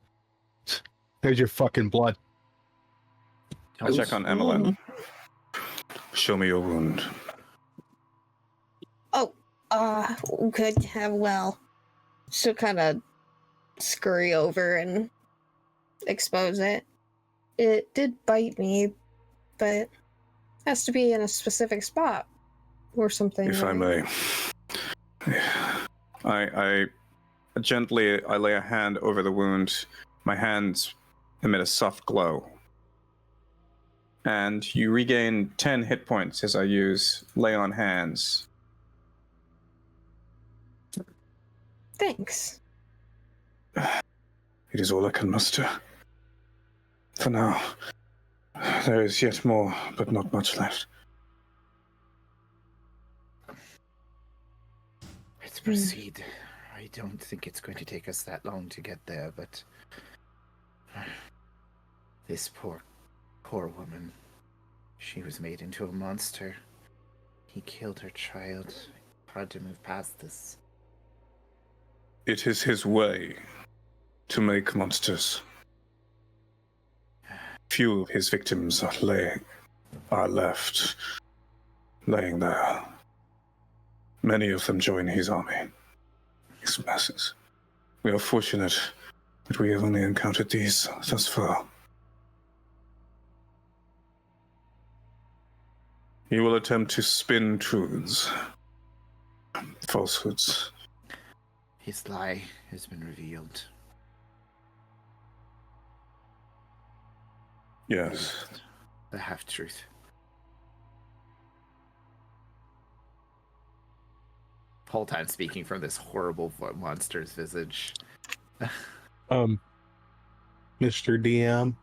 There's your fucking blood. I check on Emmeline. Show me your wound. Good. Well, she'll kind of scurry over and expose it. It did bite me, but it has to be in a specific spot or something. If I may. I gently lay a hand over the wound. My hands emit a soft glow. And you regain 10 hit points as I use lay on hands. Thanks. It is all I can muster. For now, there is yet more, but not much left. Let's proceed. I don't think it's going to take us that long to get there, but this poor woman, she was made into a monster. He killed her child. Hard to move past this. It is his way to make monsters. Few of his victims are left laying there. Many of them join his army, his masses. We are fortunate that we have only encountered these thus far. He will attempt to spin truths, falsehoods. His lie has been revealed. Yes. The half-truth. Whole time speaking from this horrible monster's visage. Mr. DM,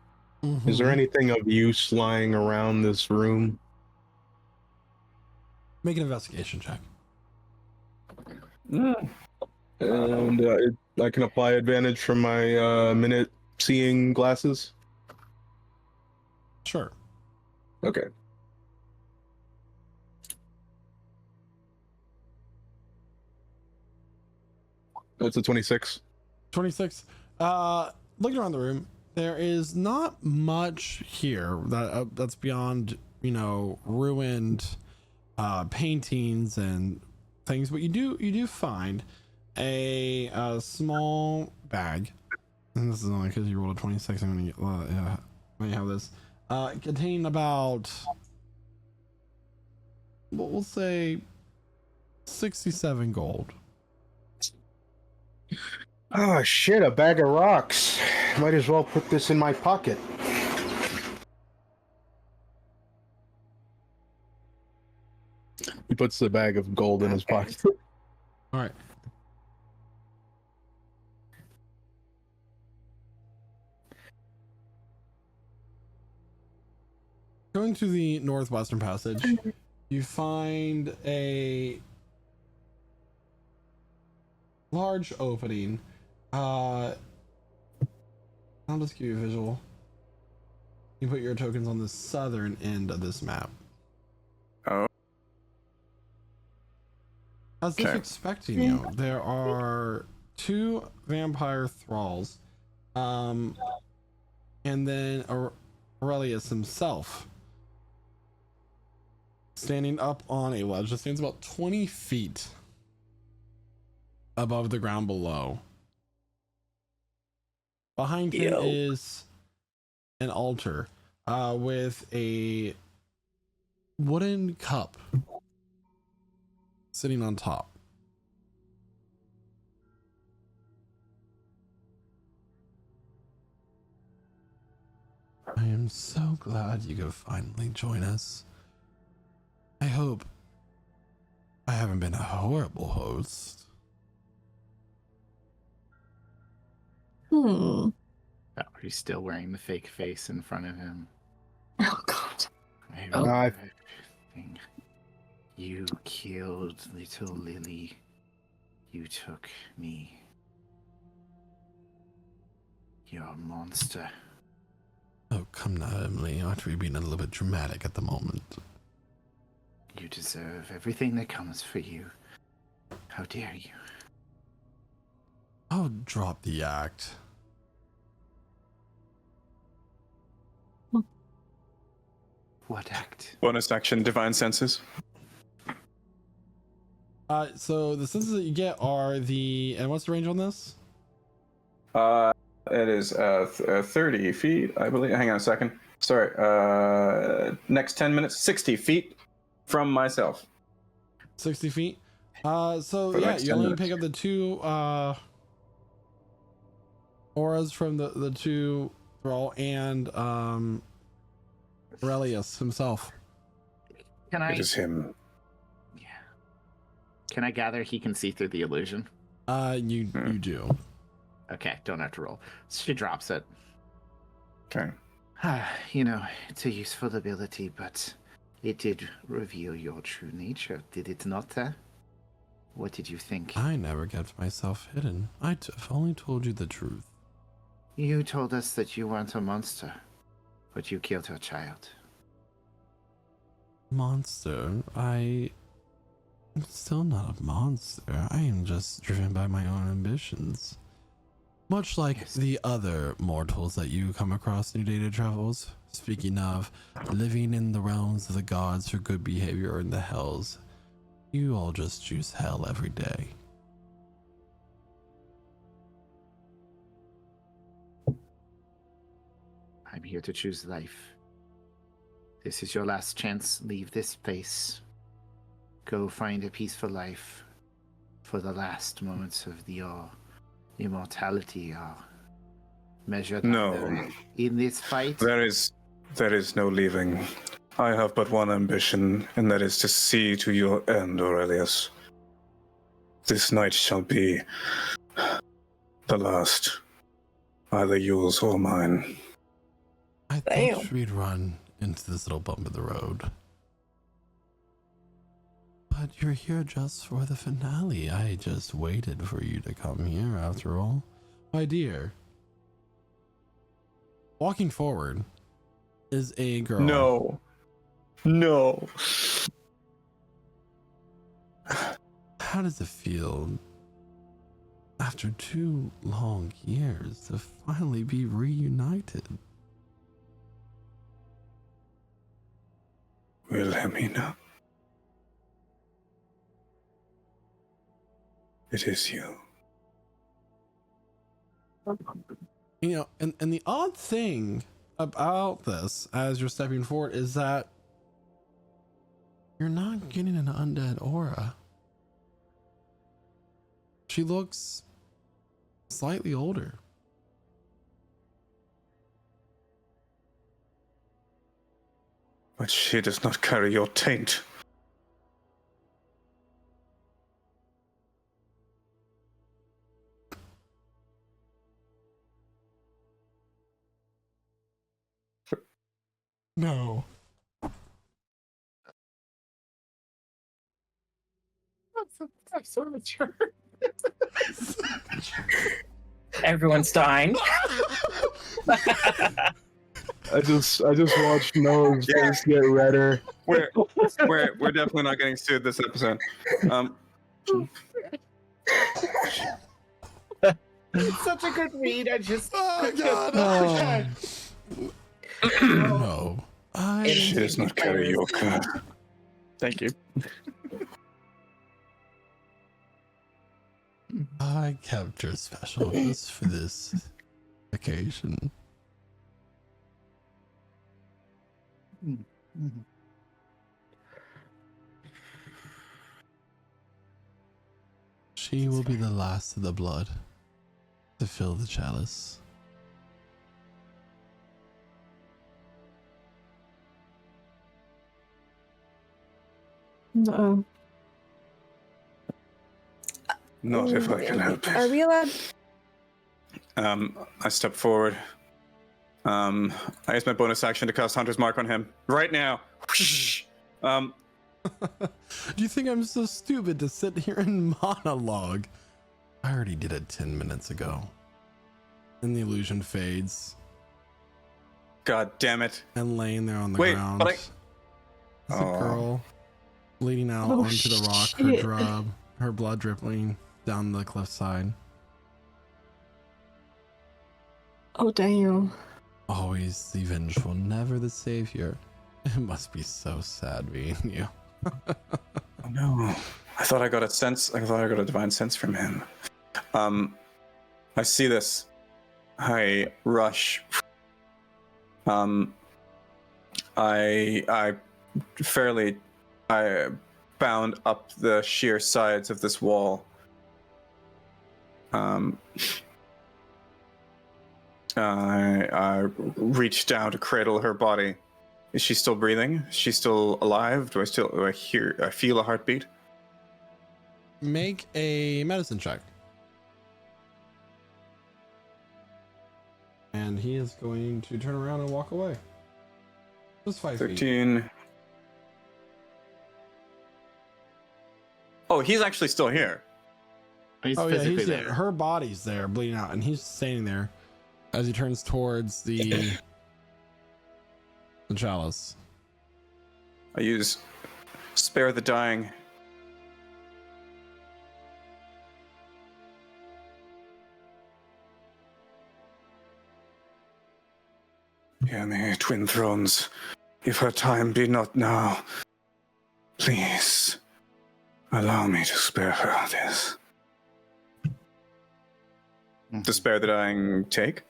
is there anything of use lying around this room? Make an investigation check. And I can apply advantage from my minute seeing glasses? Sure. Okay. That's a 26. 26. Looking around the room, there is not much here that's beyond, ruined paintings and things, but you do find a small bag, and this is only because you rolled a 26. I'm gonna get let me have this containing about, we'll say, 67 gold. Oh shit, a bag of rocks. Might as well put this in my pocket. He puts the bag of gold in his pocket. All right. Going to the northwestern passage, you find a large opening. I'll just give you a visual. You put your tokens on the southern end of this map. Oh. As if expecting you, there are 2 vampire thralls, and then Aurelius himself, standing up on a ledge that stands about 20 feet above the ground below. Behind him is an altar with a wooden cup sitting on top. I am so glad you could finally join us. I hope I haven't been a horrible host. Hmm. Oh, he's still wearing the fake face in front of him. Oh God. I Oh. remember everything. You killed little Lily. You took me. You're a monster. Oh, come now, Emily. Aren't we being a little bit dramatic at the moment? You deserve everything that comes for you. How dare you? Oh, drop the act. What act? Bonus action, divine senses. So the senses that you get are the, and what's the range on this? It is 30 feet, I believe. Hang on a second. Sorry. Next 10 minutes, 60 feet from myself. 60 feet. So For the yeah, next you 10 only minutes. pick up the two auras from the two thrall and Aurelius himself. Can I? It is him. Yeah. Can I gather he can see through the illusion? You do. Okay, don't have to roll. She drops it. Okay. You know, it's a useful ability, but it did reveal your true nature, did it not? What did you think? I never kept myself hidden. I've only told you the truth. You told us that you weren't a monster, but you killed her child. Monster? I'm still not a monster. I am just driven by my own ambitions. Much like Yes. the other mortals that you come across in your day-to-day travels. Speaking of living in the realms of the gods for good behavior or in the hells, you all just choose hell every day. I'm here to choose life. This is your last chance. Leave this place. Go find a peaceful life for the last moments of your immortality are measured No. under in this fight. There is no leaving. I have but one ambition, and that is to see to your end, Aurelius. This night shall be the last, either yours or mine. I Damn. thought we'd run into this little bump in the road. But you're here just for the finale. I just waited for you to come here after all. My dear. Walking forward is a girl. No. No. How does it feel after 2 long years to finally be reunited? Wilhelmina. It is you. You know, and the odd thing about this as you're stepping forward is that you're not getting an undead aura. She looks slightly older. But she does not carry your taint. No. I'm so mature. Everyone's dying. I just watched Noah's face get redder. We're definitely not getting sued this episode. It's such a good read. I just. Oh God! Oh. No. She does not carry your curse. Thank you. I kept her special just for this occasion. She will be the last of the blood to fill the chalice. No. Not if I can help Are it. we allowed? I step forward. I use my bonus action to cast Hunter's Mark on him right now. Do you think I'm so stupid to sit here and monologue? I already did it 10 minutes ago. And the illusion fades. God damn it. And laying there on the Wait, ground. but I- Is a girl bleeding out Oh, onto the rock, shit. her blood dripping down the cliffside. Oh, damn. Always the vengeful, never the savior. It must be so sad being you. Oh no. I thought I got a sense. I thought I got a divine sense from him. I see this. I rush. I bound up the sheer sides of this wall. I reach down to cradle her body. Is she still breathing? Is she still alive? Do I feel a heartbeat? Make a medicine check. And he is going to turn around and walk away. Just 5 feet. 13. Oh, he's actually still here. He's Oh yeah, physically he's there. there. Her body's there, bleeding out, and he's standing there as he turns towards the chalice. I use spare the dying. Hear me, twin thrones. If her time be not now, please allow me to spare her this. To spare the dying take?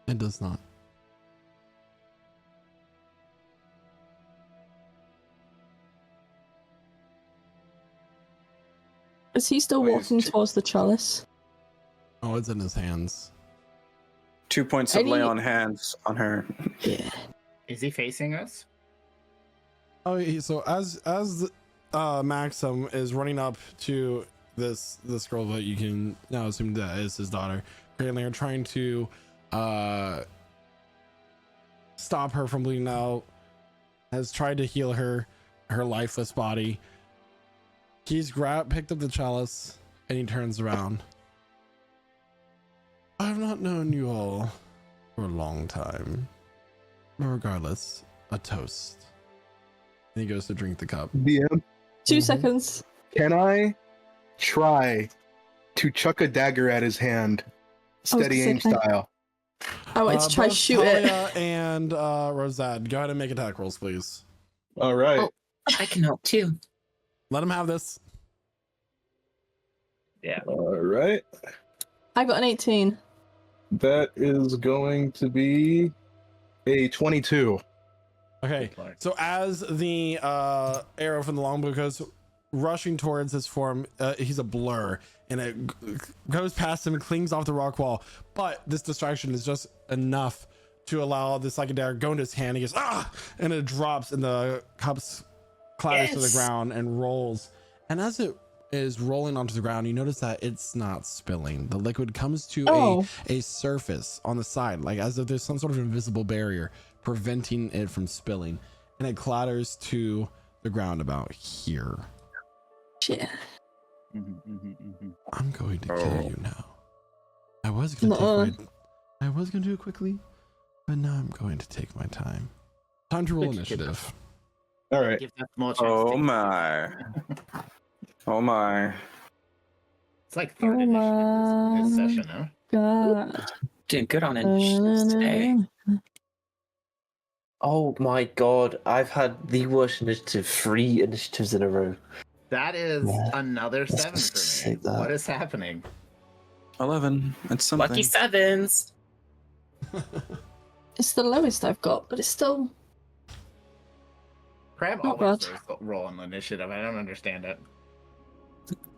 It does not. Is he still Wait, walking is- towards the chalice? Oh, it's in his hands. 2 points of lay Any- on hands on her. Yeah. Is he facing us? Oh, so as Maxim is running up to this girl that you can now assume that is his daughter, and they're trying to stop her from bleeding out, has tried to heal her lifeless body. He's picked up the chalice and he turns around. I've not known you all for a long time, but regardless, a toast. And he goes to drink the cup. DM, 2 seconds. can I try to chuck a dagger at his hand, steady gonna aim say, style? I wanted to try Both shoot it. Talia and Rosad, go ahead and make attack rolls, please. All right. Oh. I can help too. Let him have this. Yeah. All right. I got an 18. That is going to be a 22. Okay, so as the arrow from the longbow goes rushing towards his form, he's a blur, and it goes past him and clings off the rock wall. But this distraction is just enough to allow the psychic dagger go into his hand. He goes, ah! And it drops, and the cup clatters to the ground and rolls. And as it is rolling onto the ground, you notice that it's not spilling. The liquid comes to a surface on the side, like as if there's some sort of invisible barrier preventing it from spilling, and it clatters to the ground about here. Shit. I'm going to kill you now. I was gonna do it quickly, but now I'm going to take my time. Time to roll initiative. All right. Give that more chance Oh to- my. Oh my. It's like third initiative this session, huh? God. Doing good on initiatives today. Oh my god, I've had the worst initiative 3 initiatives in a row. That is Yeah. another Let's 7 just for me. save that. What is happening? 11. It's something. Lucky 7s. It's the lowest I've got, but it's still. Crab Not always bad. roll on initiative. I don't understand it.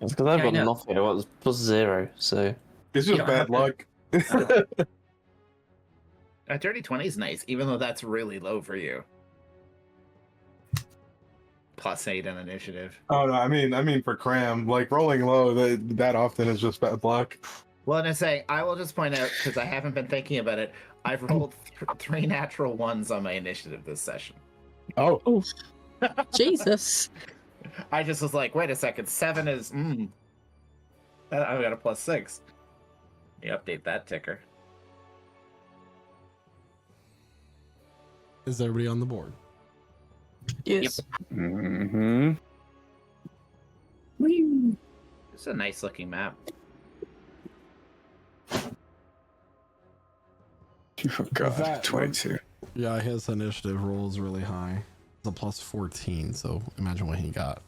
It's because I've Yeah, I got know. nothing. I was +0, so. It's You just don't bad have to- luck. A dirty 20 is nice, even though that's really low for you. +8 in initiative. Oh no, I mean for cram, like rolling low, that often is just bad luck. Well, and I say, I will just point out, because I haven't been thinking about it, I've rolled 3 natural ones on my initiative this session. Oh, Jesus. I just was like, wait a second, 7 is, I've got a +6. You update that ticker. Is everybody on the board? Yes. Mm-hmm. It's a nice looking map. Oh god, that, 22. Yeah, his initiative roll is really high. It's a +14, so imagine what he got.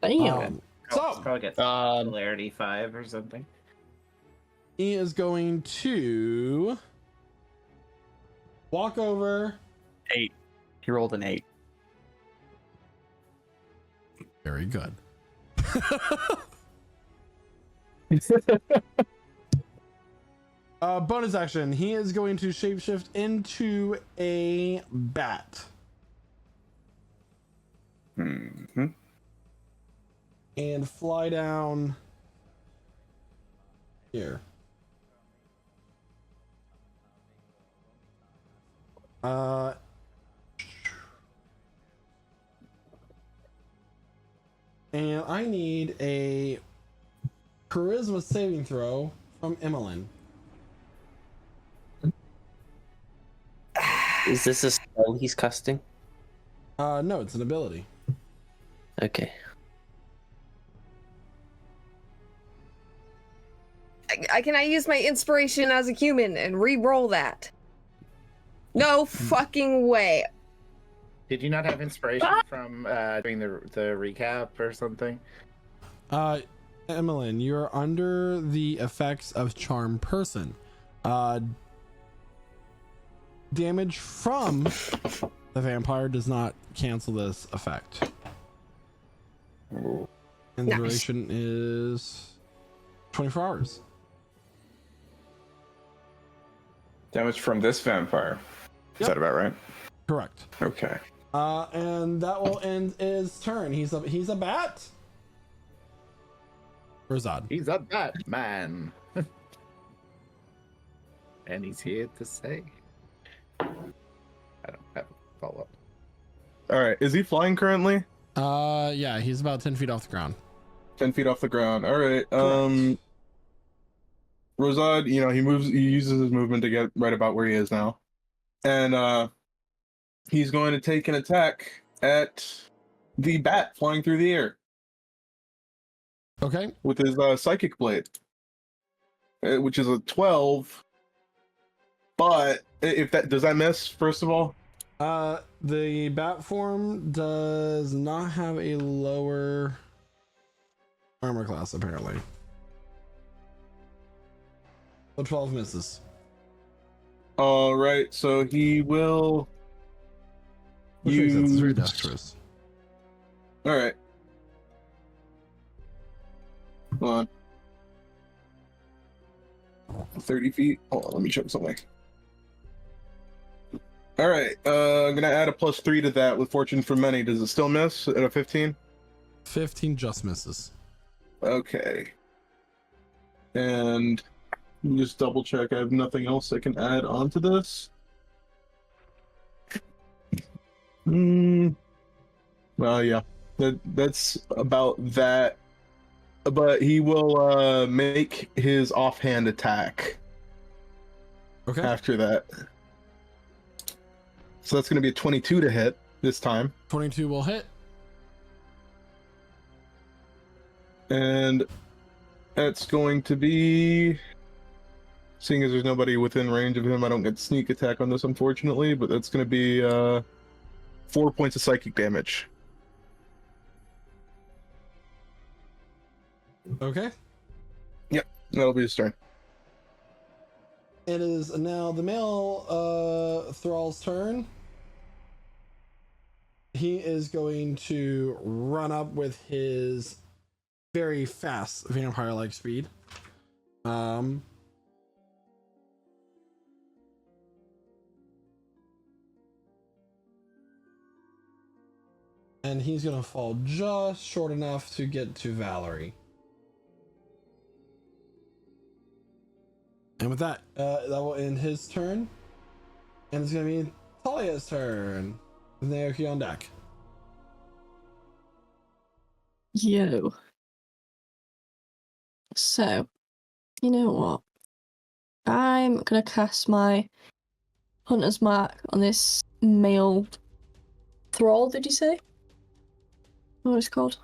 Damn. Probably get Polarity 5 or something. He is going to walk over. 8. He rolled an 8. Very good. Bonus action. He is going to shapeshift into a bat. Mm-hmm. And fly down here. And I need a charisma saving throw from Emmeline. Is this a spell he's casting? No, it's an ability. Okay. Can I use my inspiration as a human and re-roll that? No fucking way. Did you not have inspiration from doing the recap or something? Emmeline, you're under the effects of Charm Person. Damage from the vampire does not cancel this effect. And the Nice. duration is 24 hours. Damage from this vampire. Is Yep. that about right? Correct. Okay. And that will end his turn. He's a bat. Rosad. He's a Batman. And he's here to say. I don't have a follow-up. all right. Is he flying currently? Yeah, he's about 10 feet off the ground. 10 feet off the ground. All right. Rosad, he uses his movement to get right about where he is now. And he's going to take an attack at the bat flying through the air Okay. with his psychic blade, which is a 12. But if that does that miss, first of all? The bat form does not have a lower armor class, apparently. So 12 misses. All right, so he will Which makes sense, it's very use. dexterous. All right. Hold on. 30 feet. Hold on, let me check something. All right, I'm gonna add a +3 to that with Fortune for Many. Does it still miss at a 15? 15 just misses. Okay. And let me just double check. I have nothing else I can add onto this. Well, yeah, that's about that. But he will make his offhand attack Okay. after that. So that's going to be a 22 to hit this time. 22 will hit. And that's going to be... Seeing as there's nobody within range of him, I don't get sneak attack on this, unfortunately. But that's going to be 4 points of psychic damage. Okay. Yep, that'll be his turn. It is now the male thrall's turn. He is going to run up with his very fast vampire-like speed. and he's gonna fall just short enough to get to Valerie. And with that, that will end his turn. And it's gonna be Talia's turn. Naoki on deck. Yo. So, you know what? I'm gonna cast my Hunter's Mark on this male thrall, did you say? What it's called?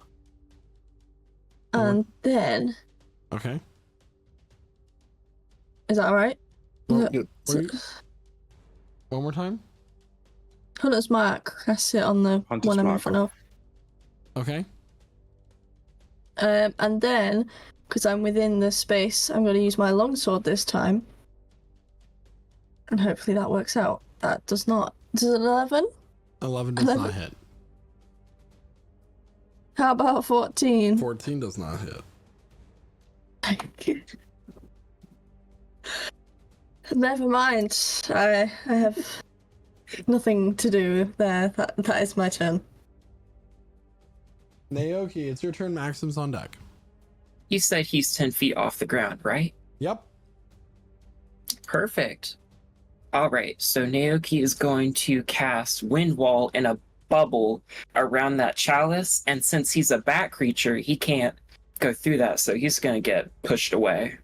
And then... Okay. Is that alright? One more time? Hunter's Mark, cast it on the Hunter's one I'm in Mark. front of. Okay. And then, because I'm within the space, I'm going to use my longsword this time. And hopefully that works out. That does not. Does it 11? 11 does not hit. How about 14? 14 does not hit. Never mind. I have nothing to do there. That is my turn. Naoki, it's your turn. Maxim's on deck. You said he's 10 feet off the ground, right? Yep. Perfect. All right, so Naoki is going to cast Wind Wall in a bubble around that chalice, and since he's a bat creature, he can't go through that, so he's going to get pushed away.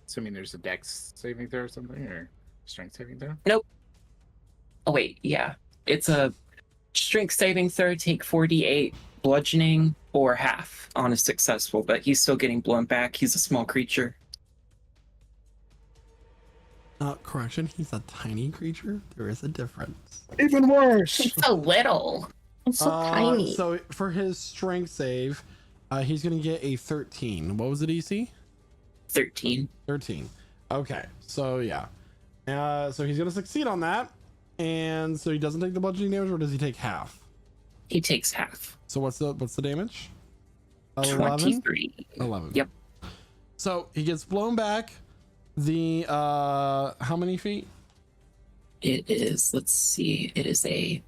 Assuming there's a dex saving throw or something, or strength saving throw? Nope. Oh, wait, yeah. It's a strength saving throw, take 48 bludgeoning or half on a successful, but he's still getting blown back. He's a small creature. Correction, he's a tiny creature. There is a difference. Even worse. It's a little. It's so tiny. So for his strength save, he's going to get a 13. What was the DC? 13. 13. Okay, so yeah. So he's going to succeed on that. And so he doesn't take the bludgeoning damage, or does he take half? He takes half. So what's the damage? 23. 11. Yep. So he gets blown back. The how many feet? It is, let's see, it is a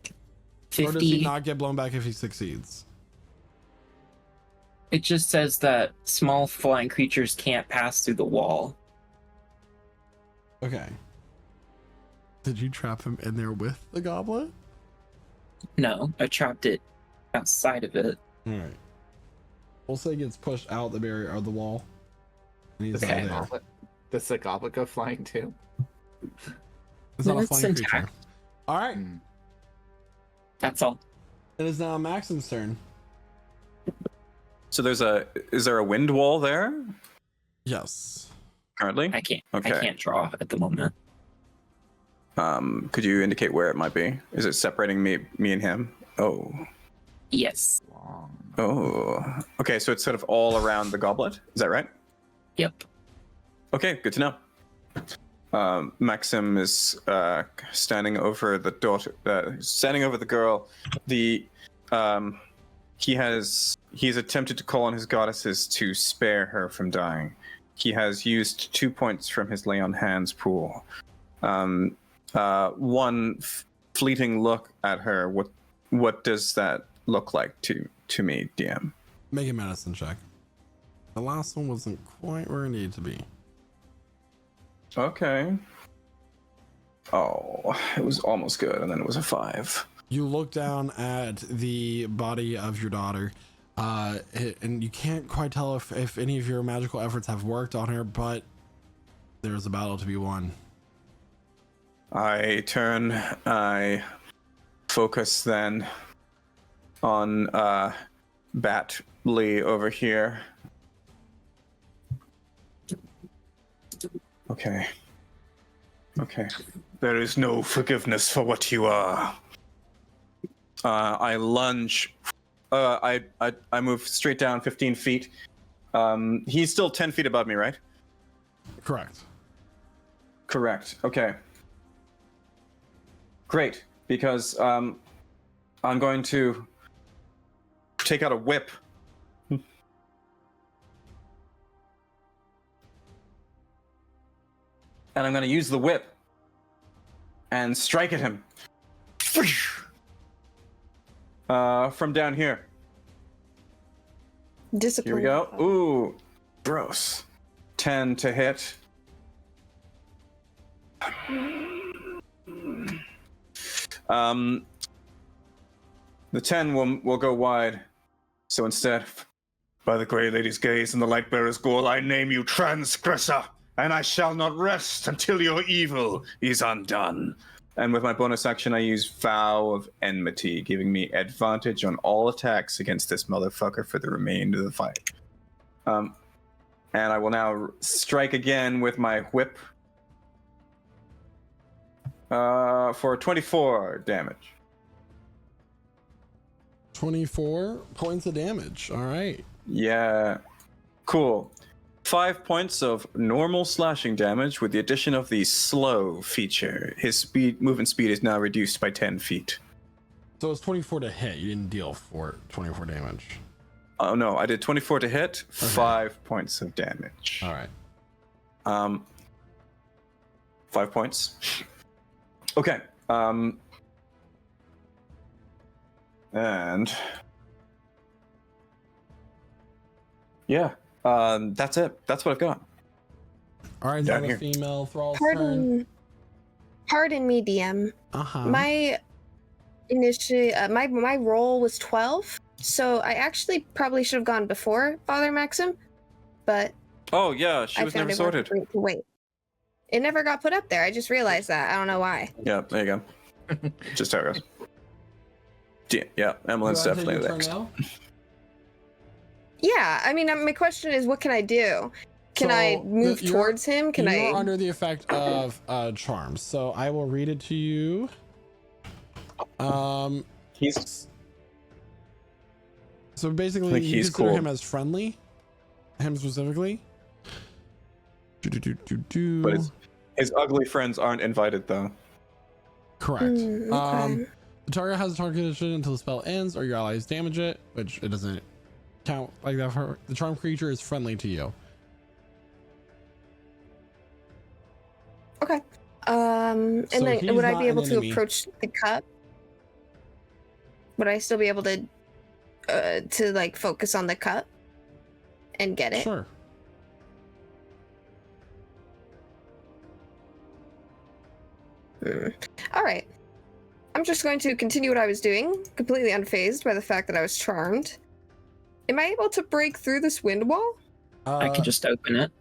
50. Or does he not get blown back if he succeeds? It just says that small flying creatures can't pass through the wall. Okay. Did you trap him in there with the goblet? No, I trapped it outside of it. All right. We'll say he gets pushed out the barrier or the wall. And he's Okay. out there. Does the goblet go flying too? It's not a It's flying creature. intact. All right. That's all. It is now Maxim's turn. So is there a wind wall there Yes. currently? I can't Okay. draw at the moment. Could you indicate where it might be? Is it separating me and him? Oh. Yes. Oh. Okay, so it's sort of all around the goblet. Is that right? Yep. Okay, good to know. Maxim is standing over the daughter, standing over the girl. He's attempted to call on his goddesses to spare her from dying. He has used 2 points from his lay on hands pool. One fleeting look at her. What does that look like to me, DM? Make a medicine check. The last one wasn't quite where it needed to be. Okay. Oh, it was almost good, and then it was a 5. You look down at the body of your daughter, and you can't quite tell if any of your magical efforts have worked on her, but there's a battle to be won. I focus then on Bat Lee over here. Okay. There is no forgiveness for what you are. I lunge. I move straight down 15 feet. He's still 10 feet above me, right? Correct. Okay. Great, because I'm going to take out a whip. And I'm going to use the whip and strike at him. From down here. Discipline. Here we go. Ooh, gross. 10 to hit. The 10 will go wide. So instead, by the Grey Lady's gaze and the Lightbearer's goal, I name you transgressor, and I shall not rest until your evil is undone. And with my bonus action, I use Vow of Enmity, giving me advantage on all attacks against this motherfucker for the remainder of the fight. And I will now strike again with my whip for 24 damage. 24 points of damage. All right. Yeah. Cool. 5 points of normal slashing damage with the addition of the slow feature. His movement speed is now reduced by 10 feet. So it's 24 to hit. You didn't deal 24 damage. Oh no, I did 24 to hit, 5 points of damage. All right. 5 points. Okay. And yeah, that's it. That's what I've got. All right, Down now the here. female thrall's turn. Pardon me, DM. My my roll was 12, so I actually probably should have gone before Father Maxim, but Oh yeah, she I was found never it more sorted. prudent to wait. It never got put up there. I just realized that. I don't know why. Yeah, there you go. Just how it goes. Yeah, Emmeline's Go ahead, definitely take your next. turn now. Yeah, I mean, my question is, what can I do? Can I So, move you're- towards him? Can You're I? under the effect of charms, so I will read it to you. He's So basically, Like, you he's consider cool. him as friendly. Him specifically. but his ugly friends aren't invited though. Correct. Okay. The target has a target condition until the spell ends, or your allies damage it, which it doesn't count like that. For the charm creature is friendly to you. Okay. And So then he's would I not be able an to enemy. approach the cup? Would I still be able to like focus on the cup and get it? Sure. All right. I'm just going to continue what I was doing, completely unfazed by the fact that I was charmed. Am I able to break through this wind wall? I can just open it.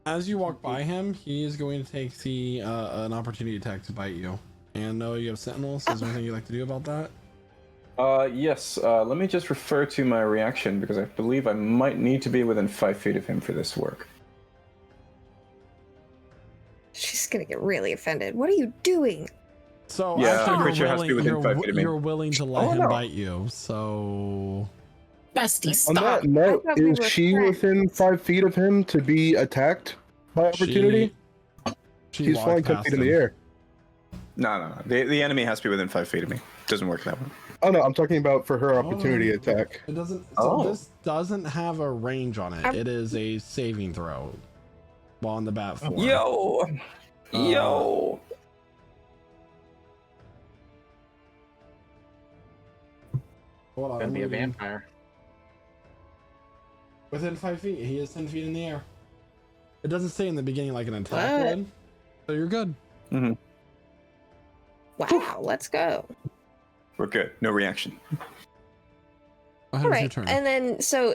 As you walk by him, he is going to take the an opportunity attack to bite you. And no, you have sentinels. Is there anything you'd like to do about that? Yes. Let me just refer to my reaction because I believe I might need to be within 5 feet of him for this to work. She's gonna get really offended. What are you doing? So Yeah, actually, the creature has to be within 5 feet of me. you're willing to let Oh, him no. bite you. So Bestie, On stop. that note, I thought we is were she friends. within 5 feet of him to be attacked by opportunity? she He's walked flying 10 past feet in the him. air. No. The enemy has to be within 5 feet of me. Doesn't work that way. Oh no, I'm talking about for her opportunity no. attack. It doesn't. So Oh. this doesn't have a range on it. I'm- It is a saving throw. While on the bat form. Yo. Hold on. Gonna I'm be a moving. vampire. Within 5 feet, he is 10 feet in the air. It doesn't say in the beginning like an attack What? would. So you're good. Wow, let's go. We're good. No reaction. Go ahead All with your right, turn. and then so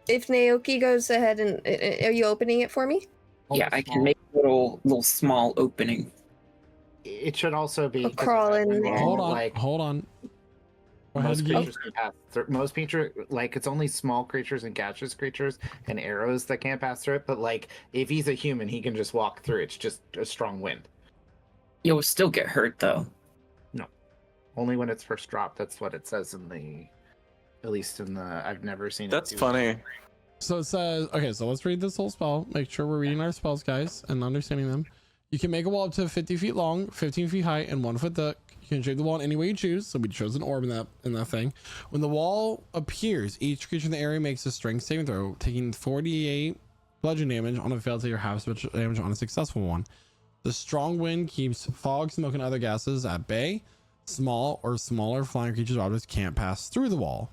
if Naoki goes ahead and are you opening it for me? Yeah, I can make a little small opening. It should also be I'll crawl in there. Hold on. Like Hold on. Go ahead, most Gee. creatures can pass through. Most creature, like it's only small creatures and gaseous creatures and arrows that can't pass through it. But like if he's a human, he can just walk through. It's just a strong wind. You'll still get hurt though. Only when it's first dropped. That's what it says in the. At least in the. I've never seen. That's it do funny. So it says, okay, so let's read this whole spell. Make sure we're reading our spells, guys, and understanding them. You can make a wall up to 50 feet long, 15 feet high, and 1 foot thick. You can shape the wall in any way you choose. So we chose an orb in that thing. When the wall appears, each creature in the area makes a strength saving throw, taking 48 bludgeon damage on a failed save or half special damage on a successful one. The strong wind keeps fog, smoke, and other gases at bay. Small or smaller flying creatures or objects can't pass through the wall.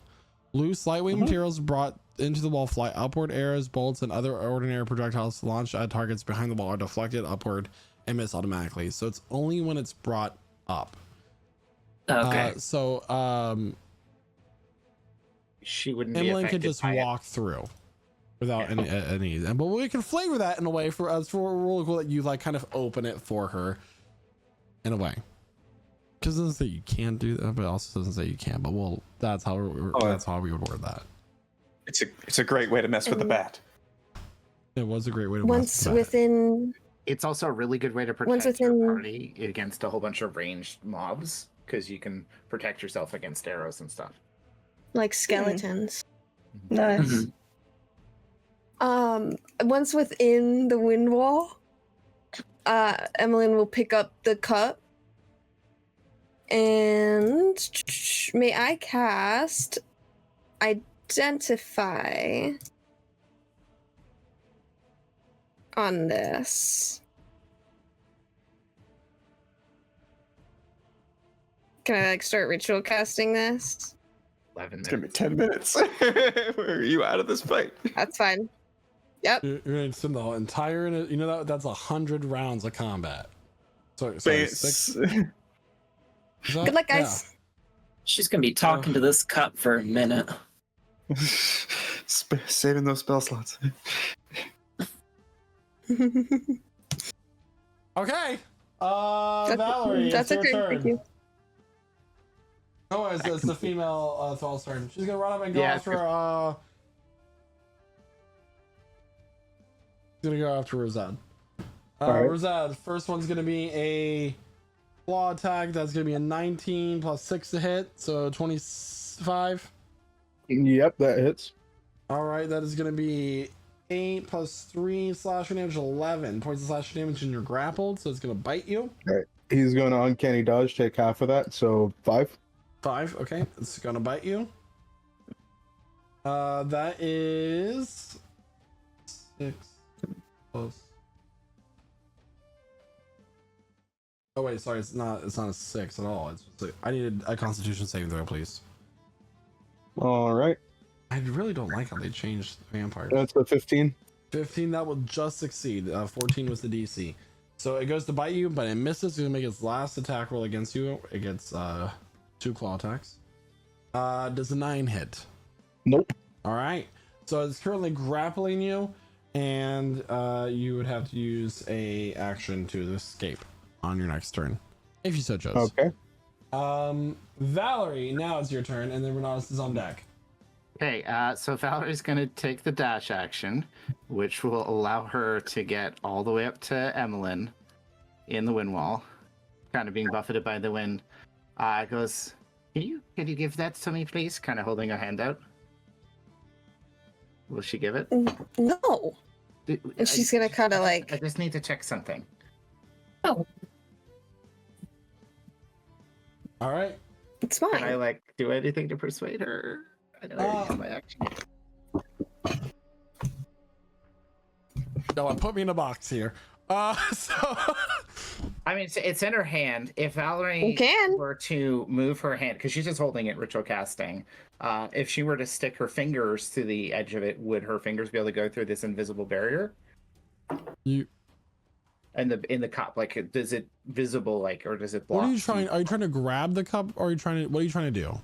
Loose, lightweight materials brought into the wall fly upward. Arrows, bolts, and other ordinary projectiles launched at targets behind the wall are deflected upward and miss automatically. So it's only when it's brought up. Okay. She wouldn't be Emily affected could just by it. walk through without any. But we can flavor that in a way for us for really cool that you like kind of open it for her in a way. Because it doesn't say you can do that, but it also doesn't say you can. But well, that's how that's how we would word that. It's a great way to mess with the bat. It was a great way to Once within. It's also a really good way to Once protect your within- party against a whole bunch of ranged mobs because you can protect yourself against arrows and stuff. Like skeletons. Nice. Once within the wind wall, Emmeline will pick up the cup. And may I cast Identify on this? Can I like start ritual casting this? 11 It's gonna be minutes. 10 minutes. Are you out of this fight? That's fine. Yep. You're gonna spend the whole entire, you know, that's 100 rounds of combat. Sorry, Base. 6. Is that- Good luck, guys. She's gonna be talking to this cup for a minute. Saving those spell slots. Okay. Valerie, That's it's okay. your Thank turn. you. Oh, it's the female Thrall's turn. She's gonna run up and go Yeah, after she's gonna go after Rosad. Alright. Rosad, first one's gonna be a claw attack. That's gonna be a 19 plus 6 to hit, so 25. Yep, that hits. All right, that is gonna be 8 plus 3 slashing damage, 11 points of slashing damage, and you're grappled, so it's gonna bite you. He's going to uncanny dodge, take half of that, so 5. 5, okay, it's gonna bite you. That is 6 plus. Oh wait, sorry, it's not a 6 at all. I needed a Constitution saving throw, please. All right, I really don't like how they changed vampires. that's a 15. 15, that will just succeed. 14 was the DC. So it goes to bite you, but it misses. It's gonna make its last attack roll against you. It gets 2 claw attacks. Does a 9 hit? Nope. All right. So it's currently grappling you, and you would have to use a action to escape on your next turn, if you so chose. Okay. Valerie, now it's your turn, and then Renatus is on deck. Okay, so Valerie's going to take the dash action, which will allow her to get all the way up to Emmeline in the wind wall, kind of being buffeted by the wind. Goes, can you give that to me, please? Kind of holding her hand out. Will she give it? No. And she's gonna kind of like. I just need to check something. Oh, All right. it's Can I fine. like do anything to persuade her? I know I used my action. No one put me in a box here. So I mean, it's in her hand. If Valerie You can. were to move her hand, because she's just holding it, ritual casting. If she were to stick her fingers to the edge of it, would her fingers be able to go through this invisible barrier? you, In the cup, like, is it visible, like, or does it block? what are you trying? Are you trying to grab the cup, or are you trying to? What are you trying to do?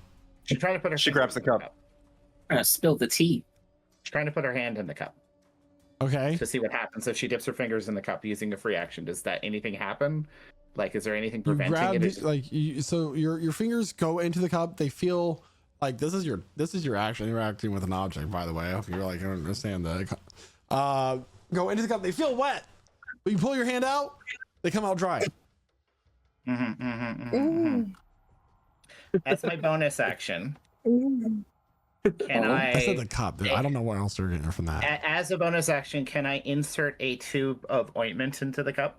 She's trying to put her. She grabs the fingers in cup. Spill the tea. She's trying to put her hand in the cup Okay. to see what happens. If she dips her fingers in the cup using a free action, does that anything happen? Like, is there anything You preventing grab it? the, like you, so your fingers go into the cup. They feel like this is your action interacting with an object. By the way, I hope you're like understand that. Go into the cup. They feel wet. But you pull your hand out, they come out dry. Ooh. That's my bonus action. Ooh. Can I said the cup. I don't know what else they're getting from that. As a bonus action, can I insert a tube of ointment into the cup?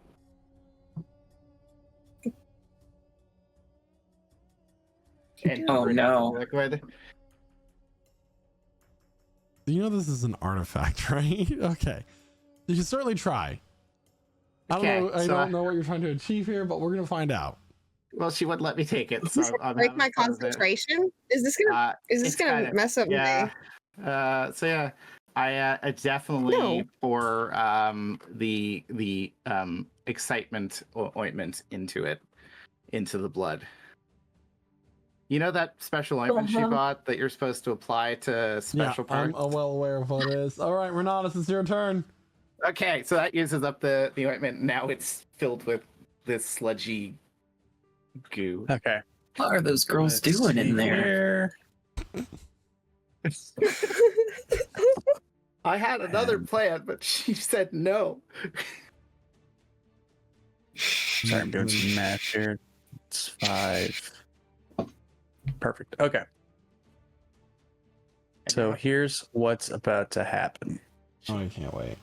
Oh, no. Liquid? You know this is an artifact, right? Okay. You can certainly try. I don't Okay, know. I so don't know what you're trying to achieve here, but we're gonna find out. Well, she wouldn't let me take it. So I'm Break having my fun with it. concentration? Is this gonna It's kind of, mess up yeah. my? So yeah, I definitely No. pour the excitement ointment into the blood. You know that special ointment she bought that you're supposed to apply to special parts? I'm well aware of what it is. All right, Renatus, it's your turn. Okay, so that uses up the ointment. Now it's filled with this sludgy goo. Okay. What are those girls doing in there? I had another plan, but she said no. Sorry, I'm doing some math here. It's 5. Perfect. Okay. So here's what's about to happen. Oh, I can't wait.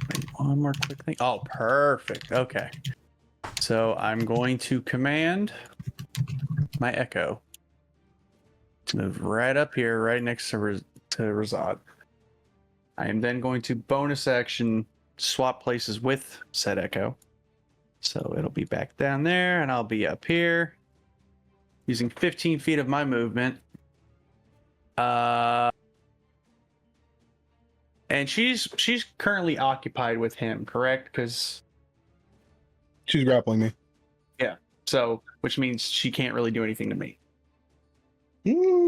Wait, one more quick thing. Oh, perfect. Okay. So I'm going to command my Echo to move right up here, right next to Razad. I am then going to bonus action swap places with said Echo. So it'll be back down there, and I'll be up here using 15 feet of my movement. And she's currently occupied with him, correct? Because She's grappling me. yeah, so which means she can't really do anything to me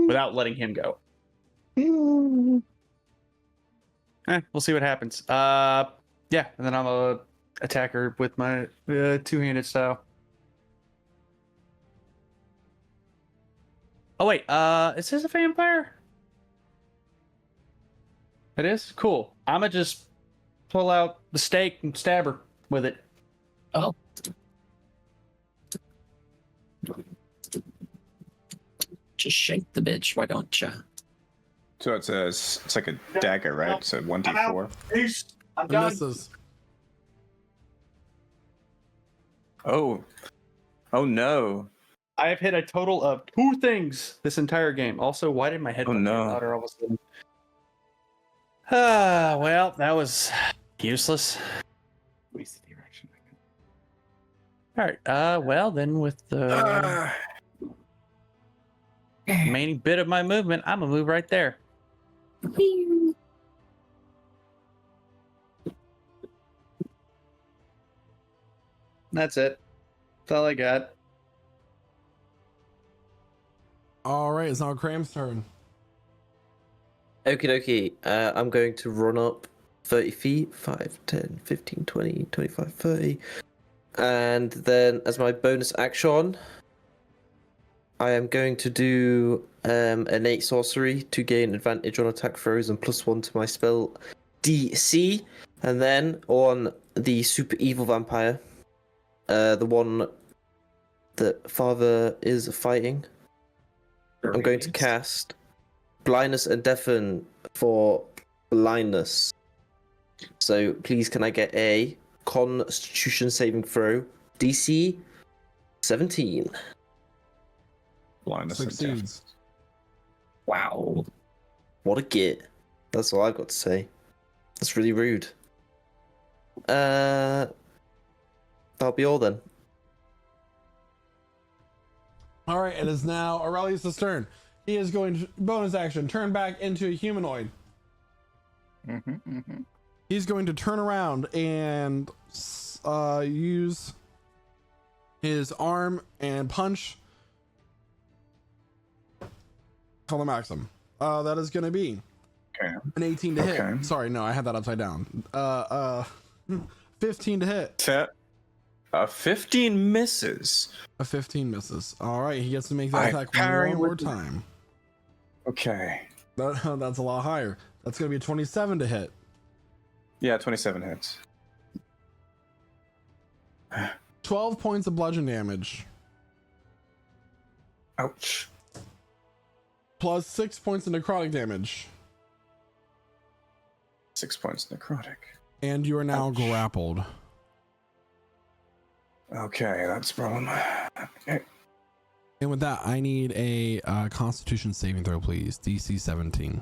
without letting him go. We'll see what happens. Yeah, and then I'm a attacker with my two-handed style. Oh wait, is this a vampire? It is? Cool. I'ma just pull out the stake and stab her with it. Oh. Just shake the bitch, why don't ya? So it's like a dagger, right? So 1d4. I'm It done. misses. Oh no. I have hit a total of 2 things this entire game. Also, why did my headphones get no. louder all of a sudden? Well, that was useless. Wasted direction. All right. Well, then with the remaining bit of my movement, I'm gonna move right there. That's it. That's all I got. All right, it's now Cram's turn. Okie dokie. I'm going to run up 30 feet, 5, 10, 15, 20, 25, 30. And then as my bonus action, I am going to do innate sorcery to gain advantage on attack throws and +1 to my spell DC. And then on the super evil vampire, the one that Father is fighting, I'm going to cast blindness and deafen for blindness. So please can I get a Constitution saving throw DC 17. Blindness and Succeeds. deafness. Wow. What a git. That's all I've got to say. That's really rude. That'll be all then. All right, it is now Aurelius' turn. He is going to bonus action, turn back into a humanoid. He's going to turn around and use his arm and punch Color Maxim. That is going to be an 18 to hit. Sorry, no, I had that upside down. 15 to hit. 15 misses. A 15 misses. All right, he gets to make that attack one more time. Okay. That's a lot higher. That's going to be a 27 to hit. Yeah, 27 hits. 12 points of bludgeon damage. Ouch. Plus 6 points of necrotic damage. 6 points necrotic. And you are now grappled. Okay, that's a problem. Okay. And with that, I need a Constitution saving throw, please. DC 17.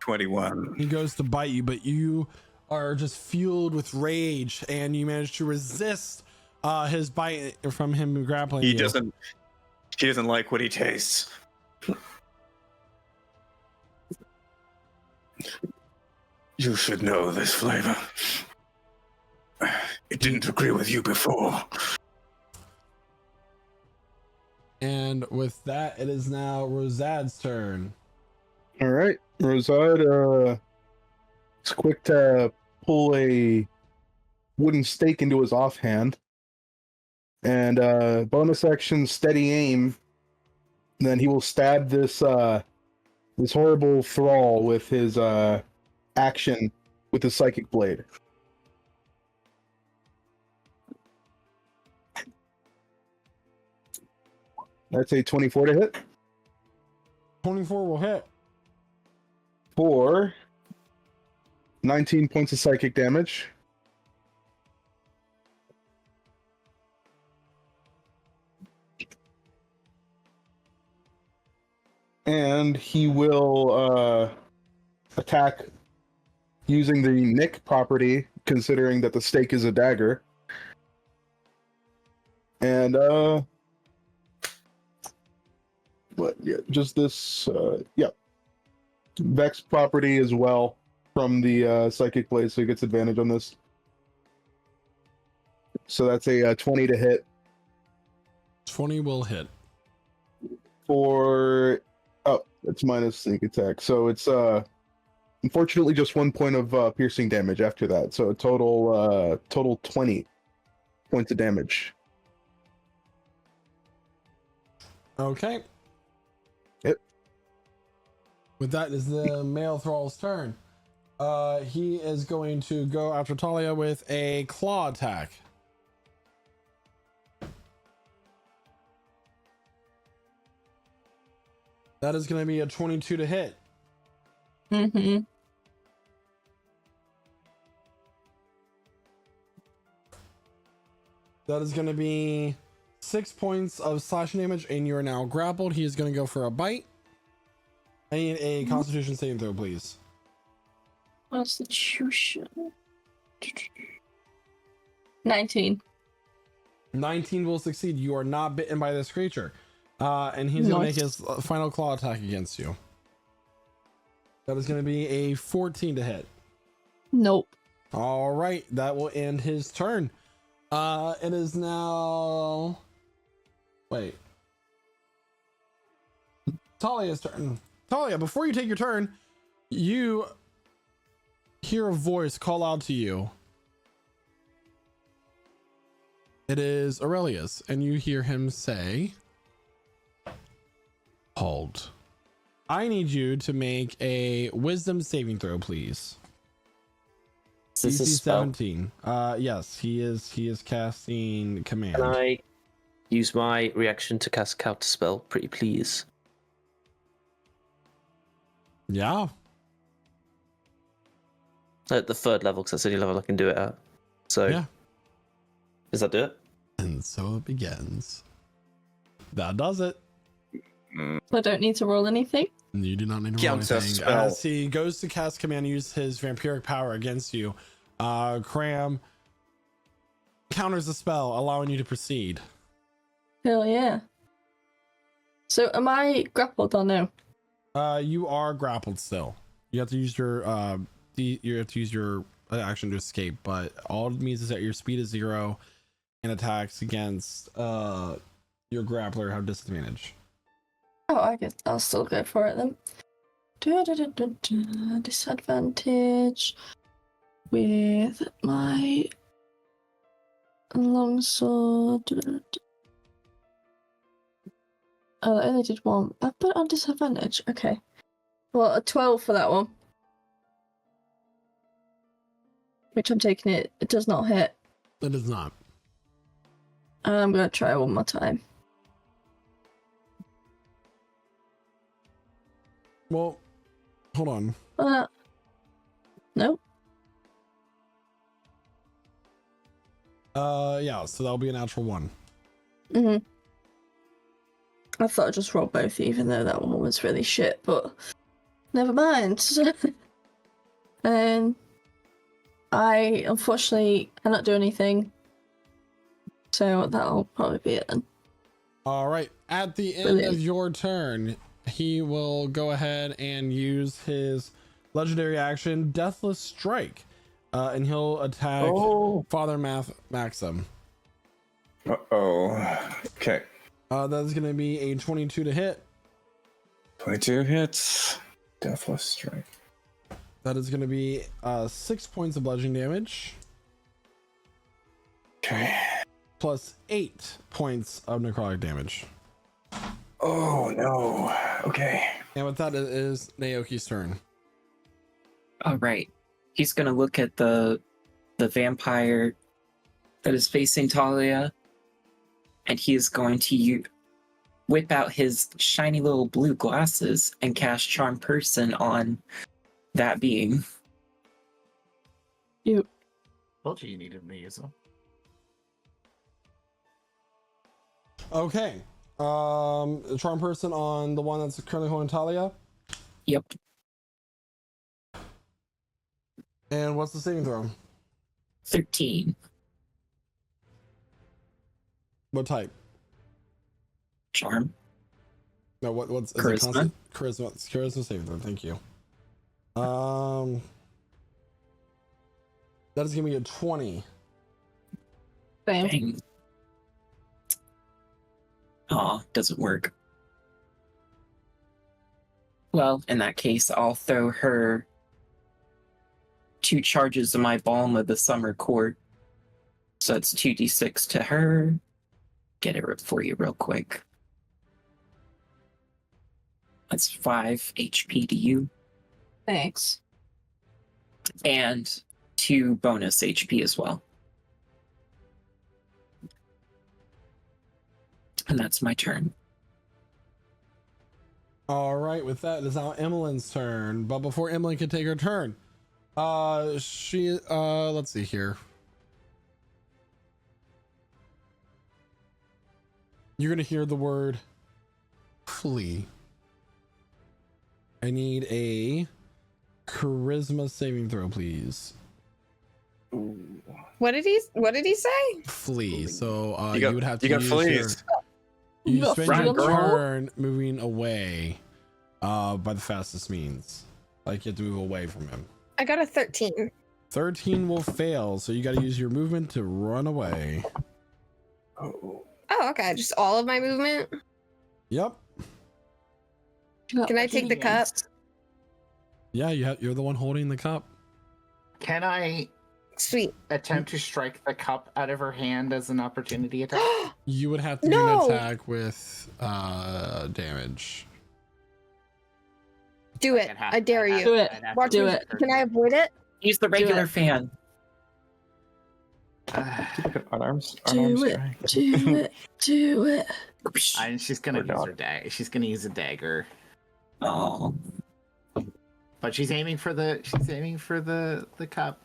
21. He goes to bite you, but you are just fueled with rage, and you manage to resist his bite from him grappling He you. doesn't like what he tastes. You should know this flavor. It didn't agree with you before. And with that, it is now Rosad's turn. All right, Rosad, it's quick to pull a wooden stake into his offhand, and bonus action, steady aim. And then he will stab this this horrible thrall with his action with his psychic blade. That's a 24 to hit. 24 will hit. For 19 points of psychic damage. And he will attack using the nick property, considering that the stake is a dagger. And just this Vex property as well from the psychic blade, so he gets advantage on this. So that's a 20 to hit. 20 will hit. For it's minus sneak attack, so it's unfortunately just 1 point of piercing damage after that, so a total 20 points of damage. Okay. Yep. With that is the male thrall's turn. He is going to go after Talia with a claw attack. That is going to be a 22 to hit. Mm-hmm. That is going to be 6 points of slashing damage, and you are now grappled. He is going to go for a bite. I need a Constitution saving throw, please. Constitution. 19. 19 will succeed. You are not bitten by this creature. And he's going to make his final claw attack against you. That is going to be a 14 to hit. Nope. All right, that will end his turn. It is now... Wait. Talia's turn. Talia, before you take your turn, you hear a voice call out to you. It is Aurelius, and you hear him say, "Hold. I need you to make a wisdom saving throw, please." Is this a DC spell? 17. Yes, he is casting command. Can I use my reaction to cast counter spell, pretty please? Yeah. At the third level, because that's the only level I can do it at. So, Yeah. Does that do it? And so it begins. That does it. I don't need to roll anything. You do not need to roll Counter anything. spell. As he goes to cast command, use his vampiric power against you. Cram counters the spell, allowing you to proceed. Hell yeah. So am I grappled or no? You are grappled still. You have to use your action to escape, but all it means is that your speed is 0 and attacks against your grappler have disadvantage. Oh, I guess I'll still go for it then. Disadvantage with my longsword. Oh, I only did one. I put it on disadvantage. Okay. Well, a 12 for that one. Which I'm taking it. It does not hit. It is not. I'm going to try one more time. Well, hold on. Nope. Yeah, so that'll be a natural 1. Mm-hmm. I thought I'd just roll both, even though that one was really shit, but never mind. I unfortunately cannot do anything. So that'll probably be it then. All right. At the end Brilliant. of your turn, he will go ahead and use his legendary action, Deathless Strike, and he'll attack Father Maxim. Okay. That's going to be a 22 to hit. 22 hits. Deathless Strike. That is going to be 6 points of bludgeoning damage. Okay. Plus 8 points of necrotic damage. Oh no. Okay. And with that, it is Naoki's turn. All right. He's gonna look at the vampire that is facing Talia, and he is going to whip out his shiny little blue glasses and cast Charm Person on that being. You. Told you needed me, so. Okay. Charm Person on the one that's currently holding Talia. Yep. And what's the saving throw? 13. What type? Charm. No, what's is it Charisma. constant? Charisma saving throw. Thank you. That is gonna be a 20. Bam. Dang. Aw, doesn't work. Well, in that case, I'll throw her 2 charges of my Balm of the Summer Court. So that's 2d6 to her. Get it for you real quick. That's 5 HP to you. Thanks. And 2 bonus HP as well. And that's my turn. All right, with that, it is now Emmeline's turn. But before Emmeline can take her turn, let's see here. You're gonna hear the word flee. I need a charisma saving throw, please. What did he say? Flee. So You got- you would have to you got use fleas. you got spend fleas your on the roll? turn moving away by the fastest means. Like you have to move away from him. I got a 13. 13 will fail, so you got to use your movement to run away. Oh. Oh, okay. Just all of my movement. Yep. Can I take the cup? Yeah, you're the one holding the cup. Can I Sweet. attempt to strike the cup out of her hand as an opportunity attack? You would have to do No! an attack with damage. Do it. I dare you. Do it. Watch Do me. it. Can I avoid it? Use the regular fan. Unarmed Do it. strike. Do it. Do it. And she's gonna Or use not. her dagger. She's gonna use a dagger, Oh. but she's aiming for the cup.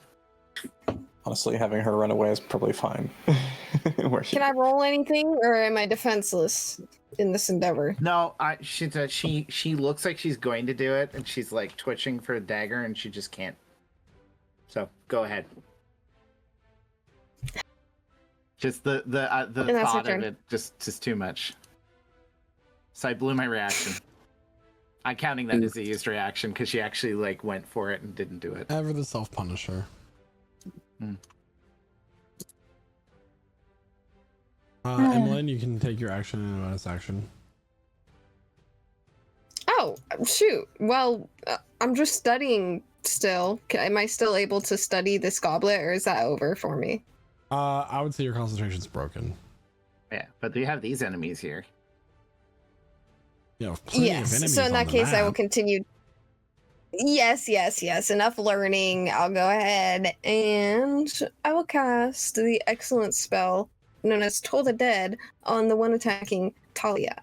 Honestly, having her run away is probably fine. Where she Can I roll anything, or am I defenseless in this endeavor? No, she looks like she's going to do it, and she's like twitching for a dagger, and she just can't. So go ahead. Just the that's thought her of turn. it just too much. So I blew my reaction. I'm counting that as a used reaction because she actually like went for it and didn't do it. Ever the self-punisher. Emmeline, you can take your action and a bonus action. Oh, shoot. Well, I'm just studying still. Am I still able to study this goblet, or is that over for me? I would say your concentration's broken. Yeah, but you have these enemies here. You know, plenty of Yes. enemies So in on that the case, I will map. continue. Yes. Enough learning. I'll go ahead and I will cast the excellent spell known as Toll the Dead on the one attacking Talia.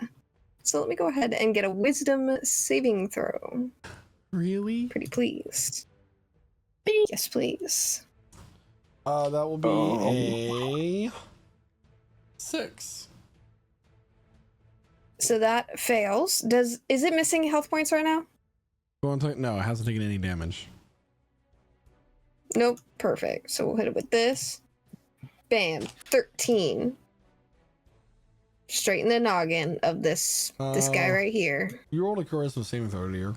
So let me go ahead and get a wisdom saving throw. Really? Pretty pleased. Yes, please. That will be a 6. So that fails. Is it missing health points right now? No, it hasn't taken any damage. Nope. Perfect. So we'll hit it with this. Bam. 13. Straight in the noggin of this guy right here. You rolled a charisma saving throw earlier.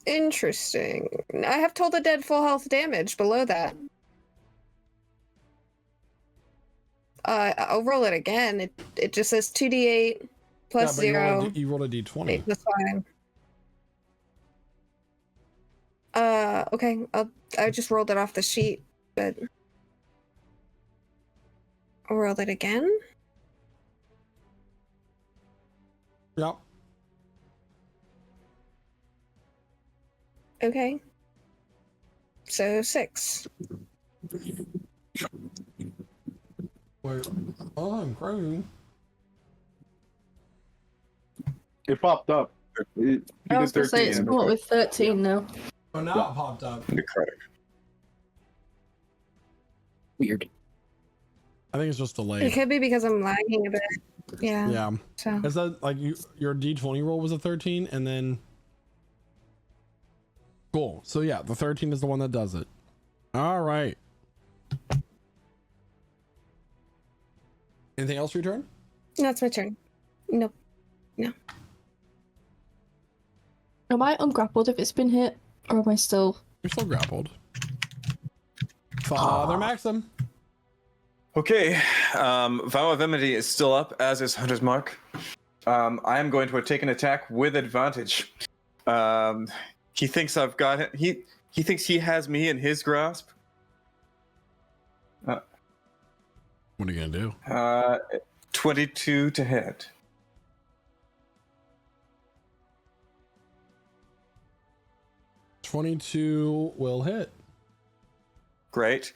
Interesting. I have told the dead full health damage below that. I'll roll it again. It just says 2d8 plus but 0. You rolled a d20. That's fine. Okay. I just rolled it off the sheet, but I'll roll it again. Yep. Okay. So 6. Wait. Oh, I'm crazy. It popped up. You I was did gonna say it's 13. what with 13 now. Oh, now it popped up. Necrotic. Weird. I think it's just It delayed. could be because I'm lagging a bit. Yeah. Yeah. So Is that like your d20 roll was a 13 and then. Cool. So yeah, the 13 is the one that does it. All right. Anything else for your turn? that's my turn. Nope. No. Am I ungrappled if it's been hit, or am I still? You're still grappled. Father Maxim. Okay, Vow of Enmity is still up, as is Hunter's Mark. I am going to take an attack with advantage. He thinks I've got him. He thinks he has me in his grasp. What are you gonna do? 22 to hit. $22 will hit. Great.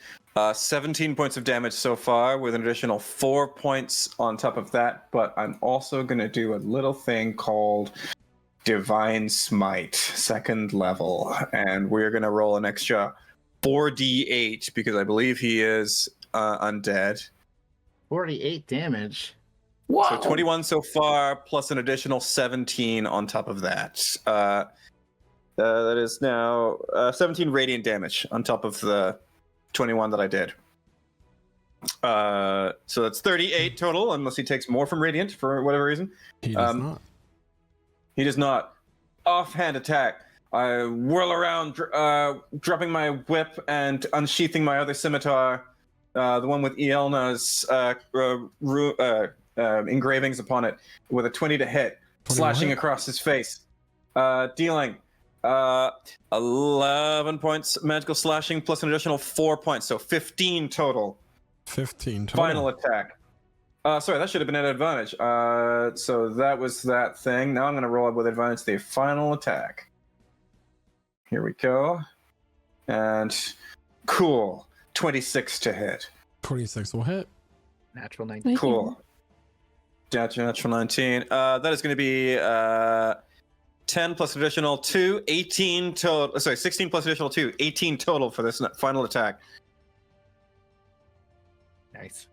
17 points of damage so far, with an additional 4 points on top of that. But I'm also going to do a little thing called Divine Smite, 2nd level. And we're going to roll an extra 4d8 because I believe he is undead. 48 damage. So 21 so far, plus an additional 17 on top of that. That is now 17 radiant damage on top of the 21 that I did. So that's 38 total, unless he takes more from radiant for whatever reason. He does not. He does not. Offhand attack. I whirl around, dropping my whip and unsheathing my other scimitar, the one with Ielna's engravings upon it, with a 20 to hit, slashing hit. across his face, dealing 11 points magical slashing plus an additional 4 points, so 15 total. 15 total. Final attack. Sorry, that should have been at advantage. So that was that thing. Now I'm going to roll up with advantage the final attack. Here we go. And cool. 26 to hit. 26 will hit. Natural 19. Thank Cool. Natural 19. That is going to be 10 plus additional 2, 18 total. Sorry, 16 plus additional 2, 18 total for this final attack. Nice.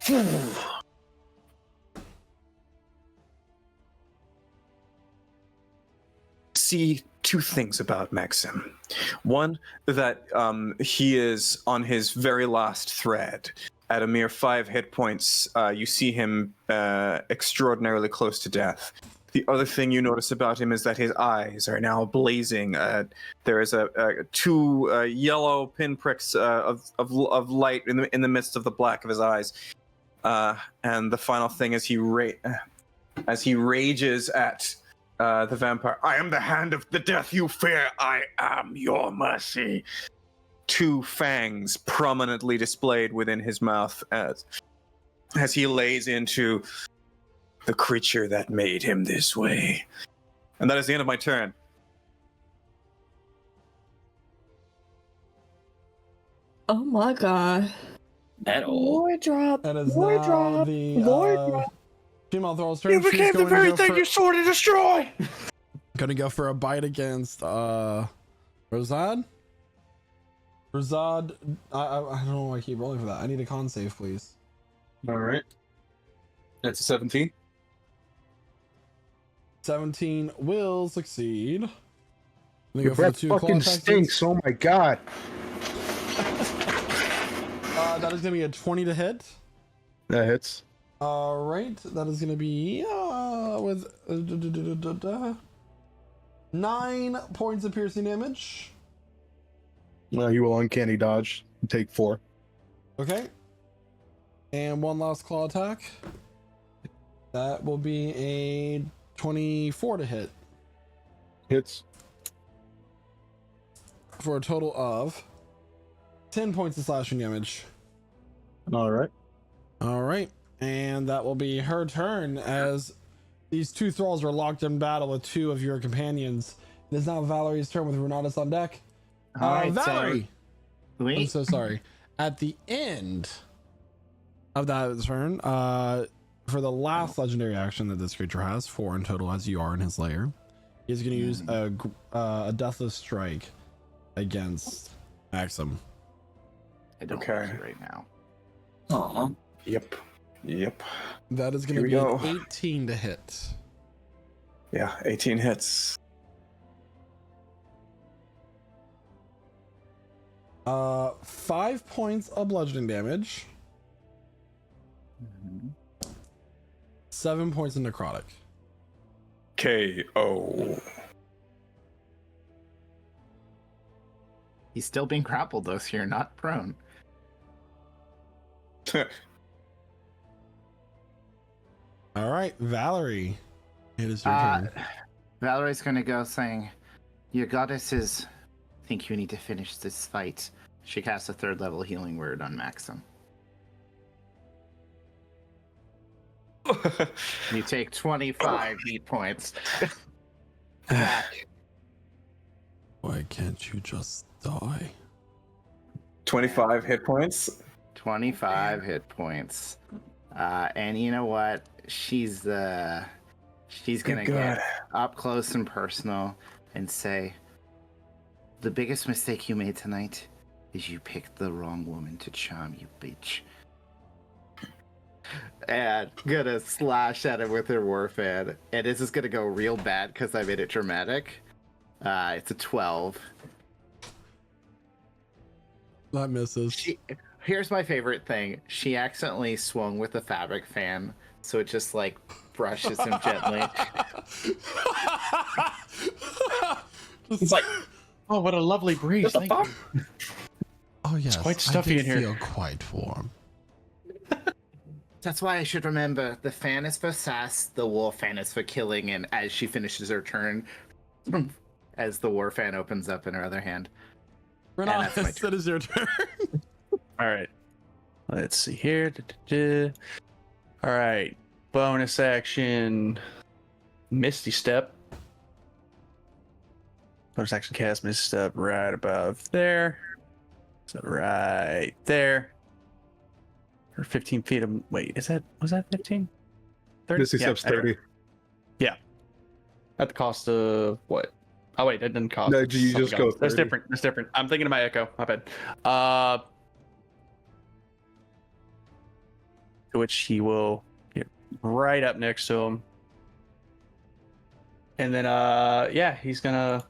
See two things about Maxim. One, that he is on his very last thread. At a mere 5 hit points, you see him extraordinarily close to death. The other thing you notice about him is that his eyes are now blazing. There is two yellow pinpricks of light in the midst of the black of his eyes. And the final thing is as he rages at the vampire. I am the hand of the death you fear. I am your mercy. 2 fangs prominently displayed within his mouth as he lays into the creature that made him this way. And that is the end of my turn. Oh my god. Metal. Lord drop. That is Lord now drop. the Lord drop. female thrall's turn. You She's became the going to very go thing for- you swore to destroy! Gonna go for a bite against Rosad. Rosad, I don't know why I keep rolling for that. I need a con save, please. All right. That's a 17. 17 will succeed. Let me Your go for the breath 2 claw fucking attacks. stinks. Oh my god. That is going to be a 20 to hit. That hits. All right, that is going to be with 9 points of piercing damage. You will uncanny dodge. Take 4. Okay. And one last claw attack. That will be a 24 to hit Hits. for a total of 10 points of slashing damage. All right. All right. And that will be her turn as these 2 thralls are locked in battle with 2 of your companions. It is now Valerie's turn with Renatus on deck. All right, Valerie. so I'm so sorry. At the end of that turn, for the last legendary action that this creature has, 4 in total as you are in his lair, he's going to use a deathless strike against Maxim. I don't Okay. like it right now. Aw. Yep. That is going Here to we be go. an 18 to hit. Yeah, 18 hits. 5 points of bludgeoning damage. 7 points of necrotic. KO. He's still being grappled though, so you're not prone. All right, Valerie, it is your turn. Valerie's gonna go saying, "Your goddesses think you need to finish this fight." She casts a 3rd level healing word on Maxim. You take 25 heat points. Back. Why can't you just die? 25 hit points. 25 hit points. And you know what? She's gonna Good get God. up close and personal and say, "The biggest mistake you made tonight is you picked the wrong woman to charm you, bitch." And gonna slash at him with her war fan. And this is gonna go real bad because I made it dramatic. It's a 12. That misses. Here's my favorite thing. She accidentally swung with the fabric fan, so it just like brushes him gently. He's like, Oh, what a lovely breeze. what the Thank fuck? you. Oh yes, quite stuffy I do in here. feel quite warm. That's why I should remember the fan is for sass, the war fan is for killing, and as she finishes her turn, as the war fan opens up in her other hand. that's my Renatus, that is your turn. All right. Let's see here. All right. Bonus action. Misty Step. Bonus action cast Misty Step right above there. So right there. Or 15 feet of. Wait, was that 15? 30? Misty Step's 30. At the cost of what? Oh wait, that didn't cost. No, it's you just something go else. That's 30. different. That's different. I'm thinking of my echo. My bad. To which he will get right up next to him. And then yeah, he's gonna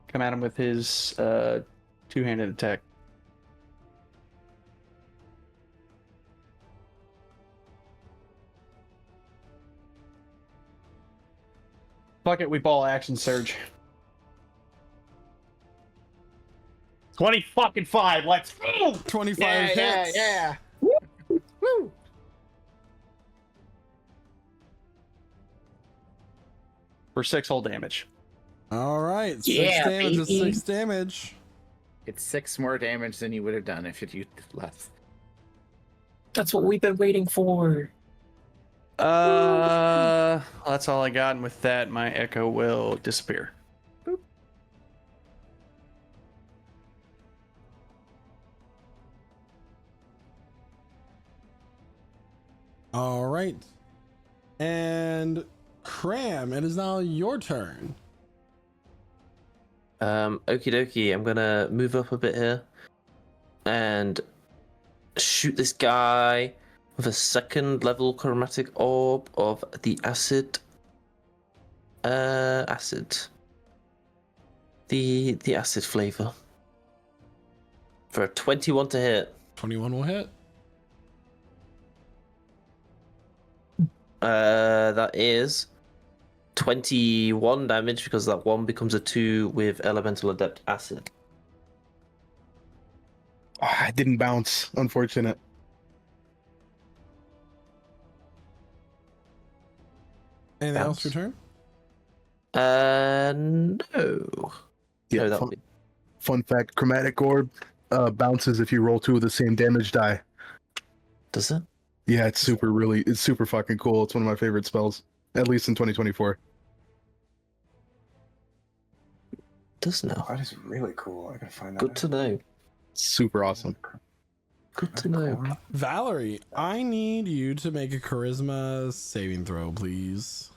come at him with his two-handed attack. Fuck it, we ball action surge. 20 let's go! 25 hits. Yeah. Woo! For 6 whole damage. All right, 6 Yeah, damage is baby. 6 damage. It's 6 more damage than you would have done if you'd used less. That's what we've been waiting for. That's all I got, and with that, my echo will disappear. All right. And Cram, it is now your turn. Okie dokie, I'm gonna move up a bit here and shoot this guy with a 2nd level chromatic orb of the acid. Acid. The acid flavor. For a 21 to hit. 21 will hit. That is 21 damage because that 1 becomes a 2 with Elemental Adept Acid. I didn't bounce. Unfortunate. Anything else Bounce. for your turn? No. Yeah. No, that'll be... Fun fact: Chromatic Orb bounces if you roll 2 of the same damage die. Does it? Yeah, it's super fucking cool. It's one of my favorite spells, at least in 2024. Does now. That is really cool. I gotta find that. Good out. to know. Super awesome. Good to know. Valerie, I need you to make a charisma saving throw, please.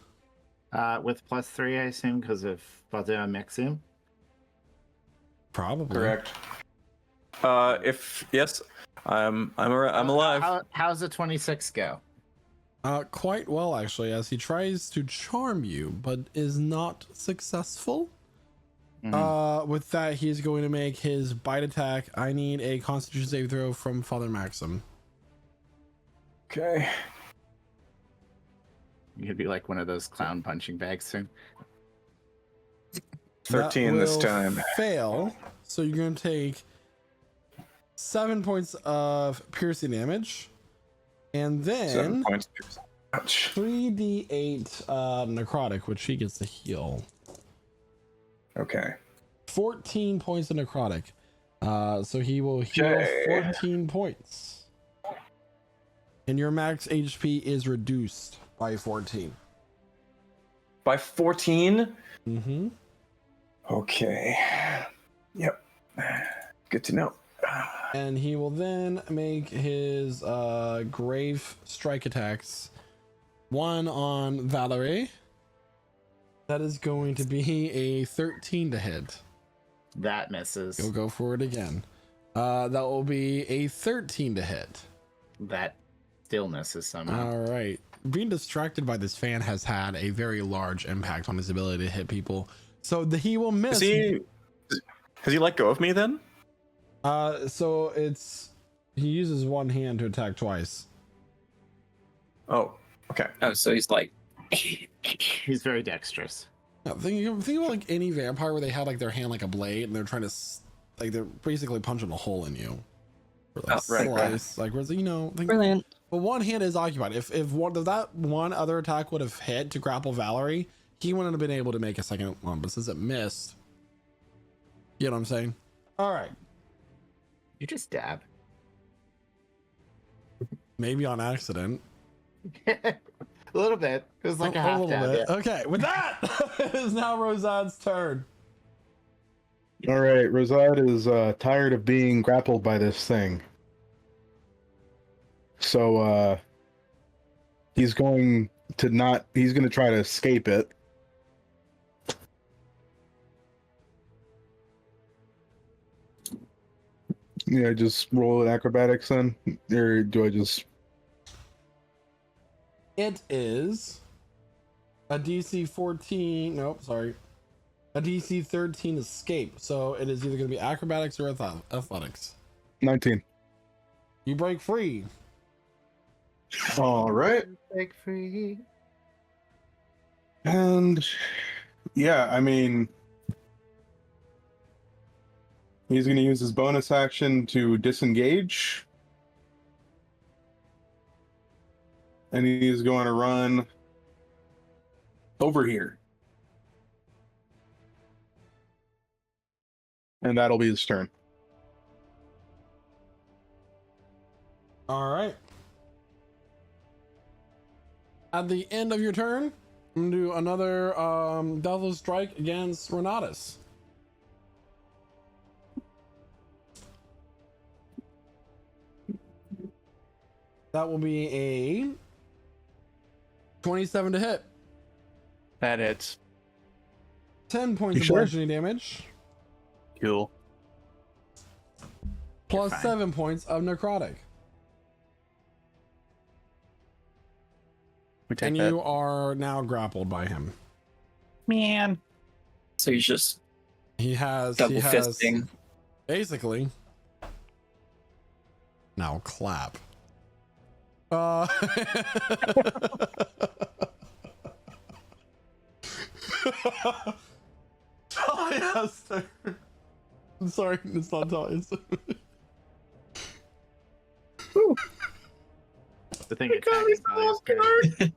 With +3, I assume, because of Brother Maxim. Probably. Correct. If yes, I'm alive. How's the 26 go? Quite well, actually, as he tries to charm you, but is not successful. With that, he's going to make his bite attack. I need a Constitution save throw from Father Maxim. Okay. You could be like one of those clown punching bags soon. 13 this time. Fail. So you're going to take 7 points of piercing damage, and 7 then points. Ouch. 3d8 necrotic, which he gets to heal. Okay. 14 points of necrotic. So he will heal Okay. 14 points. And your max HP is reduced by 14. By 14? Mm-hmm. Okay. Yep. Good to know. And he will then make his grave strike attacks. One on Valerie. That is going to be a 13 to hit. That misses. He'll go for it again. That will be a 13 to hit. That still misses somehow. All right. Being distracted by this fan has had a very large impact on his ability to hit people. So he will miss. Has he let go of me then? So he uses one hand to attack twice. Oh, okay. Oh, so he's like, He's very dexterous. Now, think about like any vampire where they have like their hand like a blade and they're trying to they're basically punching a hole in you. Or like slice, like whereas Brilliant. But one hand is occupied. If that one other attack would have hit to grapple Valerie, he wouldn't have been able to make a second one. But since it missed, you know what I'm saying? All right. You just dab. Maybe on accident. A little bit. It was like a half dab. bit. Yeah. Okay, with that, it is now Rosad's turn. All right, Rosad is tired of being grappled by this thing. So he's going to try to escape it. Yeah, just roll an acrobatics then, or do I just? It is a DC 14. Nope, sorry. A DC 13 escape. So it is either going to be acrobatics or athletics. 19. You break free. All right. Break free. And yeah, I mean, he's going to use his bonus action to disengage. And he's going to run over here. And that'll be his turn. All right. At the end of your turn, I'm going to do another Deathless Strike against Renatus. That will be a 27 to hit. That hits. 10 points You of sure? bludgeoning damage, Cool. plus fine. 7 points of necrotic. We take And that. you are now grappled by him. Man. So he's just He has double fisting. basically. Now clap. Talia's turn. I'm sorry, it's not Talia's turn. The thing attacking Talia's turn.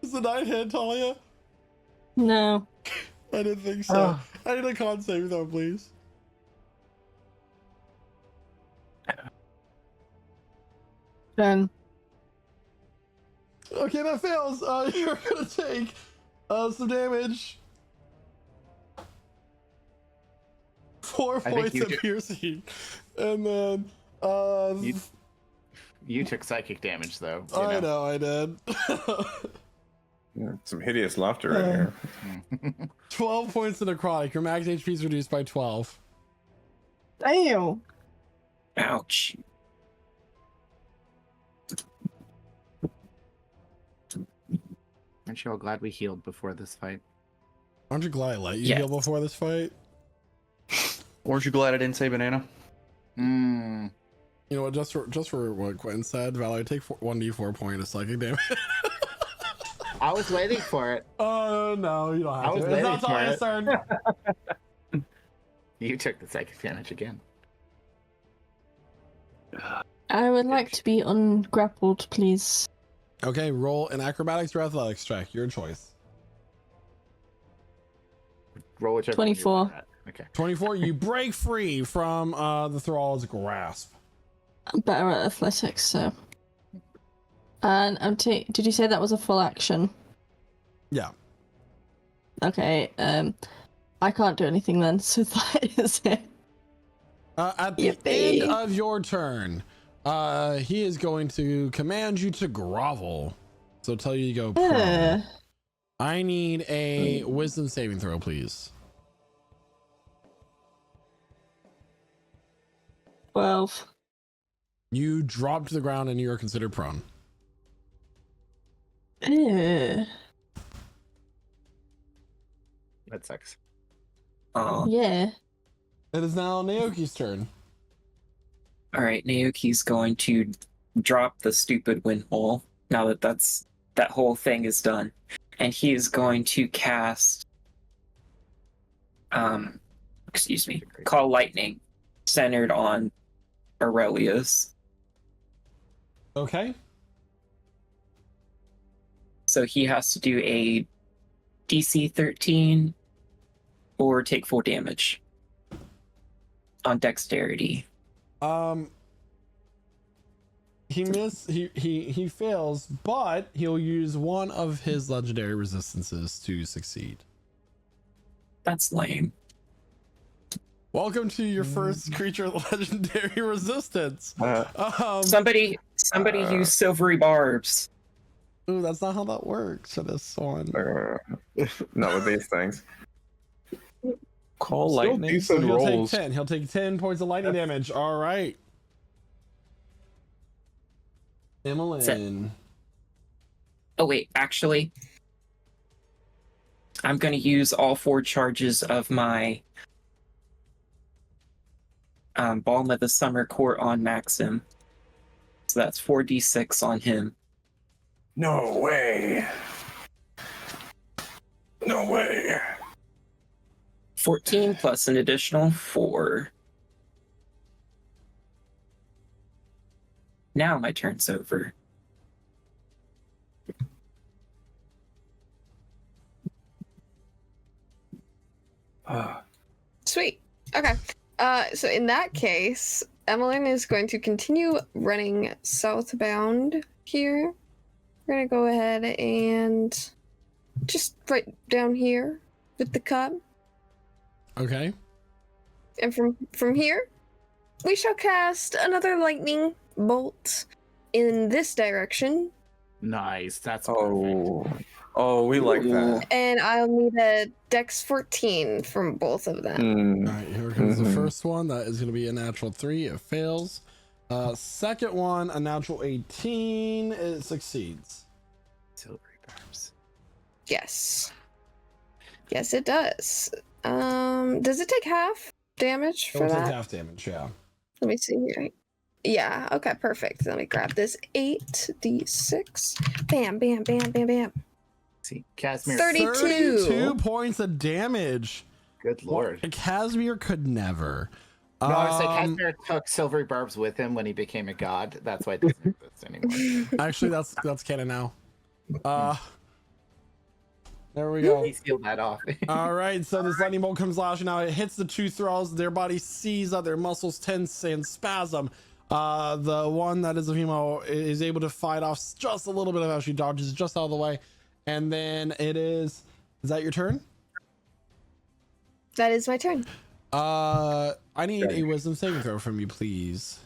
Is the 9 hit, Talia? No. I didn't think so. I need a con save though, please. Then Okay, that fails. You're gonna take some damage. 4 think points you of do- piercing, and then You took psychic damage though. I know I did. Yeah, some hideous laughter right here. 12 points of necrotic. Your max HP is reduced by 12. damn. Ouch. Aren't you all glad we healed before this fight? Aren't you glad I let you Yes. heal before this fight? Aren't you glad I didn't say banana? Hmm. You know what? Just for what Quentin said, Valerie, take 1d4 point of psychic damage. I was waiting for it. Oh no, you don't have I was to. waiting It's not for Talia's it. turn. You took the psychic damage again. I would like to be ungrappled, please. Okay, roll an acrobatics or athletics check. Your choice. Roll whichever one you 24. want at. Okay. 24. You break free from the thrall's grasp. I'm better at athletics, so. And did you say that was a full action? Yeah. Okay, I can't do anything then, so that is it. At the Yippee. end of your turn, he is going to command you to grovel. So tell you to go prone. I need a wisdom saving throw, please. 12. You drop to the ground and you are considered prone. Ew. That sucks. Oh, Yeah. It is now Naoki's turn. all right. Naoki's going to drop the stupid wind hole now that that whole thing is done, and he is going to cast, excuse me, call lightning, centered on Aurelius. Okay. So he has to do a DC 13 or take full damage on dexterity. He fails, but he'll use one of his legendary resistances to succeed. That's lame. Welcome to your first creature legendary resistance. Somebody use silvery barbs. Ooh, that's not how that works for this one. Not with these things. Call Still lightning. decent So he'll rolls. take 10. He'll take 10 points of lightning damage. All right. Emmeline. Oh wait, actually, I'm gonna use all 4 charges of my Balm of the Summer Court on Maxim. So that's 4d6 on him. No way. No way. 14 plus an additional 4. Now my turn's over. Sweet. Okay. So in that case, Emmeline is going to continue running southbound here. We're gonna go ahead and just right down here with the cub. Okay. And from here, we shall cast another lightning bolt in this direction. Nice. That's Oh, we like that. And I'll need a Dex 14 from both of them. All right, here comes the first one. That is going to be a natural 3. It fails. Second one, a natural 18. It succeeds. Silvery barbs. Yes. Yes, it does. Does it take half damage It for will take that? half damage, yeah. Let me see here. Yeah, okay, perfect. Let me grab this 8d6. Bam, bam, bam, bam, bam. See, Casimir. 32 points of damage. Good lord. Casimir could never. No, I was like, Casimir took silvery barbs with him when he became a god. That's why it doesn't exist anymore. Actually, that's canon now. There we go. He sealed that off. All right, so this lightning bolt comes lashing out. It hits the two thralls. Their body sees up, their muscles tense and spasm. The one that is a female is able to fight off just a little bit of how she dodges just out of the way. And then is that your turn? That is my turn. I need a wisdom saving throw from you, please.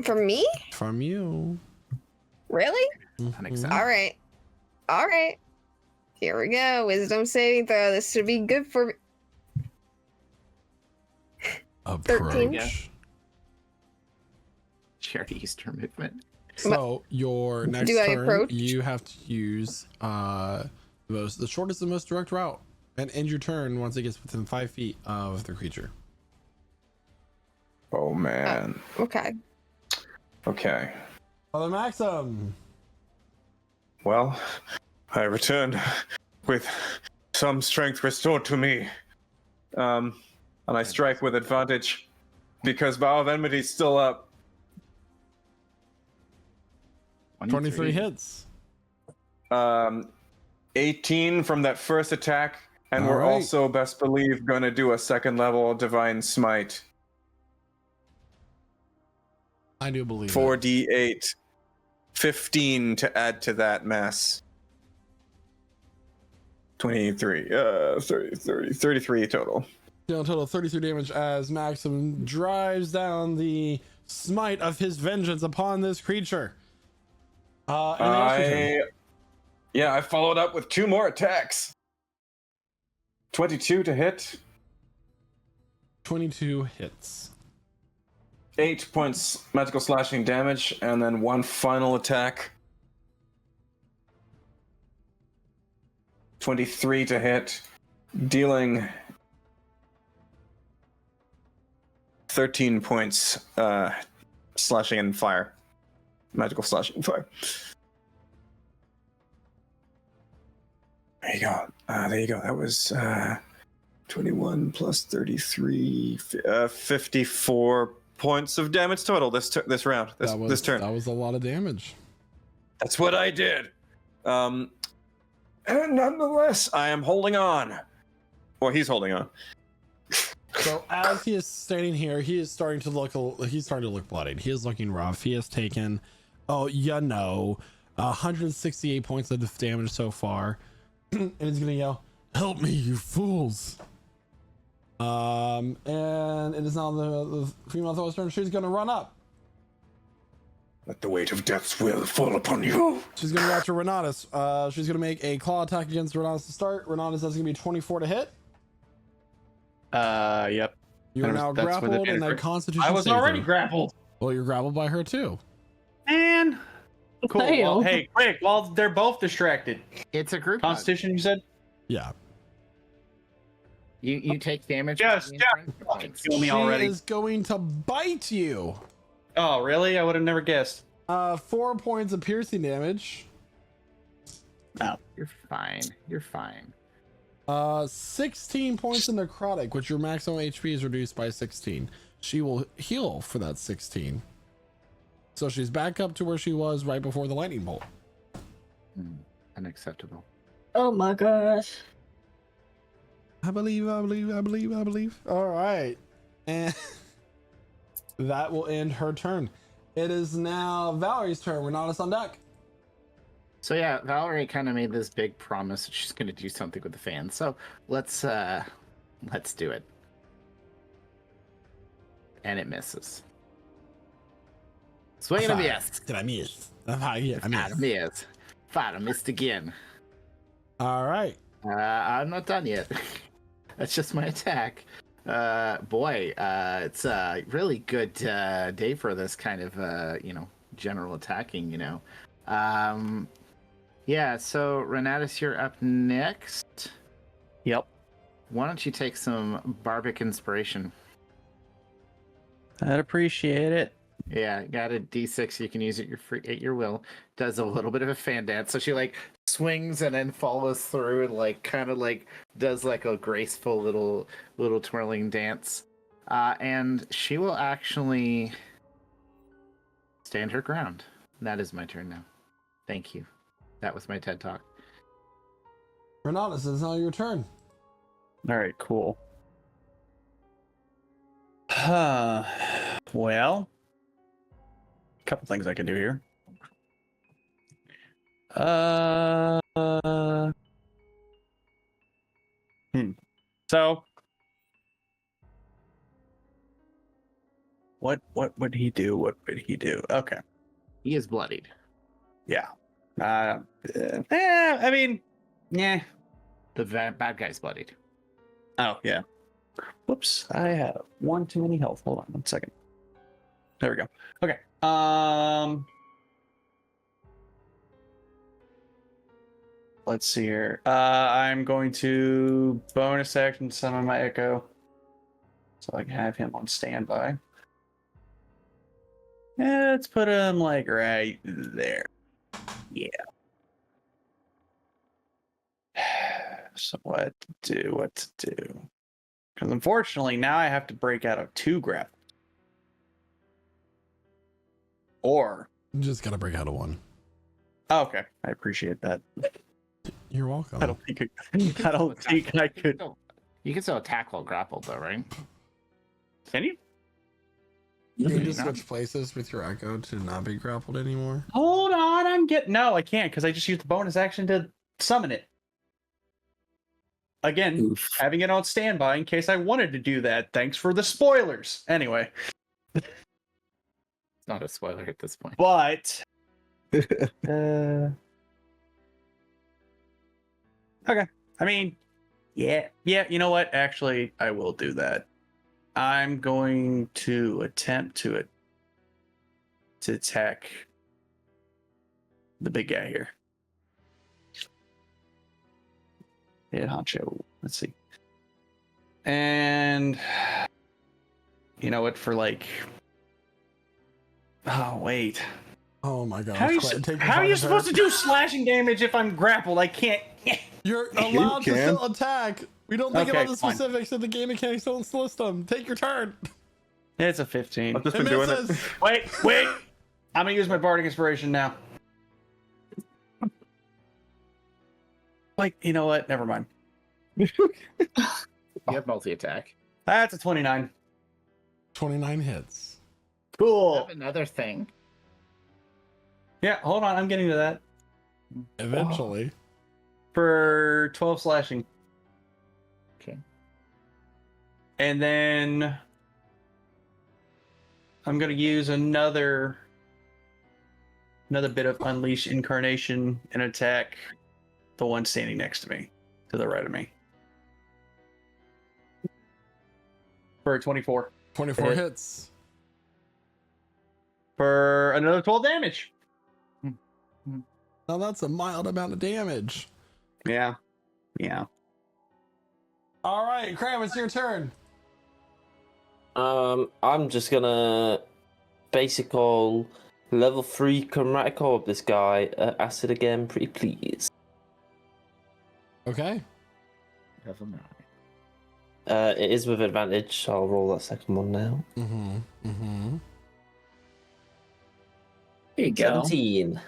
From me? From you. Really? Mhm. All right. All right. Here we go. Wisdom saving throw. This should be good for me. Approach. Charity Easter movement. So your next Do I turn, approach? you have to use the shortest and most direct route, and end your turn once it gets within 5 feet of the creature. Oh man. Okay. Okay. Father Maxim. Well, I returned with some strength restored to me. And I strike with advantage because Vow of Enmity is still up. 23 hits. 18 from that first attack, and All we're right. also, best believe, gonna do a second level Divine Smite. I do believe 4d8. 15 to add to that mess. 23, 33 total. Total of 33 damage as Maxim drives down the smite of his vengeance upon this creature. I followed up with 2 more attacks. 22 to hit. 22 hits. 8 points magical slashing damage, and then 1 final attack. 23 to hit, dealing 13 points slashing and fire. Magical slashing and fire. There you go. There you go. That was 21 plus 33, 54 points of damage total this round. This turn. That was a lot of damage. That's what I did. And nonetheless, I am holding on. Well, he's holding on. So as he is standing here, he is starting to look bloodied. He is looking rough. He has taken 168 points of damage so far. And he's gonna yell, "Help me, you fools!" And it is now the female thraller's turn. She's gonna run up. Let the weight of death's will fall upon you. She's gonna go after Renatus. She's gonna make a claw attack against Renatus to start. Renatus, that's gonna be 24 to hit. Yep. You are now That's with grappled and advantage, a right? Constitution. I was save already throw. grappled. Well, you're grappled by her too. Man. Cool. Fail. Well, hey, quick, while they're both distracted. It's a group hug. Constitution, you said? Yeah. You take damage. Yes, from the yeah. influence Fucking points. kill me She already. is going to bite you. Oh, really? I would have never guessed. 4 points of piercing damage. You're fine. You're fine. 16 points of necrotic, which your maximum HP is reduced by 16. She will heal for that 16. So she's back up to where she was right before the lightning bolt. Unacceptable. Oh my gosh. I believe. All right. And that will end her turn. It is now Valerie's turn. We're not on deck. So yeah, Valerie kind of made this big promise that she's going to do something with the fans. So let's do it. And it misses. Swing and a miss. Did I miss? I missed. Miss. Fine, I missed again. All right. I'm not done yet. That's just my attack. Boy, it's a really good day for this kind of, general attacking, Yeah, so Renatus, you're up next. Yep. Why don't you take some Barbic inspiration? I'd appreciate it. Yeah, got a D6. You can use it at your will. Does a little bit of a fan dance. So she like swings and then follows through and like kind of like does like a graceful little twirling dance. And she will actually stand her ground. That is my turn now. Thank you. That was my TED Talk. Renatus, it's now your turn. All right, cool. Well, a couple things I can do here. So, what would he do? What would he do? Okay. He is bloodied. Yeah. I mean, yeah. The bad guy's bloodied. Oh, yeah. Whoops. I have one too many health. Hold on 1 second. There we go. Okay. Let's see here. I'm going to bonus action summon my Echo, so I can have him on standby. Yeah, let's put him like right there. Yeah. So what to do? Because unfortunately now I have to break out of 2 grapples. Or You just gotta break out of 1. oh, okay, I appreciate that. You're welcome. I don't think I could. You can still attack while grappled, though, right? Can you? Can you just switch places with your Echo to not be grappled anymore? Hold on, no, I can't because I just used the bonus action to summon it. Again, Oof. having it on standby in case I wanted to do that. Thanks for the spoilers. Anyway, It's not a spoiler at this point. but okay. I mean, yeah. You know what? Actually, I will do that. I'm going to attempt to attack the big guy here. Head honcho. Let's see. And you know what? For like, oh wait. Oh my gosh. How are you supposed to do slashing damage if I'm grappled? I can't. You're allowed to can. still attack. We don't think Okay, about the fine. specifics of the game mechanics. Don't list them. Take your turn. It's a 15. I've just It been doing misses. it. Wait. I'm gonna use my bardic inspiration now. Like, you know what? Never mind. You have multi-attack. That's a 29. 29 hits. I Cool. have another thing. Yeah, hold on. I'm getting to that. Eventually. For 12 slashing. Okay. And then I'm going to use another bit of Unleash Incarnation and attack the one standing next to me, to the right of me. For a 24. 24 Hit. hits. For another 12 damage. Now that's a mild amount of damage. Yeah. All right, Cram, it's your turn. I'm just gonna basic all level 3 chromatic orb this guy. Acid again, pretty please. Okay. Level 9. It is with advantage, so I'll roll that second one now. Mm-hmm. There you go. 17.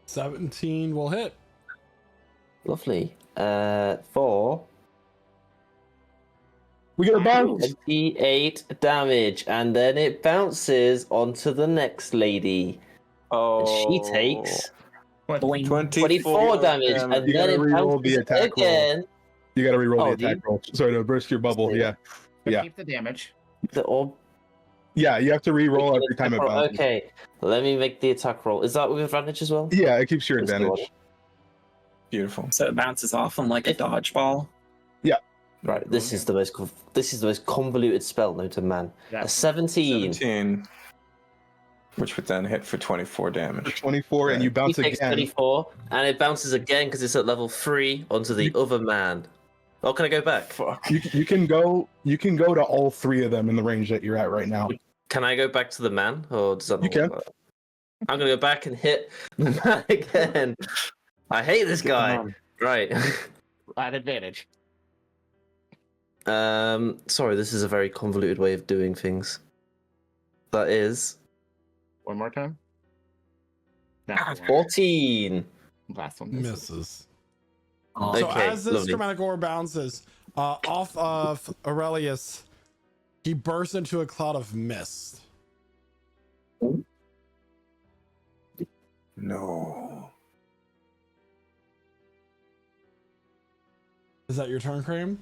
17 will hit. Lovely. 4. We got a bounce. 28 damage, and then it bounces onto the next lady. Oh, And she takes Boing. 24 damage, and You then gotta it reroll the bounces attack roll. again. You gotta reroll Oh, the attack roll. Sorry to burst your bubble. Yeah. But Yeah. keep the damage. The orb. Yeah, you have to reroll every time it bounces. Okay, let me make the attack roll. Is that with advantage as well? Yeah, it keeps your Let's do advantage. beautiful. So it bounces off them like a dodgeball. Right, this is the most convoluted spell known to man. Yeah. A 17. 17, which would then hit for 24 damage. 24, and you He bounce takes again. 24, and it bounces again because it's at level 3 onto the other man. Oh, can I go back? Fuck. You can go to all 3 of them in the range that you're at right now. Can I go back to the man, or does that You not can. work? I'm gonna go back and hit the man again. I hate this guy. Right. At advantage. Sorry, this is a very convoluted way of doing things. That is One more time. 14. Last one Misses. Oh, So Okay, as this lovely. chromatic orb bounces off of Aurelius, he bursts into a cloud of mist. No. Is that your turn, Kramer?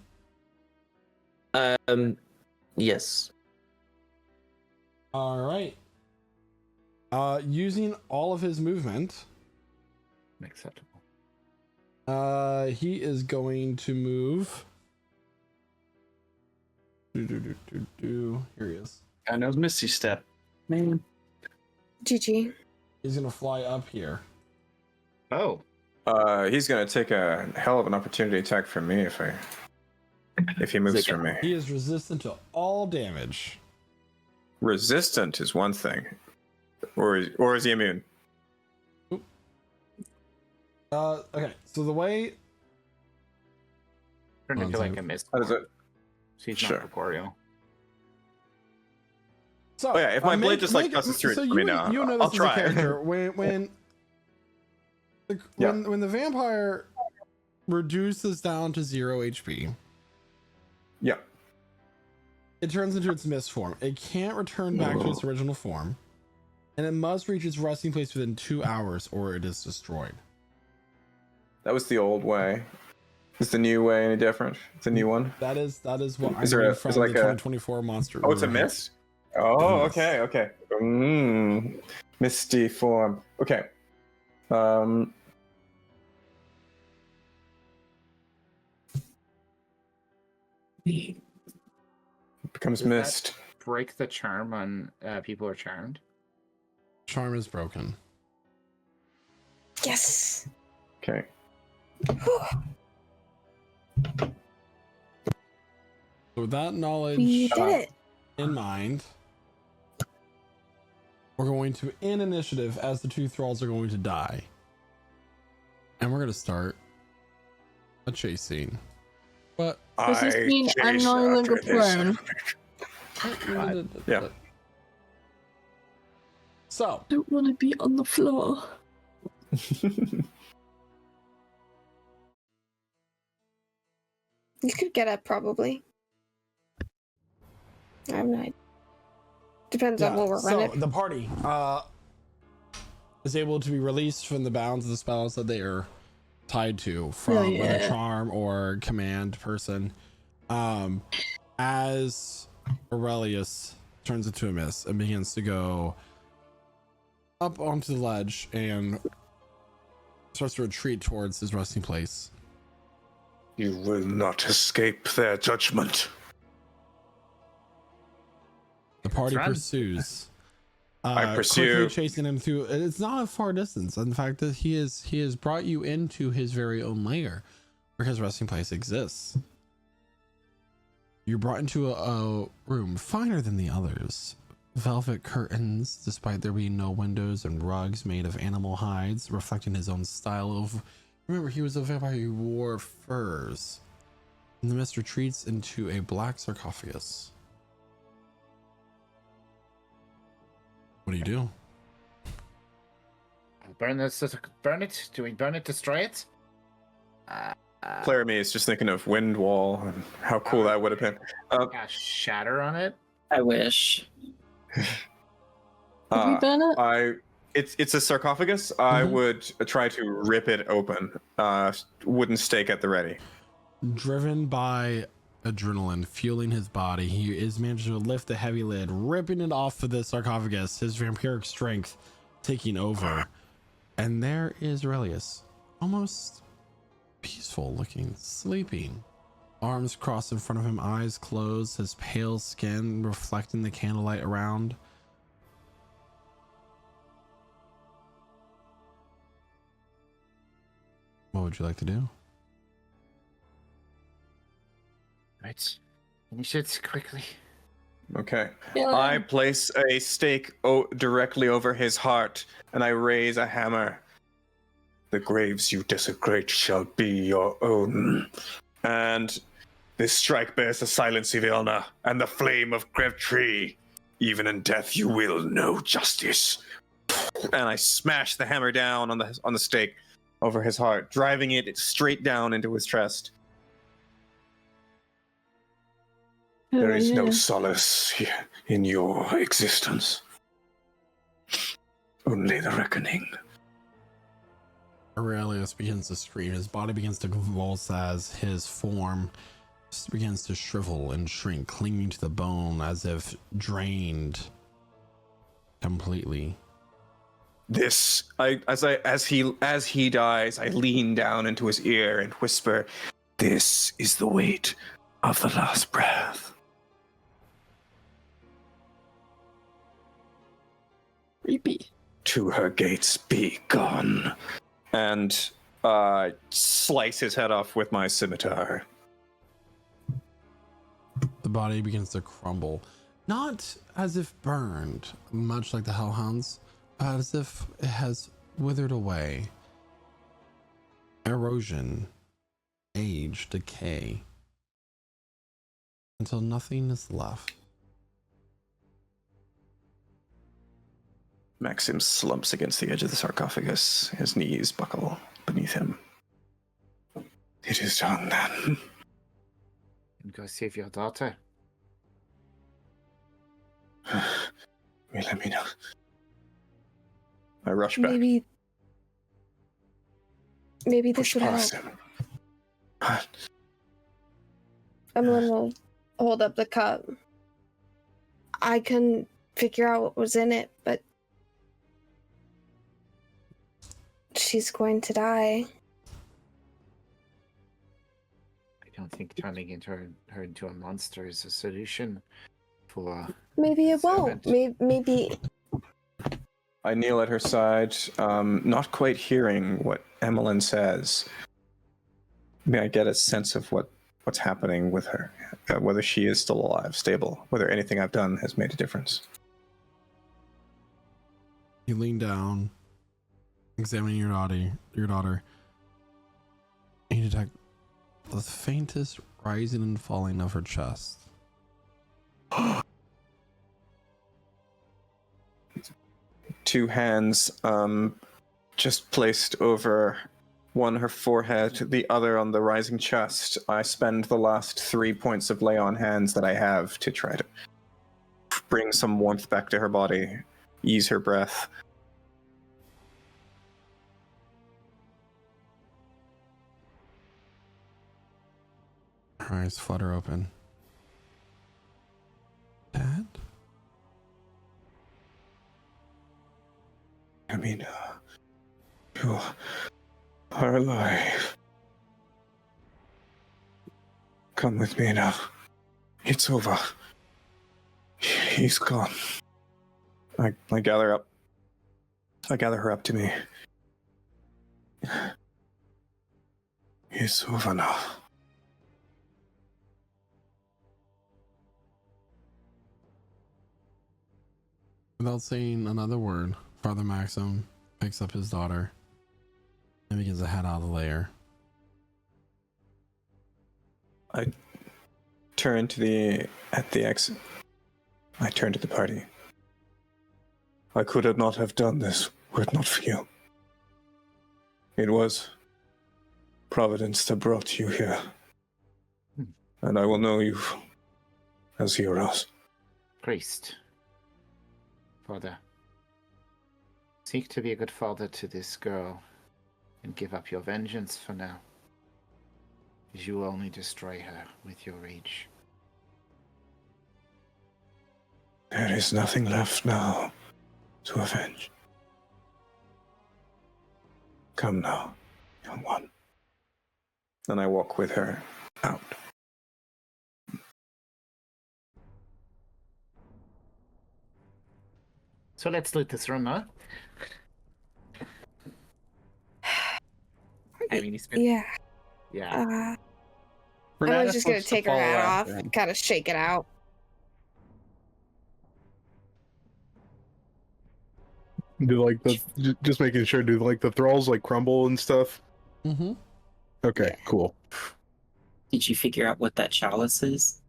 Yes. All right. Using all of his movement, Acceptable. he is going to move. Here he is. God knows Misty Step. Man. GG. He's gonna fly up here. Oh. He's gonna take a hell of an opportunity attack from me if he moves from me. He is resistant to all damage. Resistant is one thing, or is he immune? Okay. So the way Turned into like a mist. How does it? She's Sure. not corporeal. So, Oh yeah, if my blade just like passes through it so for you me would- now, you know I'll this as a try. character when when the vampire reduces down to 0 HP, Yeah. it turns into its mist form. It can't return back to its original form, and it must reach its resting place within 2 hours, or it is destroyed. That was the old way. Is the new way any different? It's a new one. That is what I'm Is there doing a- from is the like a- 2024 monster. Oh, it's a Order. mist? Oh, Yes. okay. Misty form. Okay. It becomes Does that mist. break the charm on people are charmed? Charm is broken. Yes. Okay. So with that knowledge We did it. in mind, we're going to end initiative as the 2 thralls are going to die. And we're going to start a chase scene. But Does this mean I'm no longer prone? Yeah. So, I don't want to be on the floor. You could get up probably. I have no idea. Depends on what we're running. so the party is able to be released from the bounds of the spells that they are tied to from whether charm or command person. As Aurelius turns into a mist and begins to go up onto the ledge and starts to retreat towards his resting place. You will not escape their judgment. The party Friend. pursues. I pursue. Quickly chasing him through. It's not a far distance. In fact, that he has brought you into his very own lair, where his resting place exists. You're brought into a room finer than the others. Velvet curtains, despite there being no windows, and rugs made of animal hides, reflecting his own style of. Remember, he was a vampire who wore furs. And the mist retreats into a black sarcophagus. What do you do? Burn it. Do we burn it? Destroy it? Player me is just thinking of Wind Wall and how cool that would have been. Shatter on it. I wish. Did we burn it? It's a sarcophagus. I would try to rip it open. Wooden stake at the ready. Driven by adrenaline fueling his body, he is managing to lift the heavy lid, ripping it off of the sarcophagus, his vampiric strength taking over. And there is Aurelius, almost peaceful looking, sleeping Arms crossed in front of him, eyes closed, his pale skin reflecting the candlelight around. What would you like to do? Right. Finish it quickly. Okay. Yeah. I place a stake directly over his heart, and I raise a hammer. The graves you desecrate shall be your own. And this strike bears the silence of Ilna and the flame of Grevtree. Even in death you will know justice. And I smash the hammer down on the stake over his heart, driving it straight down into his chest. There is no solace in your existence. Only the reckoning. Aurelius begins to scream. His body begins to convulse as his form begins to shrivel and shrink, clinging to the bone as if drained completely. As he dies, I lean down into his ear and whisper, "This is the weight of the last breath." Creepy. To her gates be gone. And slice his head off with my scimitar. The body begins to crumble, not as if burned, much like the hellhounds, but as if it has withered away. Erosion, age, decay, until nothing is left. Maxim slumps against the edge of the sarcophagus. His knees buckle beneath him. It is done then. And go save your daughter. Will let me know. I rush back. Maybe this Push would help. past him. I'm gonna hold up the cup. I couldn't figure out what was in it, but she's going to die. I don't think turning her into a monster is a solution for. Maybe it won't. Maybe. I kneel at her side, not quite hearing what Emmeline says. May I get a sense of what's happening with her, whether she is still alive, stable, whether anything I've done has made a difference. You lean down, examining your daughter. And you detect the faintest rising and falling of her chest. Two hands just placed over one her forehead, the other on the rising chest. I spend the last 3 points of lay on hands that I have to try to bring some warmth back to her body, ease her breath. Her eyes flutter open. Dad? Amina, you are alive. Come with me now. It's over. He's gone. I gather up. I gather her up to me. It's over now. Without saying another word, Father Maxim picks up his daughter and begins to head out of the lair. I turn to the exit. I turn to the party. I could not have done this were it not for you. It was Providence that brought you here. And I will know you as heroes. Priest. Father. Seek to be a good father to this girl and give up your vengeance for now. As you will only destroy her with your rage. There is nothing left now to avenge. Come now, young one. Then I walk with her out. So let's loot this room, huh? I mean, he's been... Yeah. Yeah. Emma's just gonna take her hat off, kind of shake it out. Do like the just making sure, do like the thralls like crumble and stuff? Mm-hmm. Okay, cool. Did you figure out what that chalice is?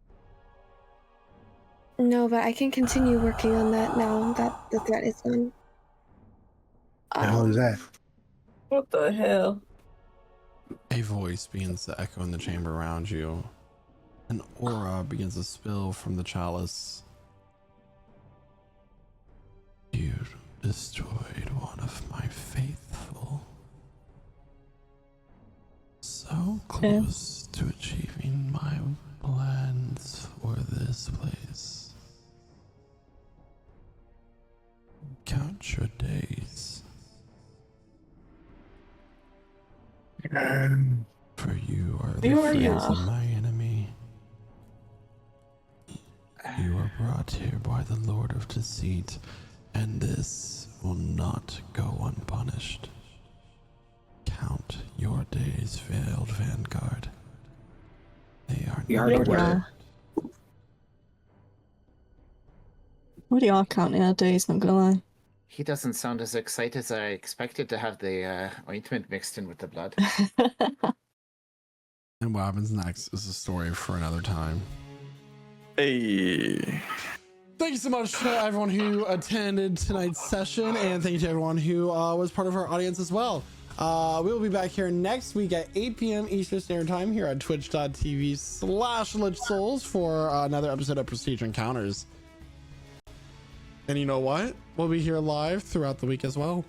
No, but I can continue working on that now that the threat is done. The hell is that? What the hell? A voice begins to echo in the chamber around you. An aura begins to spill from the chalice. You destroyed one of my faithful. So close to achieving my plans for this place. Count your days. For you are the friends of my enemy. You are brought here by the Lord of Deceit, and this will not go unpunished. Count your days, Veiled Vanguard. They are We already were. We are counting our days, not gonna lie. He doesn't sound as excited as I expected to have the ointment mixed in with the blood. And what happens next is a story for another time. Hey. Thank you so much to everyone who attended tonight's session, and thank you to everyone who was part of our audience as well. We will be back here next week at 8 p.m. Eastern Standard Time here at twitch.tv/LichSouls for another episode of Prestige Encounters. And you know what? We'll be here live throughout the week as well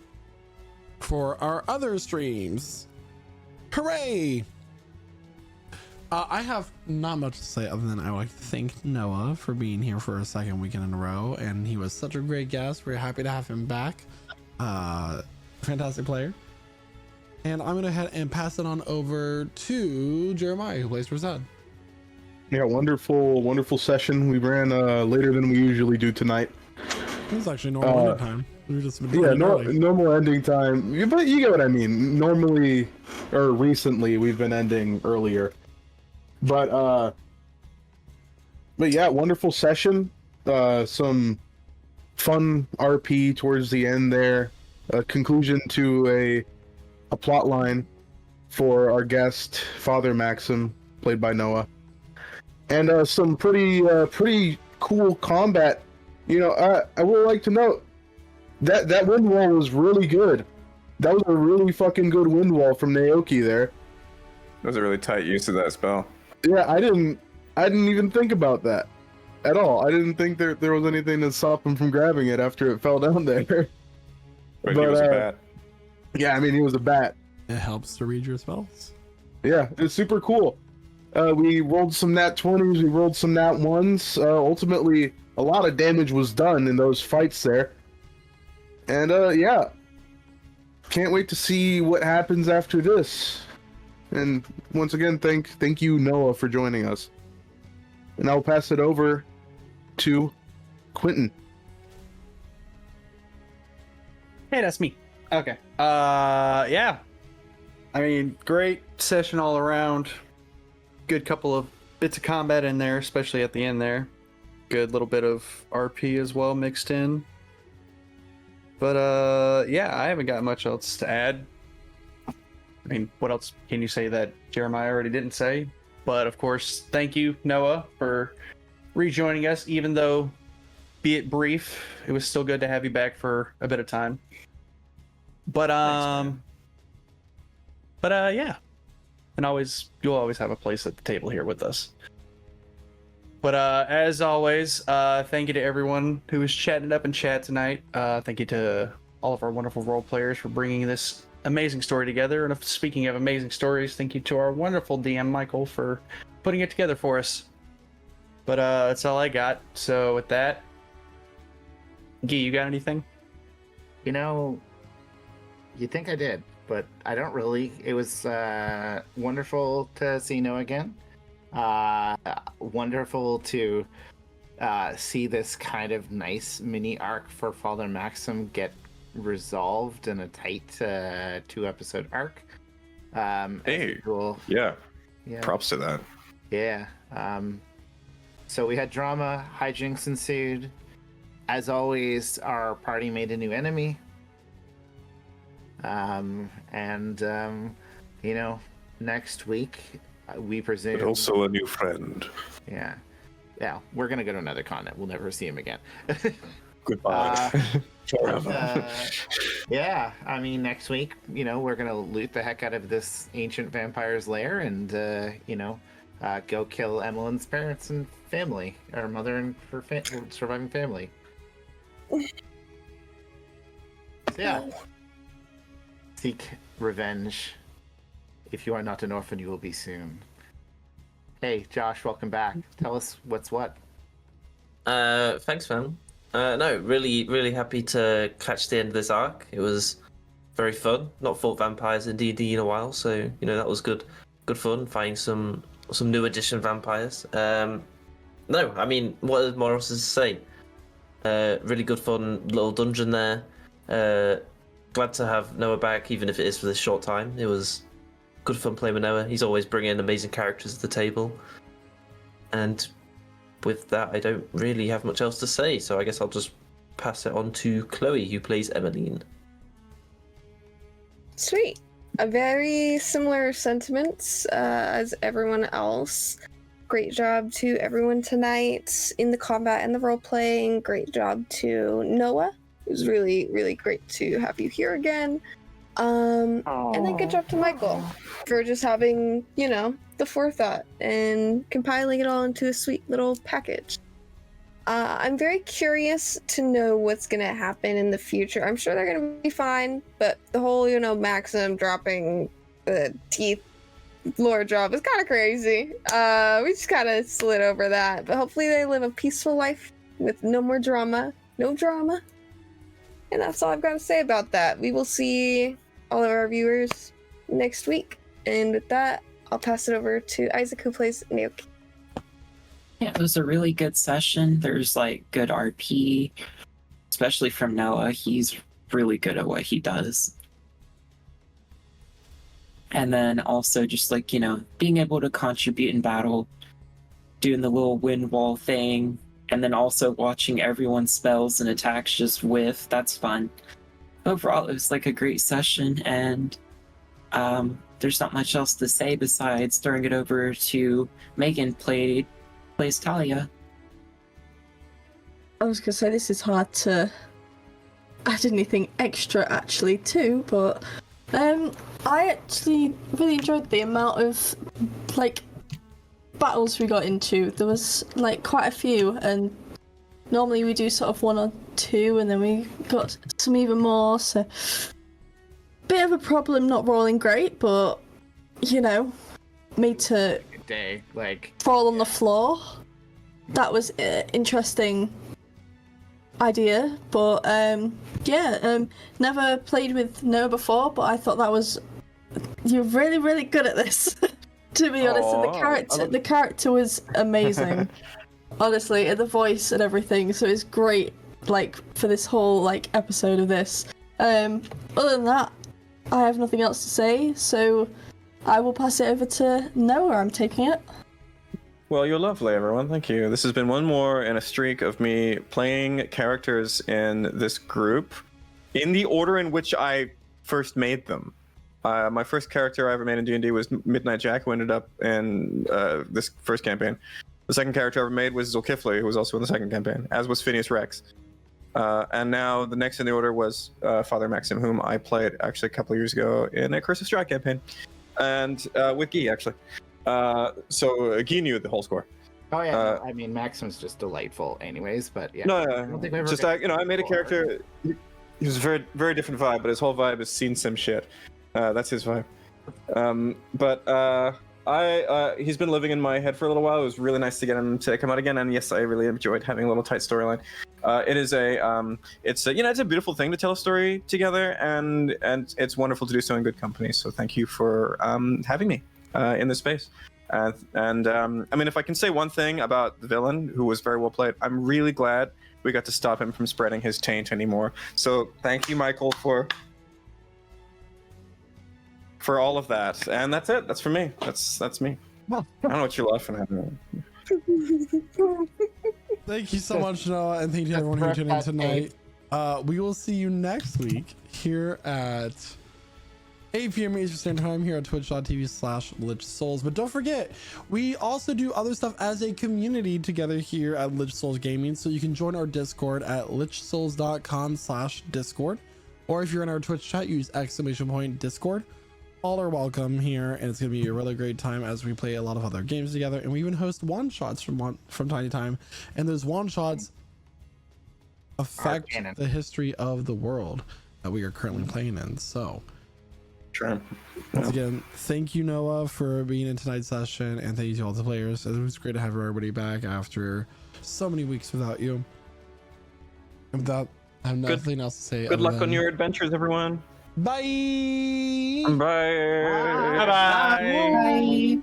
for our other streams. Hooray! I have not much to say other than I would like to thank Noah for being here for a second weekend in a row, and he was such a great guest. We're happy to have him back. Fantastic player. And I'm gonna head and pass it on over to Jeremiah, who plays Rosad. Yeah, wonderful session. We ran later than we usually do tonight. This is actually normal ending time. We've just been normal ending time. But you get what I mean. Normally, or recently, we've been ending earlier. But yeah, wonderful session. Some fun RP towards the end there. A conclusion to a plot line for our guest, Father Maxim, played by Noah. And some pretty cool combat. You know, I would like to note that wind wall was really good. That was a really fucking good wind wall from Naoki there. That was a really tight use of that spell. Yeah, I didn't even think about that at all. I didn't think there was anything to stop him from grabbing it after it fell down there. But he was a bat. Yeah, I mean, he was a bat. It helps to read your spells. Yeah, it's super cool. We rolled some nat 20s, we rolled some nat 1s. Ultimately, a lot of damage was done in those fights there. And yeah, can't wait to see what happens after this. And once again, thank you, Noah, for joining us. And I'll pass it over to Quentin. Hey, that's me. Okay. Yeah. I mean, great session all around. Good couple of bits of combat in there, especially at the end there. Good little bit of RP as well mixed in. But yeah, I haven't got much else to add. I mean, what else can you say that Jeremiah already didn't say? But of course, thank you, Noah, for rejoining us, even though, be it brief, it was still good to have you back for a bit of time. But yeah. And you'll always have a place at the table here with us. But as always, thank you to everyone who was chatting up in chat tonight. Thank you to all of our wonderful role players for bringing this amazing story together. And speaking of amazing stories, thank you to our wonderful DM Michael for putting it together for us. But that's all I got. So with that, Guy, you got anything? You know, you think I did, but I don't really. It was wonderful to see Noah again. Wonderful to see this kind of nice mini arc for Father Maxim get resolved in a tight 2-episode arc. Hey, cool. Yeah, Yeah. props to that. Yeah. So we had drama, hijinks ensued. As always, our party made a new enemy. You know, next week we presume. But also a new friend. Yeah. Yeah, we're gonna go to another continent. We'll never see him again. Goodbye. Forever. Yeah, I mean, next week, you know, we're gonna loot the heck out of this ancient vampire's lair and, you know, go kill Emmeline's parents and family, or mother and her surviving family. So, yeah. Seek revenge. If you are not an orphan, you will be soon. Hey, Josh, welcome back. Tell us what's what. Thanks, man. No, really happy to catch the end of this arc. It was very fun. Not fought vampires in D&D in a while, so you know that was good fun. Finding some new edition vampires. No, I mean, what more else is to say? Really good fun little dungeon there. Glad to have Noah back, even if it is for this short time. It was good fun playing with Noah. He's always bringing amazing characters to the table. And with that, I don't really have much else to say, so I guess I'll just pass it on to Chloe, who plays Emmeline. Sweet. A very similar sentiments as everyone else. Great job to everyone tonight in the combat and the role playing. Great job to Noah. It was really, really great to have you here again. And then good job to Michael for just having, you know, the forethought and compiling it all into a sweet little package. I'm very curious to know what's gonna happen in the future. I'm sure they're gonna be fine, but the whole, you know, Maxim dropping the teeth lore drop is kind of crazy. We just kind of slid over that, but hopefully they live a peaceful life with no more drama. No drama. And that's all I've got to say about that. We will see all of our viewers next week. And with that, I'll pass it over to Isaac, who plays Naoki. Yeah, it was a really good session. There's like good RP, especially from Noah. He's really good at what he does. And then also just like, you know, being able to contribute in battle, doing the little wind wall thing, and then also watching everyone's spells and attacks just whiff. That's fun. Overall, it was like a great session, and there's not much else to say besides throwing it over to Megan plays Talia. I was gonna say this is hard to add anything extra actually too, but I actually really enjoyed the amount of like battles we got into. There was like quite a few, and normally we do sort of 1 or 2, and then we got some even more, so bit of a problem not rolling great, but you know, made to Day, like fall on the floor. That was an interesting idea, but never played with Noah before, but I thought that was, you're really, really good at this. To be honest, and the character was amazing. Honestly, and the voice and everything, so it's great, like, for this whole, like, episode of this. Other than that, I have nothing else to say, so I will pass it over to Noah. I'm taking it. Well, you're lovely, everyone. Thank you. This has been one more in a streak of me playing characters in this group in the order in which I first made them. My first character I ever made in D&D was Midnight Jack, who ended up in this first campaign. The second character I ever made was Zulkifli, who was also in the second campaign, as was Phineas Rex. And now the next in the order was Father Maxim, whom I played actually a couple of years ago in a Curse of Strahd campaign, and with Guy actually. So Guy knew the whole score. Oh yeah, I mean Maxim's just delightful, anyways. But yeah, no, I don't think we ever just I made a character. He was a very, very different vibe, but his whole vibe is seen some shit. That's his vibe. He's been living in my head for a little while. It was really nice to get him to come out again, and yes, I really enjoyed having a little tight storyline. It's a beautiful thing to tell a story together, and it's wonderful to do so in good company. So thank you for having me in this space. And I mean, if I can say one thing about the villain, who was very well played, I'm really glad we got to stop him from spreading his taint anymore. So thank you, Michael, for all of that. And that's it. That's for me. That's me. I don't know what you're laughing at. Thank you so much, Noah, and thank you to everyone who tuned in tonight. We will see you next week here at 8 p.m. Eastern Standard Time here at twitch.tv/LichSouls. But don't forget, we also do other stuff as a community together here at Lich Souls Gaming. So you can join our Discord at lichsouls.com/Discord. Or if you're in our Twitch chat, use !Discord. All are welcome here, and it's going to be a really great time as we play a lot of other games together. And we even host one-shots from time to time. And those one-shots affect the history of the world that we are currently playing in. So sure. Once again, thank you, Noah, for being in tonight's session, and thank you to all the players. It was great to have everybody back after so many weeks without you. And with that, I have nothing else to say. Good luck on your adventures, everyone. Bye. Bye. Bye. Bye.